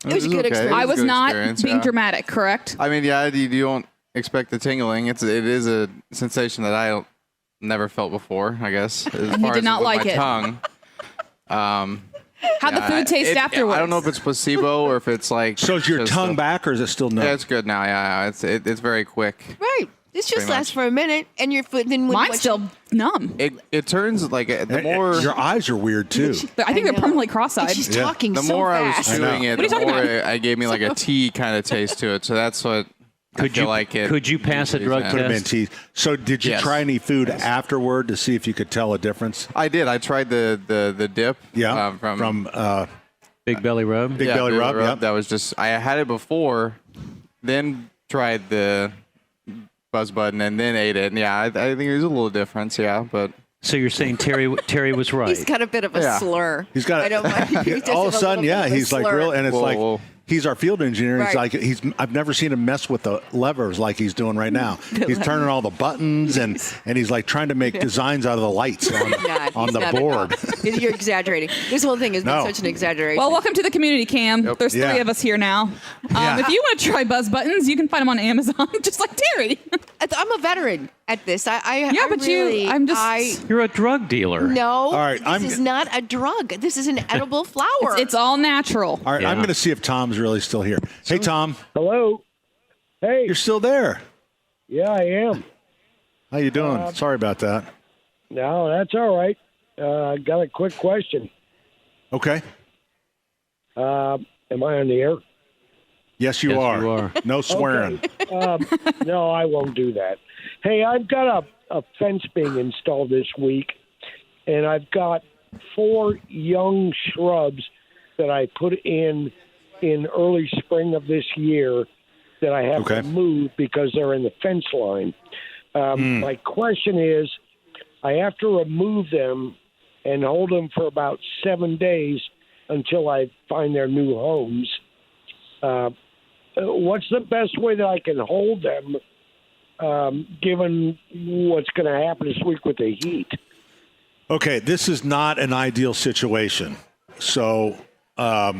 It was a good experience.
I was not being dramatic, correct?
I mean, yeah, you don't expect the tingling. It is a sensation that I never felt before, I guess. As
He did not
with
like
my
it.
Tongue.
How'd the food taste afterwards?
I don't know if it's placebo or if it's like.
So is your tongue back, or is it still numb?
Yeah, it's good now. Yeah, it's very quick.
Right. This just
Pretty
lasts
much.
for a minute, and your foot then
Mine's still numb.
It turns like the more
your eyes are weird too.
I think they're permanently cross-eyed.
She's talking
the
so
more
fast.
I was chewing it,
What are you
the
talking
more
about?
it gave me like a tea kind of taste to it. So that's what I feel like it.
Could you pass a drug
Could have been
test?
teeth. So did you
Yes.
try any food afterward to see if you could tell a difference?
I did. I tried the dip.
Yeah,
from
Big Belly Rub?
Big Belly Rub. Yep.
That was just I had it before, then tried the buzz button and then ate it. And yeah, I think there's a little difference. Yeah, but.
So you're saying Terry was right?
He's got a bit of a
Yeah.
slur.
He's got
I don't mind. He does
all
have
of a sudden,
little bit
yeah,
of a
he's like
slur.
real, and it's
Whoa.
he's our field engineer.
Right.
He's I've never seen him mess with the levers like he's doing right now. He's turning all the buttons and he's like trying to make designs out of the lights on
He's
the
not at
board.
all. You're exaggerating. This whole thing has been
No.
such an exaggeration.
Well, welcome to the community, Cam. There's 3
Yeah.
of us here now. If you want to try buzz buttons, you can find them on Amazon, just like Terry.
I'm a veteran at this.
You're a drug dealer.
No,
All right,
this is not a drug. This is an edible flower.
It's all natural.
All right,
Yeah.
I'm going to see if Tom's really still here. Hey, Tom.
Hello. Hey.
You're still there.
Yeah, I am.
How you doing? Sorry about that.
No, that's all right. I got a quick question.
Okay.
Am I on the air?
Yes, you are. No swearing.
Okay. No, I won't do that. Hey, I've got a fence being installed this week, and I've got 4 young shrubs that I put in early spring of this year that I have to move because they're in the fence line. My question is, I have to remove them and hold them for about 7 days until I find their new homes. What's the best way that I can hold them, given what's going to happen this week with the heat?
Okay, this is not an ideal situation. So,
are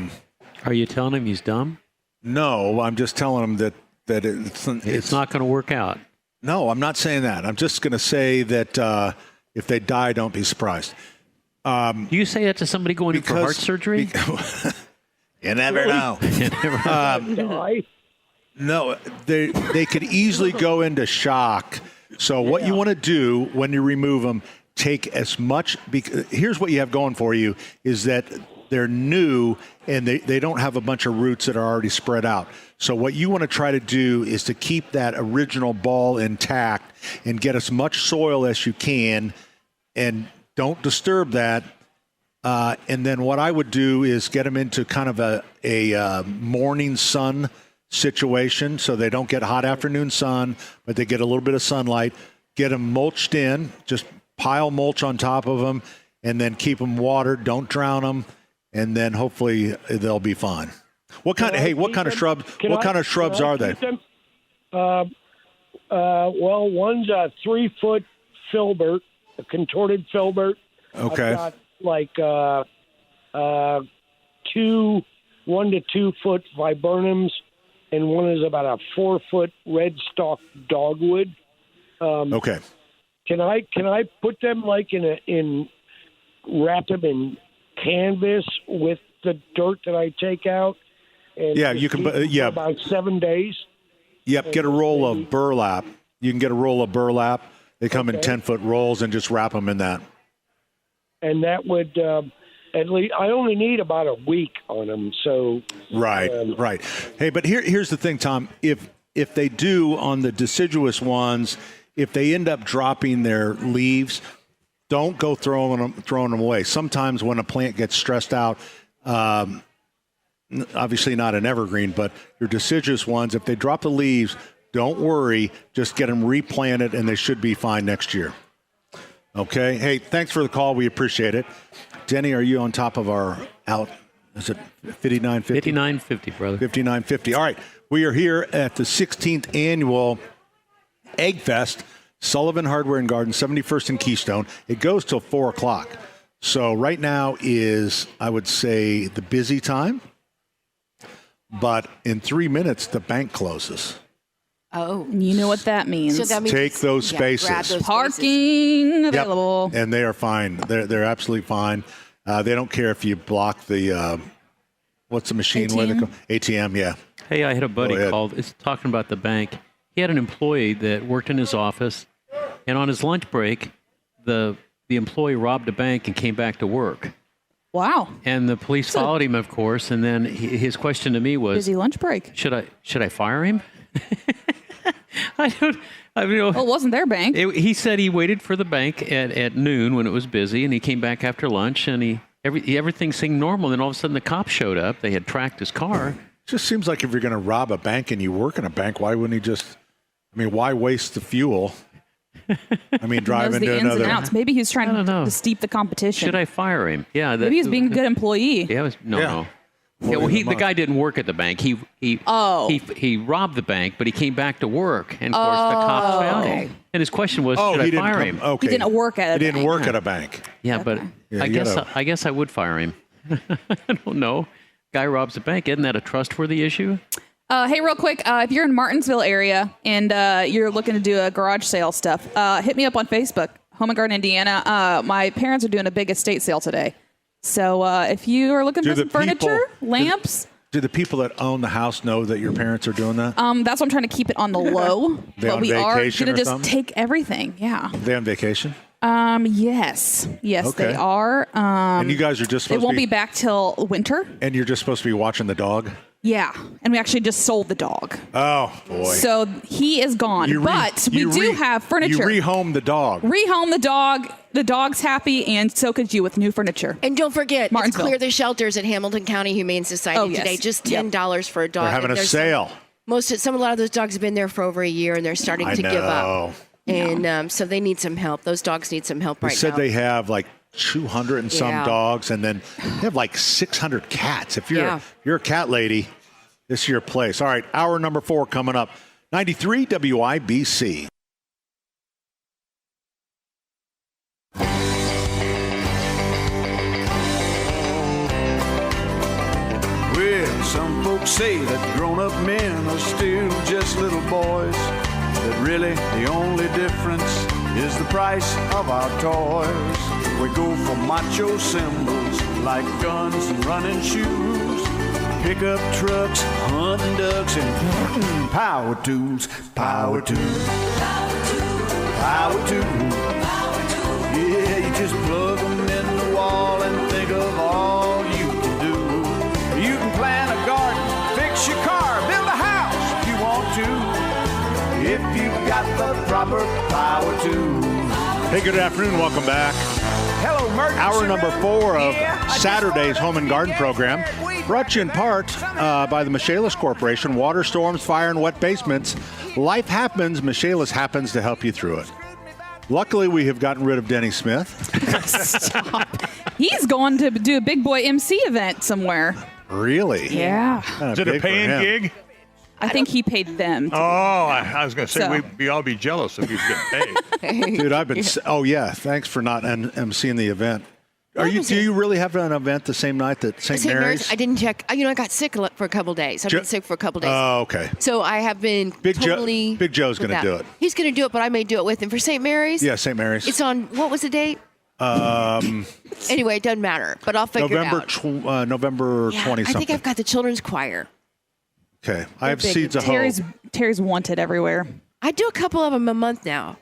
you telling him he's dumb?
No, I'm just telling him that it's
not going to work out.
No, I'm not saying that. I'm just going to say that if they die, don't be surprised.
Do you say that to somebody going in for heart surgery?
You never know. No, they could easily go into shock. So what you want to do when you remove them, take as much. Here's what you have going for you is that they're new and they don't have a bunch of roots that are already spread out. So what you want to try to do is to keep that original ball intact and get as much soil as you can, and don't disturb that. And then what I would do is get them into kind of a morning sun situation, so they don't get hot afternoon sun, but they get a little bit of sunlight. Get them mulched in, just pile mulch on top of them, and then keep them watered. Don't drown them, and then hopefully they'll be fine. What kind of shrubs? What kind of shrubs are they?
Well, one's a 3-foot filbert, a contorted filbert.
Okay.
I've got like 1 to 2 foot viburnums, and one is about a 4-foot red stalk dogwood.
Okay.
Can I put them like wrap them in canvas with the dirt that I take out? And
Yeah, you can.
keep them
Yeah,
for about 7 days.
Yep. Get a roll of burlap. You can get a roll of burlap. They come in 10-foot rolls, and just wrap them in that.
And that would at least I only need about a week on them. So
Right. Hey, but here's the thing, Tom. If they do on the deciduous ones, if they end up dropping their leaves, don't go throwing them away. Sometimes when a plant gets stressed out, obviously not an evergreen, but your deciduous ones, if they drop the leaves, don't worry. Just get them replanted, and they should be fine next year. Okay. Hey, thanks for the call. We appreciate it. Denny, are you on top of our out? Is it 5950?
5950, brother.
5950. All right. We are here at the 16th annual Egg Fest, Sullivan Hardware and Garden, 71st and Keystone. It goes till 4 o'clock. So right now is, I would say, the busy time. But in 3 minutes, the bank closes.
Oh, you know what that means.
So that means
take those spaces.
grab those
Parking
Yep.
available.
And they are fine. They're absolutely fine. They don't care if you block the, what's the machine?
ATM?
ATM, yeah.
Hey, I had a buddy called. It's talking about the bank. He had an employee that worked in his office, and on his lunch break, the employee robbed a bank and came back to work.
Wow.
And the police followed him, of course. And then his question to me was,
Busy lunch break.
Should I fire him? Well,
it wasn't their bank.
He said he waited for the bank at noon when it was busy, and he came back after lunch, and everything seemed normal. And then all of a sudden, the cops showed up. They had tracked his car.
It just seems like if you're going to rob a bank and you work in a bank, why wouldn't he just? I mean, why waste the fuel? I mean, drive into
the ins
another.
and outs. Maybe he was trying to steep the competition.
Should I fire him? Yeah.
Maybe he's being a good employee.
Yeah. No. Yeah, well, the guy didn't work at the bank. He robbed the bank, but he came back to work, and of course the cops found him. And his question was, should I fire him?
Okay.
He didn't work at a bank.
He didn't work at a bank.
Yeah, but I guess I would fire him. I don't know. Guy robs a bank. Isn't that a trustworthy issue?
Hey, real quick, if you're in Martinsville area and you're looking to do a garage sale stuff, hit me up on Facebook, Home and Garden, Indiana. My parents are doing a big estate sale today. So if you are looking for some furniture, lamps.
Do the people that own the house know that your parents are doing that?
That's why I'm trying to keep it on the low.
They
but
on
we are going
vacation
to
or
just
something?
take everything. Yeah.
They on vacation?
Yes,
Okay.
they are.
And you guys are just supposed
It won't
to
be back till winter.
And you're just supposed to be watching the dog?
Yeah, and we actually just sold the dog.
Oh, boy.
So he is gone. But we do have furniture.
You rehome the dog.
Rehome the dog. The dog's happy, and so could you with new furniture.
And don't forget, it's
Martinsville.
clear the shelters at Hamilton County Humane Society today. Just $10 for a dog.
They're having a sale.
A lot of those dogs have been there for over a year, and they're starting to give up. And so they need some help. Those dogs need some help
They
right now.
said they have like 200 and some dogs, and then they have like 600 cats. If you're a cat lady, this is your place. All right, hour number 4 coming up. 93 WIBC.
Well, some folks say that grown-up men are still just little boys. That really the only difference is the price of our toys. We go for macho symbols like guns and running shoes, pickup trucks, hunting ducks, and power tools. Power tools. Power tools. Yeah, you just plug them in the wall and think of all you can do. You can plant a garden, fix your car, build a house if you want to. If you've got the proper power tools.
Hey, good afternoon. Welcome back.
Hello, emergency
Hour number
room.
4 of
Yeah,
Saturday's Home and Garden program, brought to you in part by the Michaelis Corporation. Water storms, fire, and wet basements. Life happens. Michaelis happens to help you through it. Luckily, we have gotten rid of Denny Smith.
Stop. He's going to do a big boy MC event somewhere.
Really?
Yeah.
Is it a paying gig?
I think he paid them.
Oh, I was going to say,
So.
we'd all be jealous if he was getting paid.
Dude, I've been. Oh yeah, thanks for not emceeing the event. Do you really have an event the same night that St. Mary's?
I didn't check. I got sick for a couple days. I've been sick for a couple days.
Oh, okay.
So I have been
Big
totally.
Big Joe's going to do it.
He's going to do it, but I may do it with him for St. Mary's.
Yeah, St. Mary's.
It's on. What was the date? Anyway, it doesn't matter. But I'll figure it out.
November 20 something.
I think I've got the children's choir.
Okay, I have
big.
Seeds of Hope.
Terry's wanted everywhere.
I do a couple of them a month now.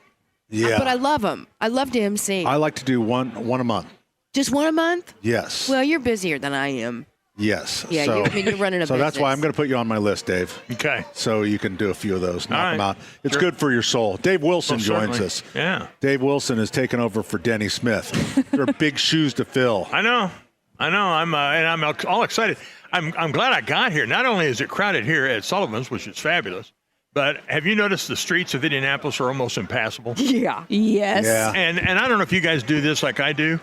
Yeah,
But I love them. I love to MC.
I like to do one a month.
Just one a month?
Yes.
Well, you're busier than I am.
Yes.
Yeah,
so,
you're running a
So that's why
business.
I'm going to put you on my list, Dave.
Okay.
So you can do a few of those, knock
All right.
them out. It's
Sure.
good for your soul. Dave Wilson
Most
joins
certainly.
us.
Yeah.
Dave Wilson has taken over for Denny Smith. There are big shoes to fill.
I know. I'm all excited. I'm glad I got here. Not only is it crowded here at Sullivan's, which is fabulous, but have you noticed the streets of Indianapolis are almost impassable?
Yeah. Yes.
Yeah.
And I don't know if you guys do this like I do,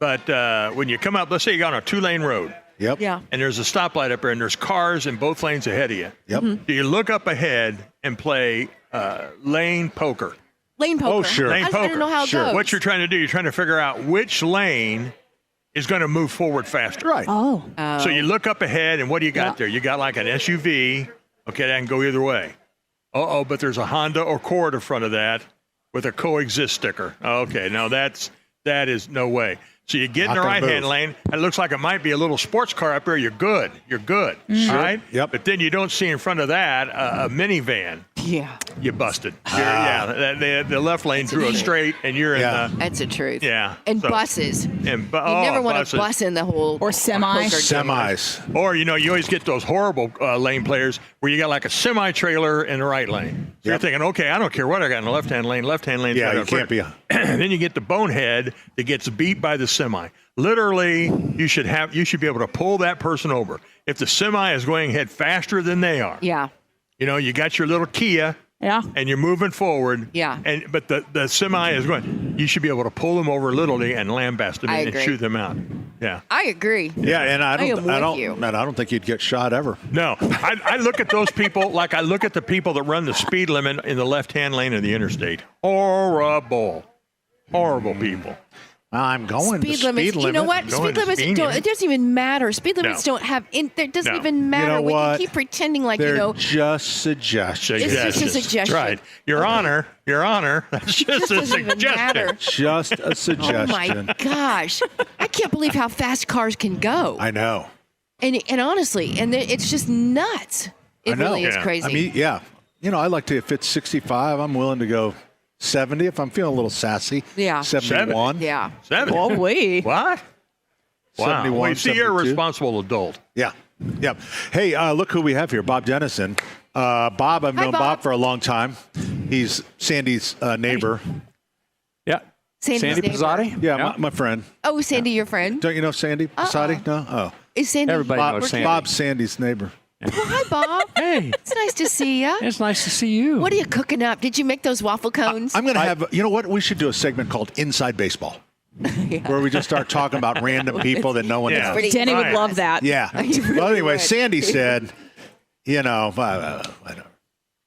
but when you come up, let's say you're on a 2-lane road,
Yep.
Yeah.
And there's a stoplight up there, and there's cars in both lanes ahead of you.
Yep.
Do you look up ahead and play lane poker?
Lane poker.
Oh, sure.
Lane
I
poker.
don't know how it goes.
What you're trying to do, you're trying to figure out which lane is going to move forward faster.
Right.
Oh.
So you look up ahead, and what do you got there? You got like an SUV. Okay, that can go either way. But there's a Honda Accord in front of that with a coexist sticker. Okay, now that is no way. So you get in the right-hand lane. It looks like it might be a little sports car up there. You're good. All right?
Yep.
But then you don't see in front of that a minivan.
Yeah.
You busted. The left lane threw a straight, and you're in the...
That's the truth.
Yeah.
And
so-
buses.
And
You never want to bus in the whole
Or semi.
poker game.
Semis.
Or, you always get those horrible lane players where you got like a semi-trailer in the right lane. So you're thinking, okay, I don't care what I got in the left-hand lane. Left-hand lane.
Yeah, you can't be.
Then you get the bonehead that gets beat by the semi. Literally, you should be able to pull that person over. If the semi is going ahead faster than they are.
Yeah.
You got your little Kia.
Yeah.
And you're moving forward.
Yeah.
But the semi is going. You should be able to pull them over literally and lambast them
I
and
agree.
shoot them out. Yeah.
I agree.
Yeah, and I
am with you.
don't think you'd get shot ever.
No, I look at those people like I look at the people that run the speed limit in the left-hand lane of the interstate. Horrible people.
I'm going
Speed limits. You know what? Speed limits don't. It doesn't even matter. Speed limits don't have. It doesn't even matter.
You know
We can keep pretending like
They're just suggestions.
It's just a suggestion.
Right. Your Honor. That's just a
doesn't even
suggestion.
matter.
Just a suggestion.
Oh my gosh! I can't believe how fast cars can go.
I know.
And honestly, it's just nuts. It really is crazy.
I mean, yeah. I like to, if it's 65, I'm willing to go 70 if I'm feeling a little sassy.
Yeah.
71.
Yeah.
70.
Oh, wait.
What? Wow.
71,
Well, you see, you're a
72.
responsible adult.
Yeah. Yep. Hey, look who we have here, Bob Dennison. Bob, I've known Bob for a long time. He's Sandy's neighbor.
Yeah.
Sandy's
Sandy
neighbor.
Pizzotti?
Yeah, my friend.
Oh, Sandy, your friend?
Don't you know Sandy Pizzotti? No? Oh.
Is Sandy?
Everybody knows Sandy.
Bob's Sandy's neighbor.
Well, hi, Bob.
Hey.
It's nice to see you.
It's nice to see you.
What are you cooking up? Did you make those waffle cones?
I'm going to have, you know what? We should do a segment called Inside Baseball. Where we just start talking about random people that no one knows.
Danny would love that.
Yeah. Well, anyway, Sandy said, whatever.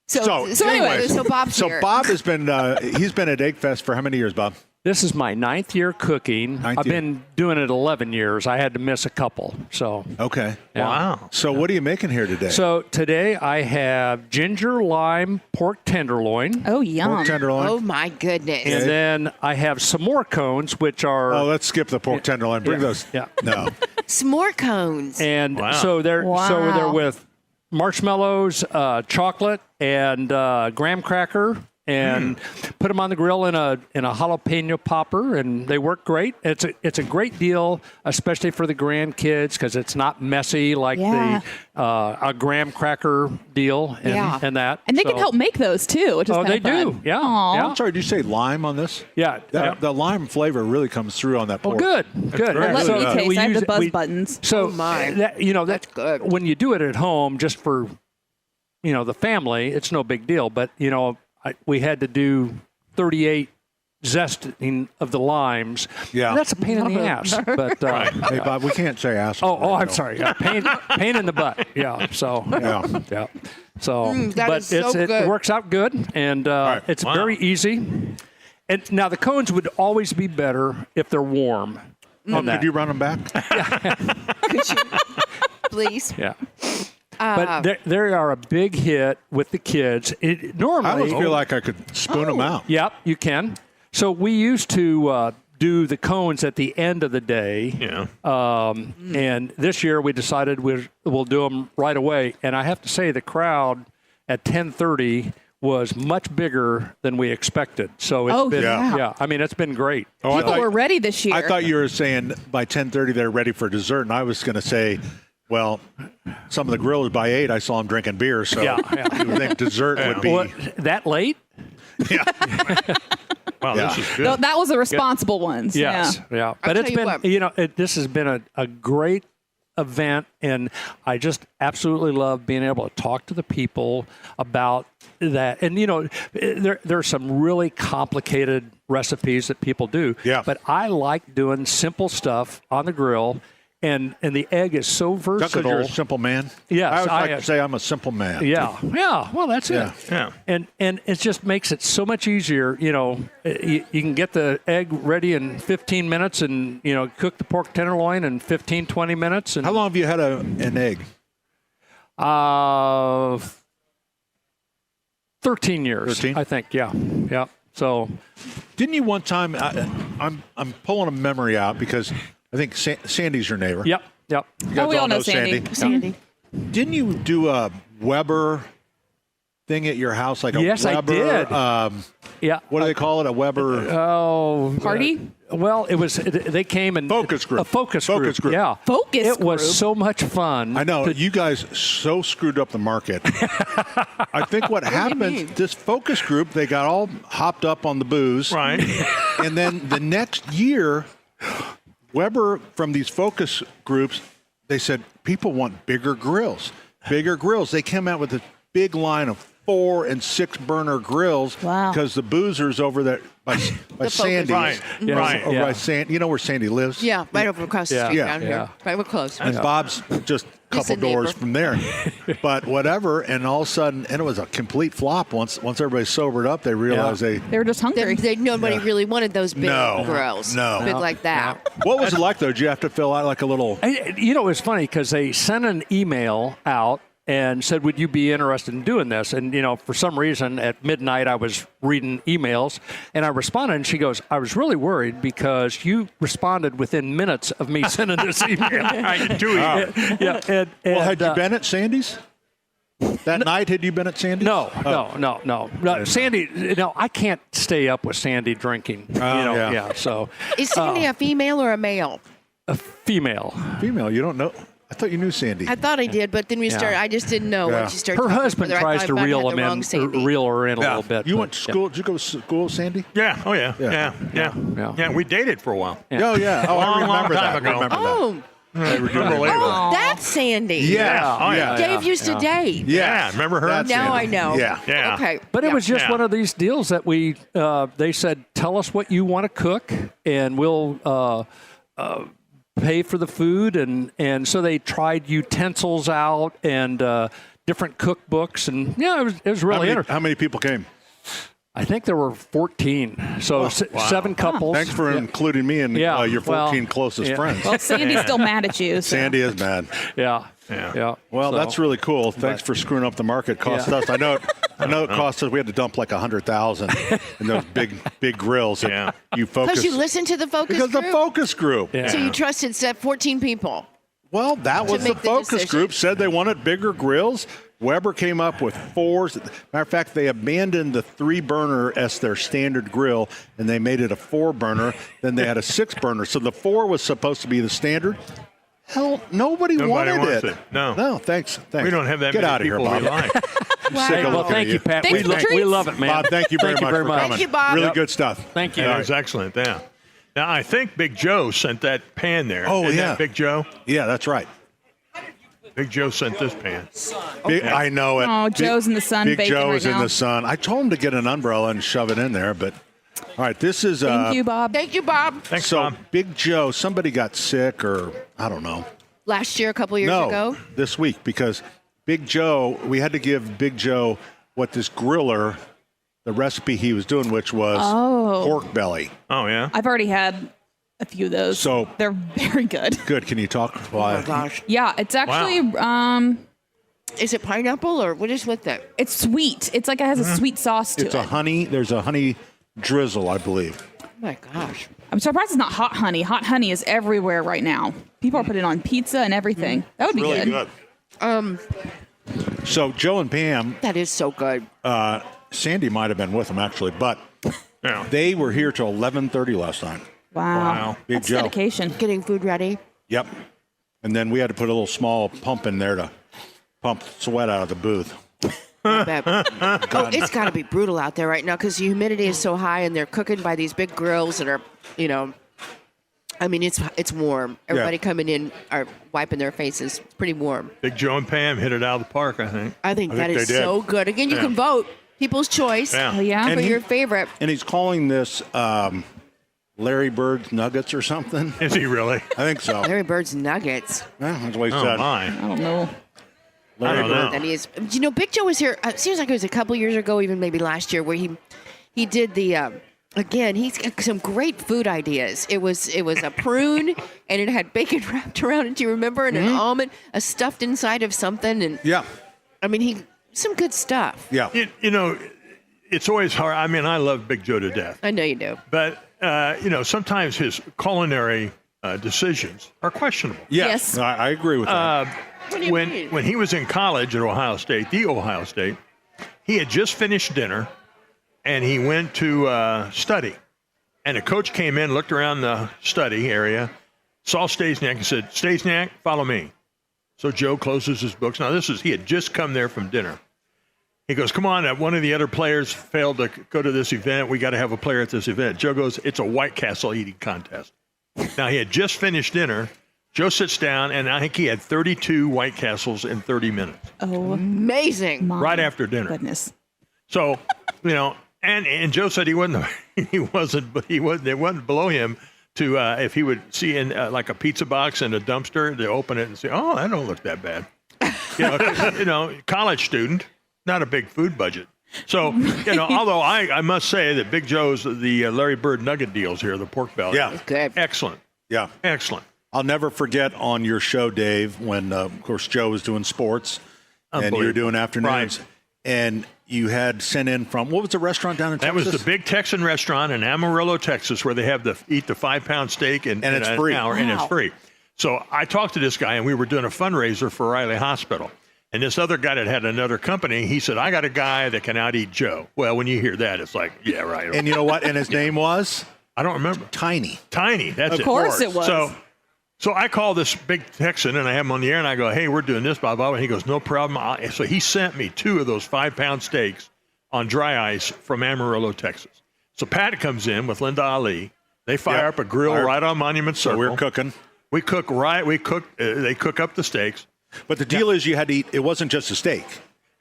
So Bob's
So
here.
Bob has been, he's been at Egg Fest for how many years, Bob?
This is my 9th year cooking. I've been doing it 11 years. I had to miss a couple. So
okay.
Yeah.
Wow.
So what are you making here today?
So today I have ginger lime pork tenderloin.
Oh, yum.
Pork tenderloin.
Oh my goodness.
And then I have s'more cones, which are
let's skip the pork tenderloin. Bring those.
Yeah.
No.
S'more cones.
And so they're with marshmallows, chocolate, and graham cracker. And put them on the grill in a jalapeno popper, and they work great. It's a great deal, especially for the grandkids, because it's not messy like a graham cracker deal and that.
And they can help make those too, which is kind
they
of fun.
do. Yeah.
Aw.
Yeah.
I'm sorry, did you say lime on this?
Yeah.
The lime flavor really comes through on that pork.
Good.
Great.
Let
So,
me taste.
we
I have
use
the
it-
buzz
we-
buttons.
So
my.
that's
good.
When you do it at home, just for the family, it's no big deal. But we had to do 38 zesting of the limes.
Yeah.
That's a pain in the ass. But
Hey, Bob, we can't say ass.
I'm sorry. Yeah, pain in the butt. Yeah. So yeah. So,
that
but
is so
it
good.
works out good, and it's very easy. And now the cones would always be better if they're warm.
Could you run them back?
Could you please?
Yeah. But they are a big hit with the kids. Normally,
I almost feel like I could spoon them out.
Yep, you can. So we used to do the cones at the end of the day.
Yeah.
And this year we decided we'll do them right away. And I have to say the crowd at 10:30 was much bigger than we expected. So it's been, I mean, it's been great.
People were ready this year.
I thought you were saying by 10:30 they're ready for dessert, and I was going to say, well, some of the grillers by 8 I saw them drinking beer, so you would think dessert would be
that late.
Wow, this is good.
No, that was the responsible ones.
Yes,
Yeah.
But
I'll
it's
tell you
been,
what.
this has been a great event, and I just absolutely love being able to talk to the people about that. And there's some really complicated recipes that people do.
Yeah.
But I like doing simple stuff on the grill.
And the egg is so versatile.
Because you're a simple man?
Yes.
I would like to say I'm a simple man.
Yeah. Yeah. Well, that's it.
Yeah.
And it just makes it so much easier. You know, you can get the egg ready in 15 minutes and, you know, cook the pork tenderloin in 15, 20 minutes. And
how long have you had an egg?
13 years, 13? I think. Yeah. Yeah. So
didn't you one time, I'm pulling a memory out because I think Sandy's your neighbor.
Yep.
You guys
we all know
Sandy.
Sandy.
Didn't you do a Weber thing at your house? Like a
yes,
Weber,
I did. Yeah.
What do they call it? A Weber
party?
Well, they came and
focus group.
A focus group. Yeah.
Focus
It was
group?
so much fun.
I know. You guys so screwed up the market. I think what happened, this focus group, they got all hopped up on the booze.
Right.
And then the next year, Weber, from these focus groups, they said, people want bigger grills. Bigger grills. They came out with a big line of 4 and 6 burner grills because the boozers over there by Sandy.
Right.
Over by Sandy. You know where Sandy lives?
Yeah, right over across the street down here. Right, we're close.
And Bob's just a couple doors from there. But whatever, and all of a sudden, and it was a complete flop. Once everybody sobered up, they realized they
were just hungry.
Nobody really wanted those big grills. Big like that.
What was it like, though? Did you have to fill out like a little...
You know, it's funny because they sent an email out and said, would you be interested in doing this? And, you know, for some reason at midnight I was reading emails and I responded and she goes, I was really worried because you responded within minutes of me sending this email.
I do.
Yeah.
Well, had you been at Sandy's? That night, had you been at Sandy's?
No. Sandy, I can't stay up with Sandy drinking. So
is Sandy a female or a male?
A female.
Female, you don't know? I thought you knew Sandy.
I thought I did, but then we started. I just didn't know when she started.
Her
talking
husband
further.
tries to reel her in a little bit.
You went to school? Did you go to school, Sandy?
Yeah. Oh, yeah. We dated for a while.
Oh, yeah. Oh, I remember that.
Ago.
That's Sandy.
Yeah.
Dave used to date.
Yeah. Remember her?
Now I know.
Yeah.
Okay.
But it was just one of these deals that they said, tell us what you want to cook, and we'll pay for the food. And so they tried utensils out and different cookbooks. And, it was really interesting.
How many people came?
I think there were 14. So 7 couples.
Thanks for including me in your 14 closest friends.
Well, Sandy's still mad at you. So.
Sandy is mad.
Yeah.
Well, that's really cool. Thanks for screwing up the market. Cost us. I know it cost us. We had to dump like $100,000 in those big grills. Yeah. You focus.
Because you listened to the focus
group.
Because
the focus group.
Yeah. So you trusted 14 people.
Well, that was the focus group. Said they wanted bigger grills. Weber came up with 4. Matter of fact, they abandoned the 3-burner as their standard grill, and they made it a 4-burner. Then they had a 6-burner. So the 4 was supposed to be the standard. Hell, nobody wanted it. No, thanks.
We don't have that
Get
many
out of here,
people
Bob.
we like.
Well, thank you, Pat. We love it, man.
Bob, thank you very much for coming.
Thank you, Bob.
Really good stuff.
Thank you.
That was excellent. Yeah. Now, I think Big Joe sent that pan there.
Oh,
Isn't
yeah.
that Big Joe?
Yeah, that's right.
Big Joe sent this pan.
I know it.
Oh, Joe's in the sun.
Big
baking
Joe
right
is in
now.
the sun. I told him to get an umbrella and shove it in there, but all right, this is.
Thank you, Bob.
Thank you, Bob.
Thanks,
so
Bob.
Big Joe, somebody got sick, or I don't know.
Last year, a couple years ago.
This week, because Big Joe, we had to give Big Joe what this griller, the recipe he was doing, which was pork belly.
Oh yeah.
I've already had a few of those.
So
they're very good.
Good. Can you talk?
Oh my gosh.
Yeah, it's actually.
Is it pineapple or what is with that?
It's sweet. It's like it has a sweet sauce to it.
It's a honey. There's a honey drizzle, I believe.
Oh my gosh.
I'm surprised it's not hot honey. Hot honey is everywhere right now. People are putting it on pizza and everything. That would be
really good. So Joe and Pam.
That is so good.
Sandy might have been with them actually, but they were here till 11:30 last night.
Wow.
Big
That's
Joe.
dedication.
Getting food ready.
Yep. And then we had to put a little small pump in there to pump sweat out of the booth.
It's got to be brutal out there right now because the humidity is so high and they're cooking by these big grills that are, I mean, it's warm. Everybody coming in are wiping their faces. It's pretty warm.
Big Joe and Pam hit it out of the park, I think.
I think that is so good. Again, you can vote. People's choice.
Yeah.
For your favorite.
And he's calling this Larry Bird's Nuggets or something.
Is he really?
I think so.
Larry Bird's Nuggets.
Yeah, that's what he
Oh,
said.
my.
I don't know.
Larry Bird.
That he is. You know, Big Joe was here. Seems like it was a couple years ago, even maybe last year, where he did the. Again, he's got some great food ideas. It was a prune, and it had bacon wrapped around it. Do you remember? And an almond, stuffed inside of something. And
yeah,
I mean, some good stuff.
Yeah,
you know, it's always hard. I mean, I love Big Joe to death.
I know you do.
But you know, sometimes his culinary decisions are questionable.
Yes. I agree with that.
When he was in college at Ohio State, he had just finished dinner, and he went to study. And a coach came in, looked around the study area, saw Stasiak, and said, "Stasiak, follow me." So Joe closes his books. Now, he had just come there from dinner. He goes, "Come on, one of the other players failed to go to this event. We got to have a player at this event." Joe goes, "It's a White Castle eating contest." Now, he had just finished dinner. Joe sits down, and I think he had 32 White Castles in 30 minutes.
Oh,
amazing!
Right after dinner.
Goodness.
So, you know, and Joe said it wasn't below him to if he would see in like a pizza box and a dumpster, to open it and say, "Oh, that don't look that bad." You know, college student, not a big food budget. So, you know, although I must say that Big Joe's, the Larry Bird nugget deals here, the pork belly.
Yeah.
Good.
Excellent.
Yeah.
Excellent.
I'll never forget on your show, Dave, when, of course, Joe was doing sports and you were doing afternoons.
Right.
And you had sent in from, what was the restaurant down in Texas?
That was the Big Texan restaurant in Amarillo, Texas, where they have eat the 5-pound steak in
it's
an
free.
hour, and it's free. So I talked to this guy, and we were doing a fundraiser for Riley Hospital. And this other guy that had another company, he said, "I got a guy that can out-eat Joe." Well, when you hear that, it's like, yeah, right.
And you know what? And his name was?
I don't remember.
Tiny.
That's it.
Of course it was.
So I call this Big Texan, and I have him on the air, and I go, "Hey, we're doing this, blah, blah, blah." And he goes, "No problem." So he sent me 2 of those 5-pound steaks on dry ice from Amarillo, Texas. So Pat comes in with Linda Ali. They fire up a grill right on Monument Circle.
So we're cooking.
We cook. They cook up the steaks.
But the deal is you had to eat, it wasn't just a steak.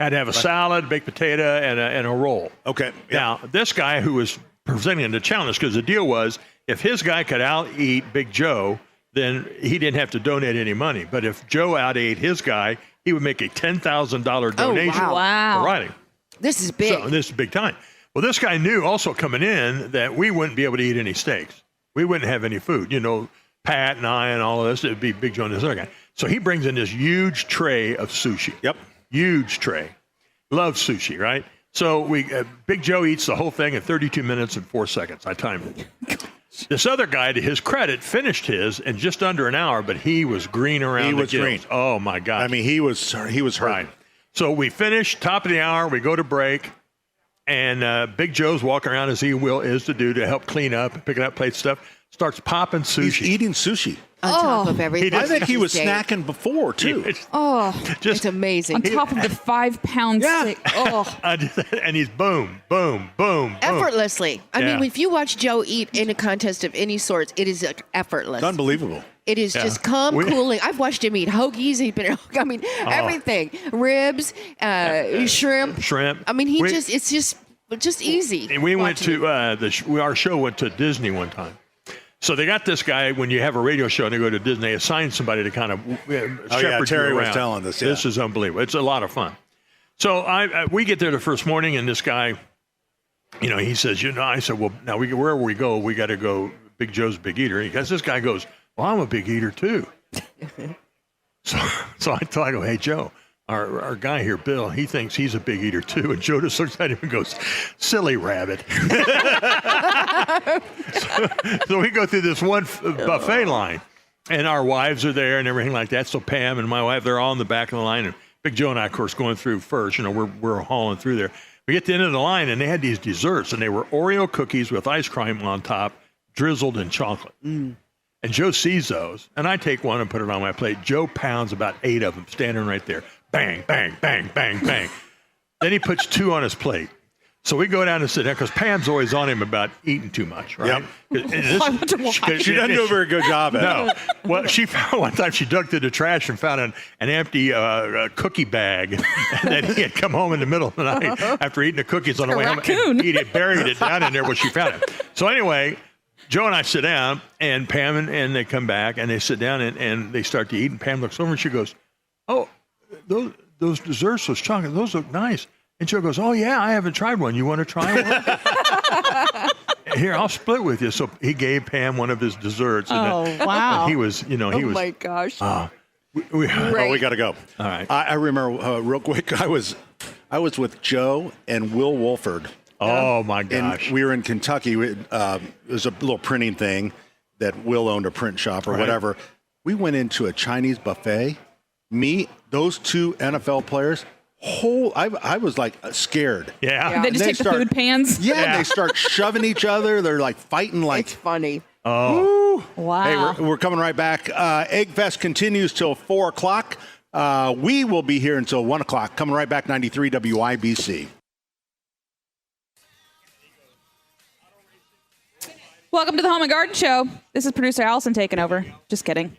Had to have a salad, baked potato, and a roll.
Okay.
Now, this guy who was presenting the challenge, because the deal was if his guy could out-eat Big Joe, then he didn't have to donate any money. But if Joe out-ate his guy, he would make a $10,000 donation for Riley.
This is big.
So this is big time. Well, this guy knew also coming in that we wouldn't be able to eat any steaks. We wouldn't have any food. You know, Pat and I and all of this, it would be Big Joe and this other guy. So he brings in this huge tray of sushi.
Yep.
Huge tray. Loves sushi, right? So Big Joe eats the whole thing in 32 minutes and 4 seconds. I timed it. This other guy, to his credit, finished his in just under an hour, but he was green around the gills.
Green.
Oh, my God.
I mean, he was hurt.
Right. So we finish, top of the hour, we go to break, and Big Joe's walking around as he is to do to help clean up, picking up plates and stuff, starts popping sushi.
He's eating sushi.
On top of everything.
I think he was snacking before, too.
It's amazing.
On top of the 5-pound steak. Oh.
And he's boom, boom, boom, boom.
Effortlessly. I mean, if you watch Joe eat in a contest of any sorts, it is effortless.
It's unbelievable.
It is just calm, cooling. I've watched him eat hoagies. I mean, everything. Ribs, shrimp. I mean, it's just easy.
And we went to, our show went to Disney one time. So they got this guy, when you have a radio show and they go to Disney, they assign somebody to kind of shepherd
Terry
you around.
was telling us.
This is unbelievable. It's a lot of fun. So we get there the first morning, and this guy, you know, he says, I said, well, now wherever we go, we got to go Big Joe's Big Eater. Because this guy goes, well, I'm a big eater too. So I go, hey, Joe, our guy here, Bill, he thinks he's a big eater too. And Joe just looks at him and goes, silly rabbit. So we go through this one buffet line, and our wives are there and everything like that. So Pam and my wife, they're all in the back of the line. And Big Joe and I, of course, going through first. You know, we're hauling through there. We get to the end of the line, and they had these desserts, and they were Oreo cookies with ice cream on top, drizzled in chocolate. And Joe sees those, and I take one and put it on my plate. Joe pounds about 8 of them, standing right there. Bang, bang, bang, bang, bang. Then he puts 2 on his plate. So we go down and sit down, because Pam's always on him about eating too much, right?
Yep. She doesn't do a very good job at it.
No. Well, she found one time she dug through the trash and found an empty cookie bag that he had come home in the middle of the night after eating the cookies on the way home. And he had buried it down in there where she found it. So anyway, Joe and I sit down, and Pam and they come back, and they sit down, and they start to eat, and Pam looks over, and she goes, "Oh, those desserts, those chocolate, those look nice." And Joe goes, "Oh, yeah, I haven't tried one. You want to try one?" Here, I'll split with you. So he gave Pam one of his desserts. And
wow.
And he was, he was.
Oh, my gosh.
We got to go.
All right.
I remember real quick. I was with Joe and Will Wolford.
Oh my gosh!
And we were in Kentucky. It was a little printing thing that Will owned, a print shop or whatever. We went into a Chinese buffet. Those two NFL players. I was like scared.
Yeah. They just take the food pans.
Yeah, they start shoving each other. They're like fighting. Like
it's funny.
Oh,
wow!
Hey, we're coming right back. Egg Fest continues till 4:00. We will be here until 1:00. Coming right back. 93 WIBC.
Welcome to the Home and Garden Show. This is producer Allison taking over. Just kidding.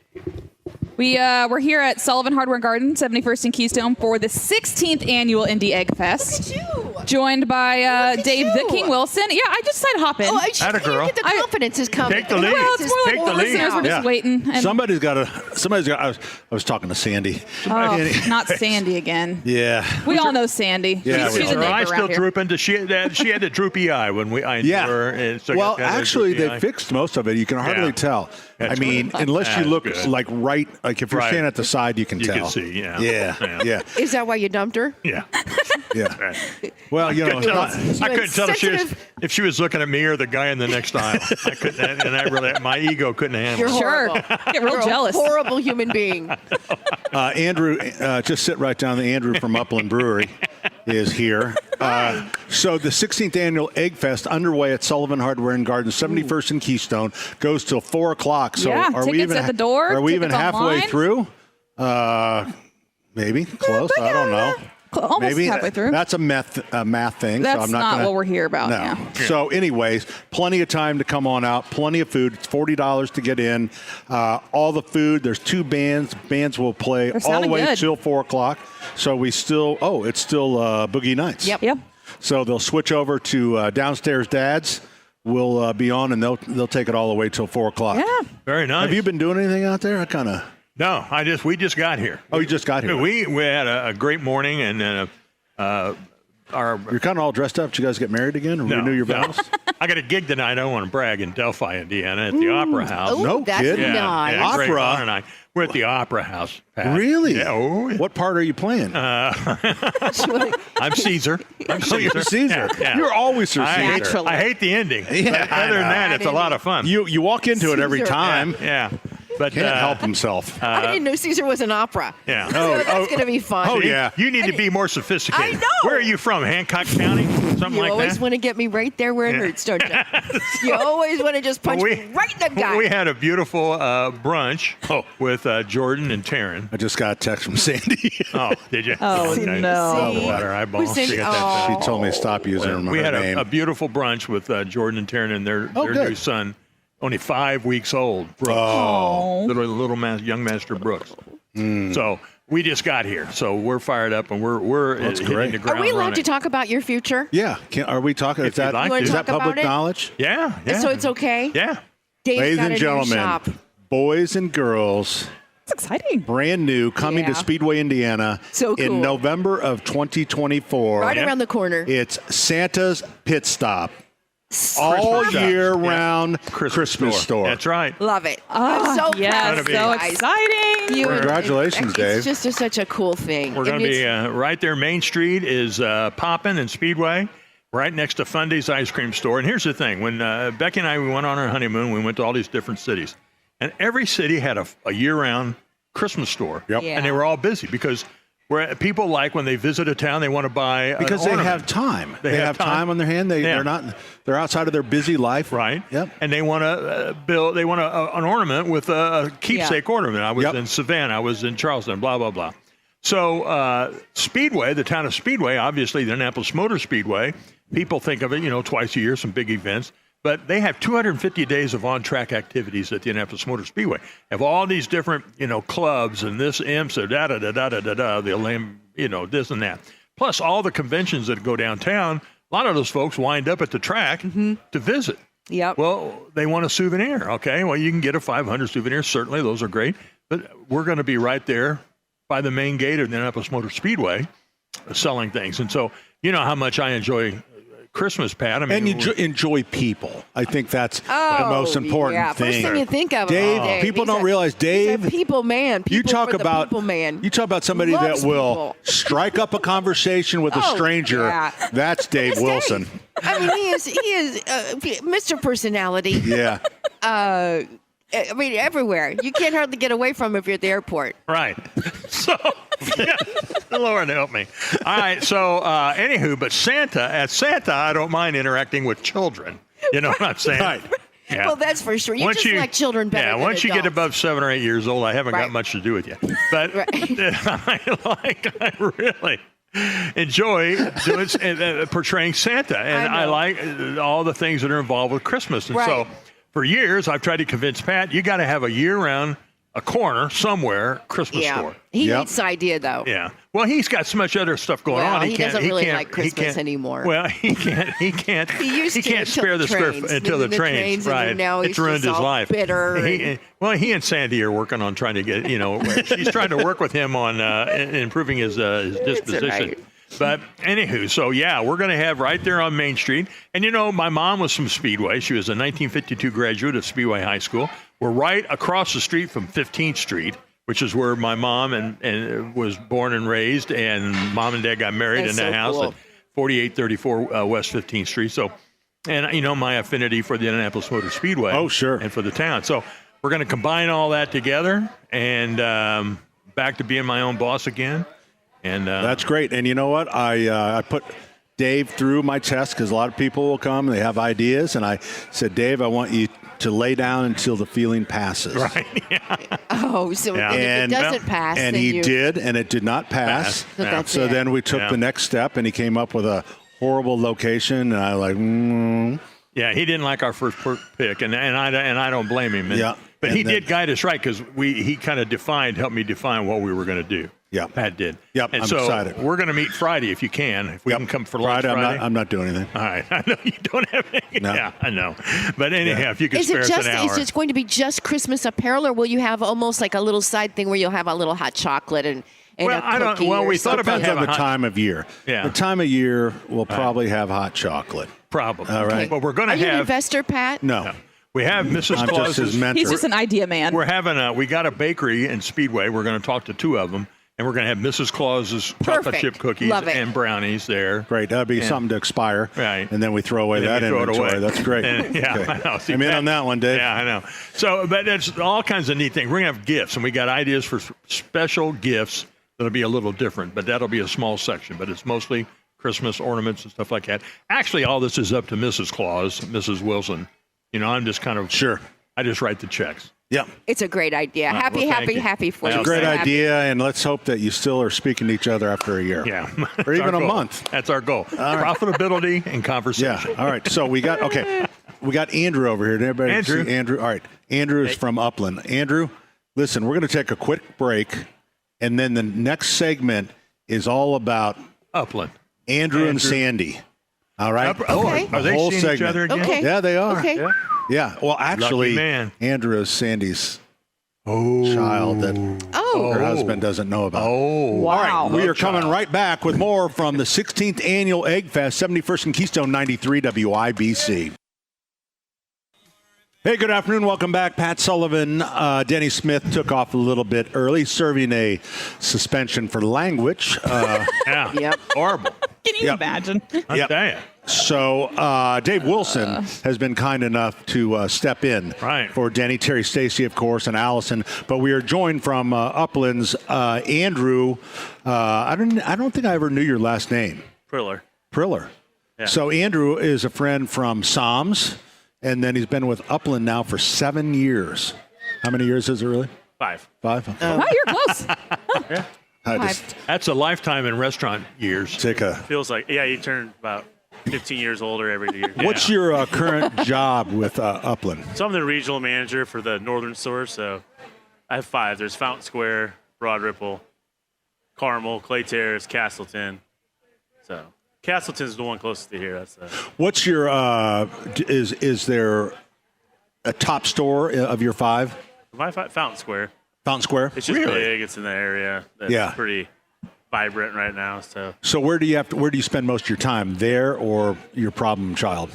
We're here at Sullivan Hardware and Garden, 71st and Keystone, for the 16th annual Indie Egg Fest.
Look at you.
Joined by Dave the King Wilson. Yeah, I just said hop in.
Oh, I just
girl.
get the confidence is coming.
Take the lead.
Well, it's more
Take
like
the lead.
listeners were just waiting. And
Somebody's got. I was talking to Sandy.
not Sandy again.
Yeah.
We all know Sandy.
Yeah,
she's a
her
neighbor
eyes still
around here.
drooping. She had a droopy eye when I knew her. And so
Well,
she had a
actually,
droopy
they
eye.
fixed most of it. You can hardly tell.
That's
I mean,
good.
unless you
That's
look
good.
like if you're standing at the side, you can
You
tell.
can see, yeah.
Yeah.
Is that why you dumped her?
Yeah.
Yeah. Well,
I couldn't tell if she was looking at me or the guy in the next aisle. I couldn't, and my ego couldn't handle it.
Sure. Get real jealous.
A horrible human being.
Andrew, just sit right down. Andrew from Upland Brewery is here. So the 16th annual Egg Fest underway at Sullivan Hardware and Garden, 71st and Keystone, goes till 4:00. So
Yeah,
are we
tickets
even
at the door,
Are we even
tickets
halfway
online.
through? Maybe close. I don't know.
Almost
Maybe
halfway through.
That's a math thing.
That's
so I'm
not
gonna,
what we're here about.
No.
Yeah.
So, anyways, plenty of time to come on out. Plenty of food. It's $40 to get in. All the food. There's two bands. Bands will play all the way
good.
till 4:00. So it's still Boogie Nights.
Yep.
So they'll switch over to Downstairs Dads. Will be on, and they'll take it all the way till 4:00.
Yeah.
Very nice.
Have you been doing anything out there? I kind of.
No, we just got here.
Oh, you just got here.
We had a great morning, and then
You're kind of all dressed up. Did you guys get married again or renew your vows?
I got a gig tonight. I don't want to brag in Delphi, Indiana, at the Opera House.
Oh,
No
that's
kidding.
nice.
Yeah, great
Opera?
fun tonight. We're at the Opera House. Pat.
Really?
Yeah. Oh,
What part are you playing?
I'm Caesar.
You're Caesar.
Yeah.
You're always Sir Caesar.
Naturally.
I hate the ending.
Yeah,
But other than that, it's a lot of fun.
You walk into it every
Caesar.
time.
Yeah. But
Can't help himself.
I didn't know Caesar was an opera.
Yeah.
So that's going to be fun.
Oh, yeah.
You need to be more sophisticated.
I know.
Where are you from? Hancock County? Something
You
like
always
that?
want to get me right there where it hurts, don't you? You always want to just punch me right in the gut.
We had a beautiful brunch with Jordan and Taryn.
I just got a text from Sandy.
Oh, did you?
Oh,
Okay.
no.
Oh, water eyeball.
Who's Sandy?
She got that
She told me to stop using her
We had
name.
a beautiful brunch with Jordan and Taryn and their
good.
new son, only 5 weeks old, Brooks.
Oh.
Young master Brooks. So we just got here, so we're fired up and we're
That's
hitting
great.
the ground
Are we allowed
running.
to talk about your future?
Yeah. Are we talking?
If you'd like
You wanna
is
talk
that public
about it?
knowledge?
Yeah, yeah.
So it's okay?
Yeah.
Dave's
Ladies
got
and
a new
gentlemen,
shop.
boys and girls,
That's exciting.
brand new, coming to
Yeah.
Speedway, Indiana
So cool.
in November of 2024.
Right around the corner.
It's Santa's Pit Stop.
So
All
perfect.
year round Christmas store.
That's right.
Love it.
Oh,
I'm so
yes,
proud
Gonna
of
be-
you
so
guys.
exciting.
You-
Congratulations, Dave.
It's just such a cool thing.
We're going
And
to be
it's-
right there. Main Street is popping and Speedway, right next to Fundy's Ice Cream Store. And here's the thing. When Becky and I we went on our honeymoon, we went to all these different cities. And every city had a year-round Christmas store.
Yep.
Yeah.
And they were all busy because where people like when they visit a town, they want to buy
Because
an
they
ornament.
have time.
They have time.
on their hand. They're outside of their busy life.
Right.
Yep.
And they want to build. They want an ornament with a keepsake ornament. I was
Yep.
in Savannah. I was in Charleston. Blah blah blah. So Speedway, the town of Speedway, obviously the Annapolis Motor Speedway. People think of it, twice a year, some big events. But they have 250 days of on-track activities at the Annapolis Motor Speedway. Have all these different, clubs and this IMSA, the LAM, this and that. Plus all the conventions that go downtown. A lot of those folks wind up at the track to visit.
Yep.
Well, they want a souvenir. Okay. Well, you can get a 500 souvenir. Certainly, those are great. But we're going to be right there by the main gate of the Indianapolis Motor Speedway selling things. And so, you know how much I enjoy Christmas, Pat. I mean,
and you enjoy people. I think that's the most important thing.
First thing you think of,
Dave. People don't realize, Dave.
He's a people man.
You talk about
people man.
You talk about somebody
Loves
that will
people.
strike up a conversation with a stranger.
Yeah.
That's Dave
It's
Wilson.
Dave. I mean, he is Mr. Personality.
Yeah.
I mean, everywhere. You can't hardly get away from him if you're at the airport.
Right. So, Lord help me. All right. So, anywho, but at Santa, I don't mind interacting with children. You know what I'm saying?
Right.
Yeah.
Well, that's for sure. You just like children better than
once you get
adults.
above 7 or 8 years old, I haven't got much to do with you. But I really enjoy doing portraying Santa, and I like all the things that are involved with Christmas. And so, for years, I've tried to convince Pat, you got to have a year-round, a corner somewhere Christmas store.
He hates the idea, though.
Yeah. Well, he's got so much other stuff going on.
He doesn't really like Christmas anymore.
Well, he can't. He can't spare the
trains.
until the trains. Right.
Now
it's ruined his life.
Bitter.
He and Sandy are working on trying to get. She's trying to work with him on improving his disposition. But anywho, so yeah, we're going to have right there on Main Street. And my mom was from Speedway. She was a 1952 graduate of Speedway High School. We're right across the street from 15th Street, which is where my mom and was born and raised, and mom and dad got married in that house at 4834 West 15th Street. So, and my affinity for the Indianapolis Motor Speedway.
Oh, sure.
And for the town. So we're going to combine all that together and back to being my own boss again. And
that's great. And you know what? I put Dave through my test because a lot of people will come and they have ideas. And I said, Dave, I want you to lay down until the feeling passes.
Right. Yeah.
Oh, so if it doesn't pass,
and
then
he did, and it did not pass.
So
then we took the next step, and he came up with a horrible location. And I was like,
Yeah, he didn't like our first pick, and I don't blame him. But he did guide us right because he kind of helped me define what we were going to do.
Yeah,
Pat did.
Yep,
and
I'm
so
excited.
We're going to meet Friday if you can. If we can come for lunch Friday.
I'm not doing anything.
All right. I know you don't have anything. No. Yeah, I know. But anyhow, if you could spare us an hour.
Is it going to be just Christmas apparel, or will you have almost like a little side thing where you'll have a little hot chocolate and a cookie?
We thought about
the time of year.
Yeah.
The time of year we'll probably have hot chocolate.
Probably.
All right.
But we're going to have.
Are you an investor, Pat?
No.
We have Mrs.
I'm
Claus's.
just his mentor.
He's just an idea man.
We got a bakery in Speedway. We're going to talk to two of them. And we're going to have Mrs. Claus's chocolate chip cookies and brownies there.
Great. That'd be something to expire.
Right.
And then we throw away that inventory. That's great.
I know.
I'm in on that one, Dave.
Yeah, I know. So, but it's all kinds of neat things. We're going to have gifts, and we got ideas for special gifts that'll be a little different, but that'll be a small section. But it's mostly Christmas ornaments and stuff like that. Actually, all this is up to Mrs. Claus, Mrs. Wilson. I'm just kind of I just write the checks.
Yeah.
It's a great idea. Happy for you.
It's a great idea, and let's hope that you still are speaking to each other after a year.
Yeah.
Or even a month.
That's our goal. Profitability and conversation.
Yeah. All right. So we got Andrew over here. Did everybody see Andrew? All right. Andrew is from Upland. Andrew, listen, we're going to take a quick break, and then the next segment is all about
Upland.
Andrew and Sandy. All right.
Are they
whole
seeing
segment.
each other again?
Okay.
Yeah, they are.
Okay.
Yeah. Well, actually, Andrew is Sandy's child that her husband doesn't know about.
Oh,
wow. All right. We are coming right back with more from the 16th Annual Egg Fest, 71st and Keystone 93 WIBC. Hey, good afternoon. Welcome back. Pat Sullivan. Denny Smith took off a little bit early, serving a suspension for language.
Yep.
Horrible.
Can you imagine?
I tell you.
So Dave Wilson has been kind enough to step in for Denny, Terry, Stacy, of course, and Allison. But we are joined from Uplands, Andrew. I don't think I ever knew your last name.
Priller.
Yeah. So Andrew is a friend from Psalms, and then he's been with Upland now for 7 years. How many years is it really?
5.
5?
Oh, wow, you're close.
Yeah.
That's a lifetime in restaurant years.
Feels like, you turn about 15 years older every year.
What's your current job with Upland?
So I'm the regional manager for the northern stores. So I have 5. There's Fountain Square, Broad Ripple, Carmel, Clay Terrace, Castleton. So Castleton's the one closest to here. That's
What's your is there a top store of your 5?
my Fountain Square.
Fountain Square?
It's just
Really?
big. It's in the area. It's pretty vibrant right now.
So where do you spend most of your time, there or your problem child?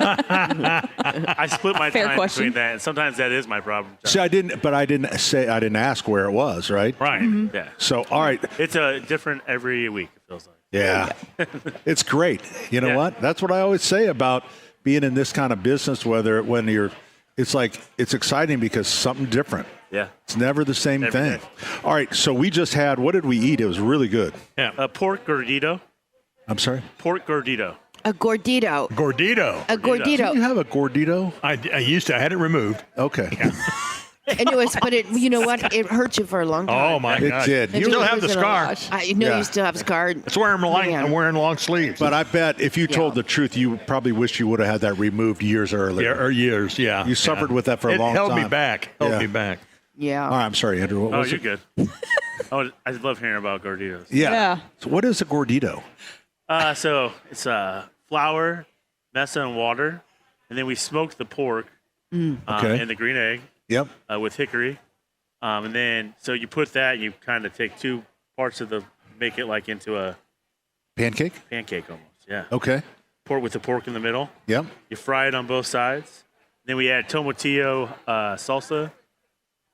I split my
Fair
time
question.
between that, and sometimes that is my problem.
See, I didn't ask where it was, right?
Right.
Mm-hmm.
Yeah.
So, all right.
It's different every week, it feels like.
Yeah. It's great. You know what? That's what I always say about being in this kind of business, it's exciting because something different.
Yeah.
It's never the same thing. All right. So we just had, what did we eat? It was really good.
Yeah. Pork gordito.
I'm sorry?
Pork gordito.
A gordito.
Gordito.
A gordito.
Did you have a gordito?
I used to. I had it removed.
Okay.
But you know what? It hurt you for a long time.
Oh, my God.
It did.
You still have the scar.
I know you still have a scar.
That's why I'm wearing long sleeves.
But I bet if you told the truth, you probably wish you would have had that removed years earlier.
Yeah, or years, yeah.
You suffered with that for a long
It
time.
held me back. Held me back.
Yeah.
All right, I'm sorry, Andrew. What was
You're
it?
good. I love hearing about gorditos.
Yeah. So what is a gordito?
So it's flour, mesa, and water, and then we smoked the pork
Okay.
and the green egg.
Yep.
With hickory, and then so you put that, you kind of take 2 parts of make it like into a
Pancake?
pancake almost. Yeah.
Okay.
Pour it with the pork in the middle.
Yep.
You fry it on both sides. Then we add tomatillo salsa,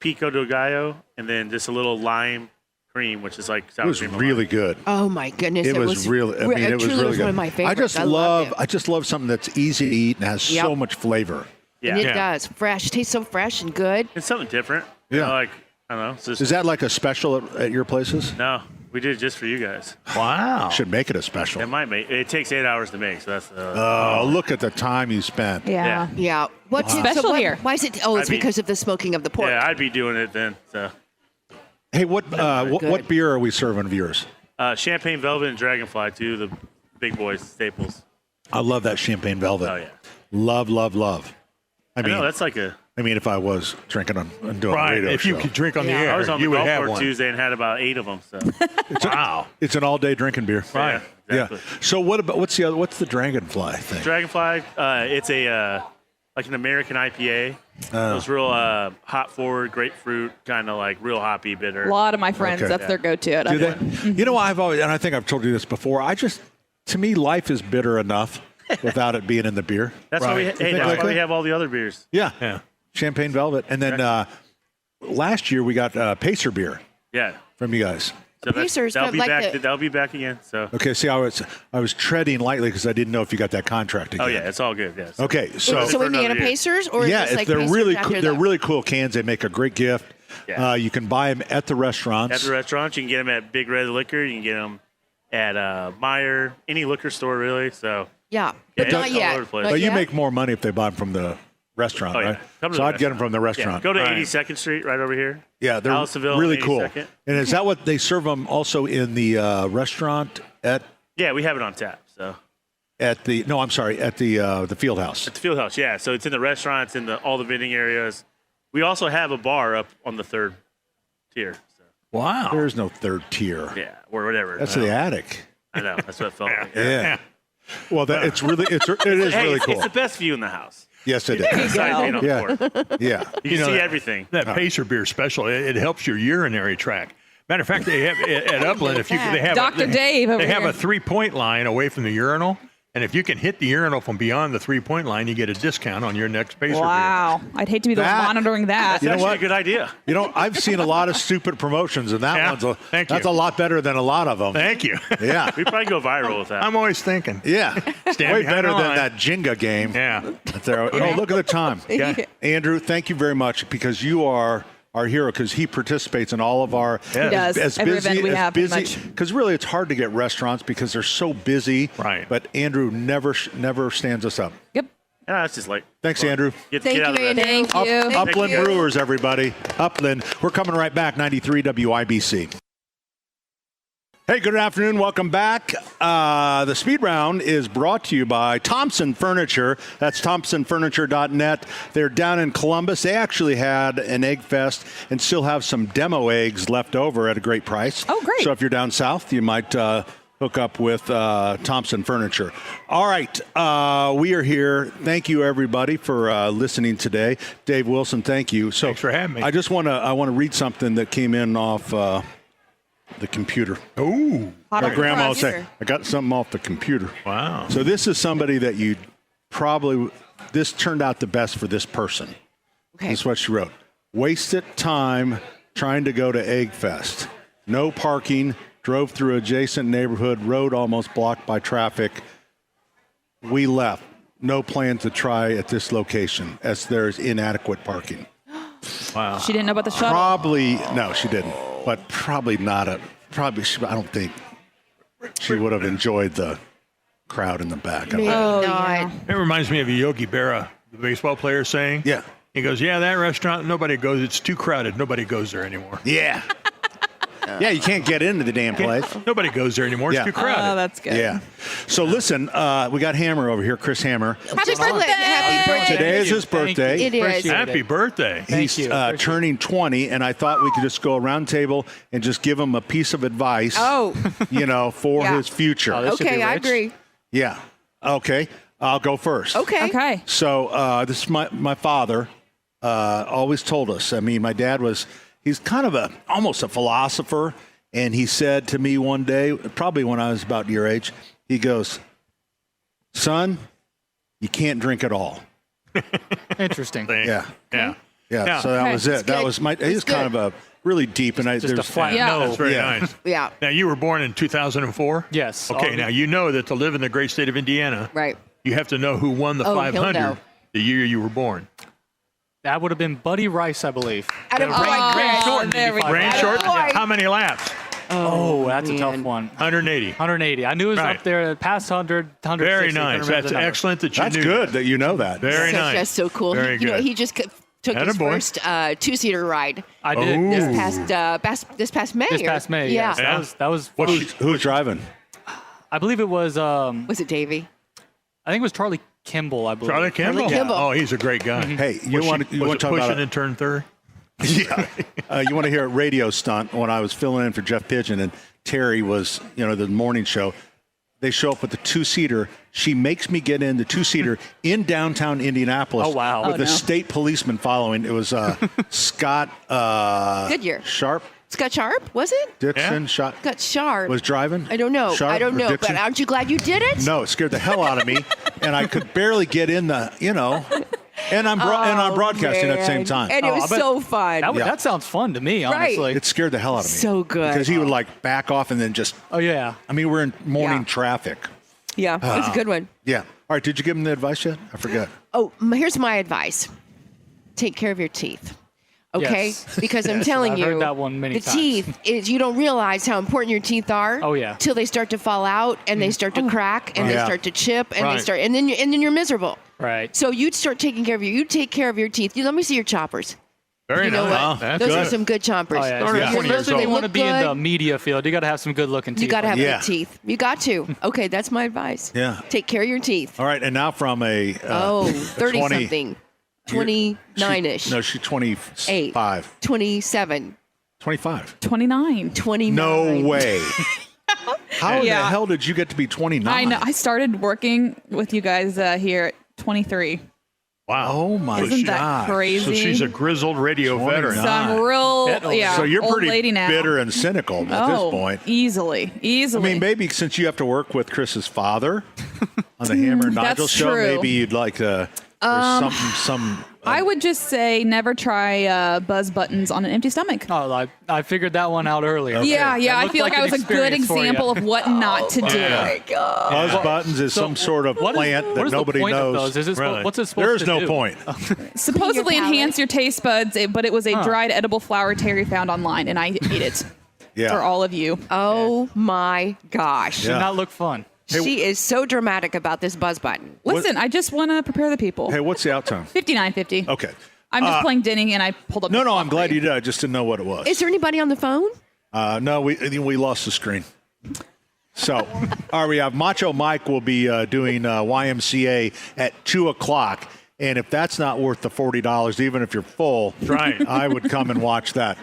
pico de gallo, and then just a little lime cream, which is like sour
It was
cream.
really good.
Oh my goodness!
It was really. I mean, it was
truly
really
was
good.
one of my favorites.
I just love something that's easy to eat and has
Yep.
so much flavor.
Yeah.
And it does. Fresh. Tastes so fresh and good.
It's something different.
Yeah.
You know, like I don't know. It's just,
Is that like a special at your places?
no, we did it just for you guys.
Wow.
Should make it a special.
It might make. It takes 8 hours to make, so that's.
Oh, look at the time you spent.
Yeah.
Yeah. What's
Special here.
Why is it? Oh, it's
I'd be-
because of the smoking of the pork.
Yeah, I'd be doing it then. So,
Hey, what beer are we serving of yours?
Champagne Velvet and Dragonfly, 2 of the big boys staples.
I love that champagne velvet.
Oh yeah.
Love, love, love. I mean,
know that's like a.
I mean, if I was drinking and doing a
Right.
radio
If you
show.
could drink on the
I
air,
was on
you
the
would
golf
have
course
one.
Tuesday and had about 8 of them. So.
Wow.
It's an all-day drinking beer.
Right. Yeah, exactly.
Yeah. So what's the Dragonfly thing?
Dragonfly, it's a like an American IPA. It's real hop forward, grapefruit, kind of like real hoppy, bitter.
A lot of my friends,
Okay.
that's their go-to.
Do they? You know, I've always, and I think I've told you this before. To me, life is bitter enough without it being in the beer.
That's why we have all the other beers.
Yeah. Yeah. Champagne Velvet, and then last year we got Pacer beer.
Yeah.
From you guys.
So that'll be back. That'll be back again. So.
Okay. See, I was treading lightly because I didn't know if you got that contract again.
Oh yeah, it's all good. Yes.
Okay. So
we can get a Pacers, or
yeah,
just like
they're
Pacers
really
after
they're
that?
really cool cans. They make a great gift.
Yeah.
You can buy them at the restaurants.
At the restaurants, you can get them at Big Red Liquor. You can get them at Meyer, any liquor store really. So.
Yeah, but not
it's all
yet.
over the place.
But you make more money if they buy them from the restaurant,
Oh, yeah.
right?
Come to
So
the
I'd get them from the
Yeah.
restaurant.
Go to
Right.
82nd Street, right over here.
Yeah, they're
Aliceville,
really cool.
82nd.
And is that what they serve them also in the restaurant at
Yeah, we have it on tap. So.
at the field house?
At the field house, yeah. So it's in the restaurants, in all the vending areas. We also have a bar up on the 3rd tier. So.
Wow. There's no 3rd tier.
Yeah, or whatever.
That's the attic.
I know. That's what it felt like.
Yeah. Well, it is really cool.
It's the best view in the house.
Yes, it is.
Besides being on the court.
Yeah.
You can see everything.
That Pacer beer special, it helps your urinary tract. Matter of fact, they have at Upland. They have
Dr. Dave over
They have
here.
a 3-point line away from the urinal, and if you can hit the urinal from beyond the 3-point line, you get a discount on your next Pacer
Wow. I'd hate to be the one monitoring that.
You know what?
A good idea.
You know, I've seen a lot of stupid promotions, and that one's
thank
that's
you.
a lot better than a lot of them.
beer. Thank you.
Yeah.
We probably go viral with that.
I'm always thinking.
Yeah.
Stand
Way
behind
better
the
than
line.
that Jenga game.
Yeah.
Oh, look at the time.
Okay.
Andrew, thank you very much because you are our hero because he participates in all of our
He does. Every event we have, pretty much.
Because really it's hard to get restaurants because they're so busy.
Right.
But Andrew never stands us up.
Yep.
Yeah, that's just like.
Thanks, Andrew.
Get
Thank
out of
you,
the
Andy.
Thank you.
Upland Brewers, everybody. Upland. We're coming right back, 93 WIBC. Hey, good afternoon. Welcome back. The speed round is brought to you by Thompson Furniture. That's thompsonfurniture.net. They're down in Columbus. They actually had an egg fest and still have some demo eggs left over at a great price.
Oh, great.
So if you're down south, you might hook hook up with Thompson Furniture. All right, we are here. Thank you, everybody, for listening today. Dave Wilson, thank you. So
thanks for having me.
I just want to read something that came in off the computer.
Ooh.
My grandma would say, I got something off the computer.
Wow.
So this is somebody that you probably, this turned out the best for this person.
Okay.
This is what she wrote. Wasted time trying to go to Egg Fest. No parking, drove through adjacent neighborhood, road almost blocked by traffic. We left. No plan to try at this location as there's inadequate parking.
Wow.
She didn't know about the shuttle?
Probably, no, she didn't. But probably not I don't think she would have enjoyed the crowd in the back.
Maybe not.
It reminds me of a Yogi Berra, the baseball player, saying.
Yeah.
He goes, yeah, that restaurant, nobody goes. It's too crowded. Nobody goes there anymore.
Yeah. Yeah, you can't get into the damn place.
Nobody goes there anymore. It's too crowded.
Oh, that's good.
Yeah. So listen, we got Hammer over here, Chris Hammer.
Happy birthday! Happy birthday!
Today is his birthday.
It is.
Happy birthday.
He's turning 20, and I thought we could just go around table and just give him a piece of advice, for his future.
Okay, I agree.
Yeah. Okay. I'll go first.
Okay.
So this is my father always told us. I mean, my dad he's kind of almost a philosopher. And he said to me one day, probably when I was about your age, he goes, son, you can't drink it all.
Interesting.
Yeah.
Yeah.
So that was it. That was he's kind of a really deep. And
just a flat no. That's very nice.
Yeah.
Now, you were born in 2004?
Yes.
Okay, now you know that to live in the great state of Indiana,
right,
you have to know who won the 500 the year you were born.
That would have been Buddy Rice, I believe.
Rain short? How many laps?
Oh, that's a tough one.
180.
180. I knew it was up there, past 100, 160.
Very nice. That's excellent that you knew.
That's good that you know that.
Very nice.
That's so cool.
Very good.
He just took his first two-seater ride.
I did.
This past May.
This past May,
yeah.
That was
who was driving?
I believe it was.
Was it Davey?
I think it was Charlie Kimball, I believe.
Charlie Kimball?
Yeah.
Oh, he's a great guy.
Hey, you want to talk
pushing
about
in turn third?
Yeah. You want to hear a radio stunt when I was filling in for Jeff Pigeon and Terry was, the morning show. They show up with the two-seater. She makes me get in the two-seater in downtown Indianapolis.
Oh, wow.
With a state policeman following. It was Scott
Goodyear.
Sharp.
Scott Sharp, was it?
Dixon.
Scott Sharp.
Was driving?
I don't know.
Sharp
I don't know.
Dixon?
But aren't you glad you did it?
No, it scared the hell out of me. And I could barely get in the, And I'm broadcasting at the same time.
And it was so fun.
That sounds fun to me, honestly.
It scared the hell out of me.
So good.
Because he would back off and then just.
Oh, yeah.
I mean, we're in morning traffic.
Yeah, it was a good one.
Yeah. All right. Did you give him the advice yet? I forgot.
Oh, here's my advice. Take care of your teeth. Okay?
Yes.
Because I'm telling you,
heard that one many times.
teeth is you don't realize how important your teeth are.
Oh, yeah.
Till they start to fall out and they start to crack and they start to chip and
Right.
and then you're miserable.
Right.
So you'd start taking care of you take care of your teeth. Let me see your choppers.
Very
You know
nice.
what?
That's
Those
good.
are some good chompers.
Oh, yeah.
Started at 20 years
Especially they
old.
want to be in the
good.
media field. You got to have some good-looking teeth.
You got to have
Yeah.
good teeth. You got to. Okay, that's my advice.
Yeah.
Take care of your teeth.
All right. And now from a
30-something. 29-ish.
No, she's 25.
27.
25.
29.
29.
No way. How in the
Yeah.
hell did you get to be 29?
I know. I started working with you guys here at 23.
Wow.
Oh, my
Isn't that
gosh.
crazy?
So she's a grizzled radio
29.
veteran.
So I'm real,
So you're
old
pretty
lady now.
bitter and cynical at this point.
Easily.
I mean, maybe since you have to work with Chris's father on the Hammer and Nigel
That's
show,
true.
maybe you'd like to. There's some.
I would just say never try buzz buttons on an empty stomach.
Oh, I figured that one out earlier.
Yeah, I
That
feel like
looked
I was
an
a good
experience for you.
example of what not to do.
Yeah. Buzz buttons is some sort of plant
what
that
is the
nobody
point of
knows.
those? Is it what's it supposed
There is
to
no
do?
point.
Supposedly
Clean your
enhance your taste buds, but it was a dried edible flower Terry found online, and I ate it
Yeah.
for all of you.
Oh, my gosh.
Did not look fun.
She is so dramatic about this buzz button.
Listen, I just want to prepare the people.
Hey, what's the out time?
59.50.
Okay.
I'm just playing Denning, and I pulled up.
No,
the
I'm glad
clock
you did. I just didn't know what it was.
Is there anybody on the phone?
No, we lost the screen. So, all right, we have Macho Mike will be doing YMCA at 2:00. And if that's not worth the $40, even if you're full,
right.
I would come and watch that.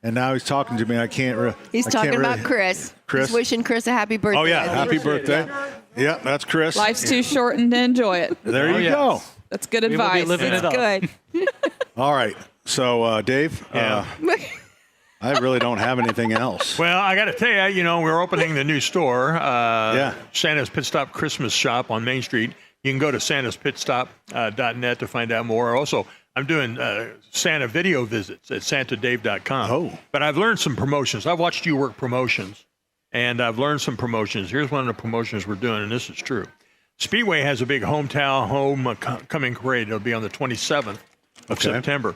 And now he's talking to me. I can't.
He's talking about Chris.
Chris.
He's wishing Chris a happy birthday.
Oh yeah, happy birthday. Yeah, that's Chris.
Life's too short and to enjoy it.
There you go.
That's good advice.
It's
good.
All right. So, Dave, I really don't have anything else.
Well, I got to tell you, we're opening the new store, Santa's Pit Stop Christmas Shop on Main Street. You can go to santaspitstop.net to find out more. Also, I'm doing Santa video visits at santadave.com.
Oh.
But I've learned some promotions. I've watched you work promotions, and I've learned some promotions. Here's one of the promotions we're doing, and this is true. Speedway has a big homecoming parade. It'll be on the 27th of September.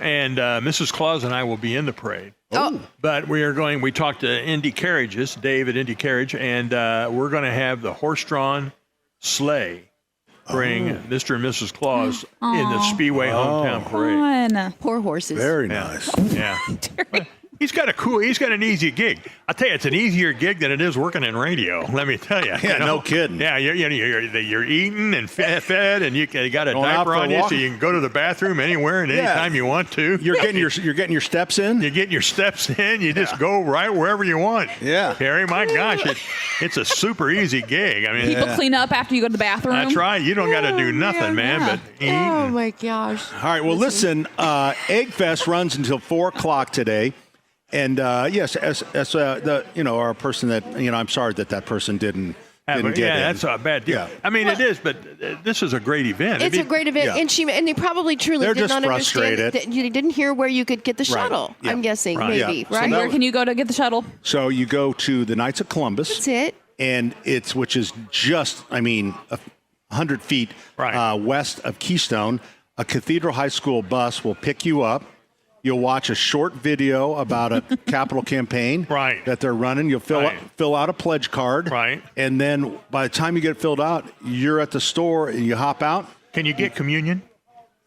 And Mrs. Claus and I will be in the parade.
Oh.
But we talked to Indy Carriages, Dave at Indy Carriage, and we're going to have the horse-drawn sleigh bring Mr. and Mrs. Claus in the Speedway hometown parade.
Fun.
Poor horses.
Very nice.
Yeah. He's got an easy gig. I'll tell you, it's an easier gig than it is working in radio. Let me tell you.
Yeah, no kidding.
Yeah, you're eating and fed, and you got a diaper on you, so you can go to the bathroom anywhere and anytime you want to.
You're getting your steps in.
You're getting your steps in. You just go right wherever you want.
Yeah,
Harry, my gosh, it's a super easy gig. I mean,
people clean up after you go to the bathroom.
That's right. You don't got to do nothing, man, but eat.
Oh my gosh.
All right. Well, listen. Egg Fest runs until 4:00 today. And yes, as our person that I'm sorry that person didn't get in.
That's a bad deal.
Yeah.
I mean, it is, but this is a great event.
It's a great event, and they probably truly
They're
did
just
not understand
frustrated.
that you didn't hear where you could get the shuttle.
Yeah.
I'm guessing maybe
Yeah.
right.
So
Where can you go to get the shuttle?
So you go to the Knights of Columbus.
That's it.
And which is just 100 feet west of Keystone. A Cathedral High School bus will pick you up. You'll watch a short video about a capital campaign that they're running. You'll fill out a pledge card.
Right.
And then by the time you get it filled out, you're at the store and you hop out.
Can you get communion?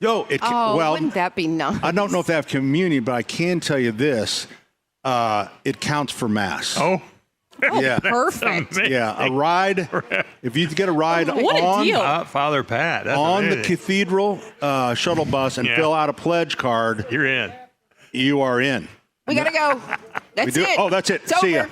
Wouldn't that be nice?
I don't know if they have communion, but I can tell you this. It counts for Mass.
Oh.
Yeah.
Perfect.
Yeah, a ride. If you get a ride
What a
on
deal.
Father Pat, that's
on the
amazing.
Cathedral shuttle bus and fill out a pledge card,
you're in.
You are in.
We gotta go. That's it.
Oh, that's it.
It's
See ya.
over.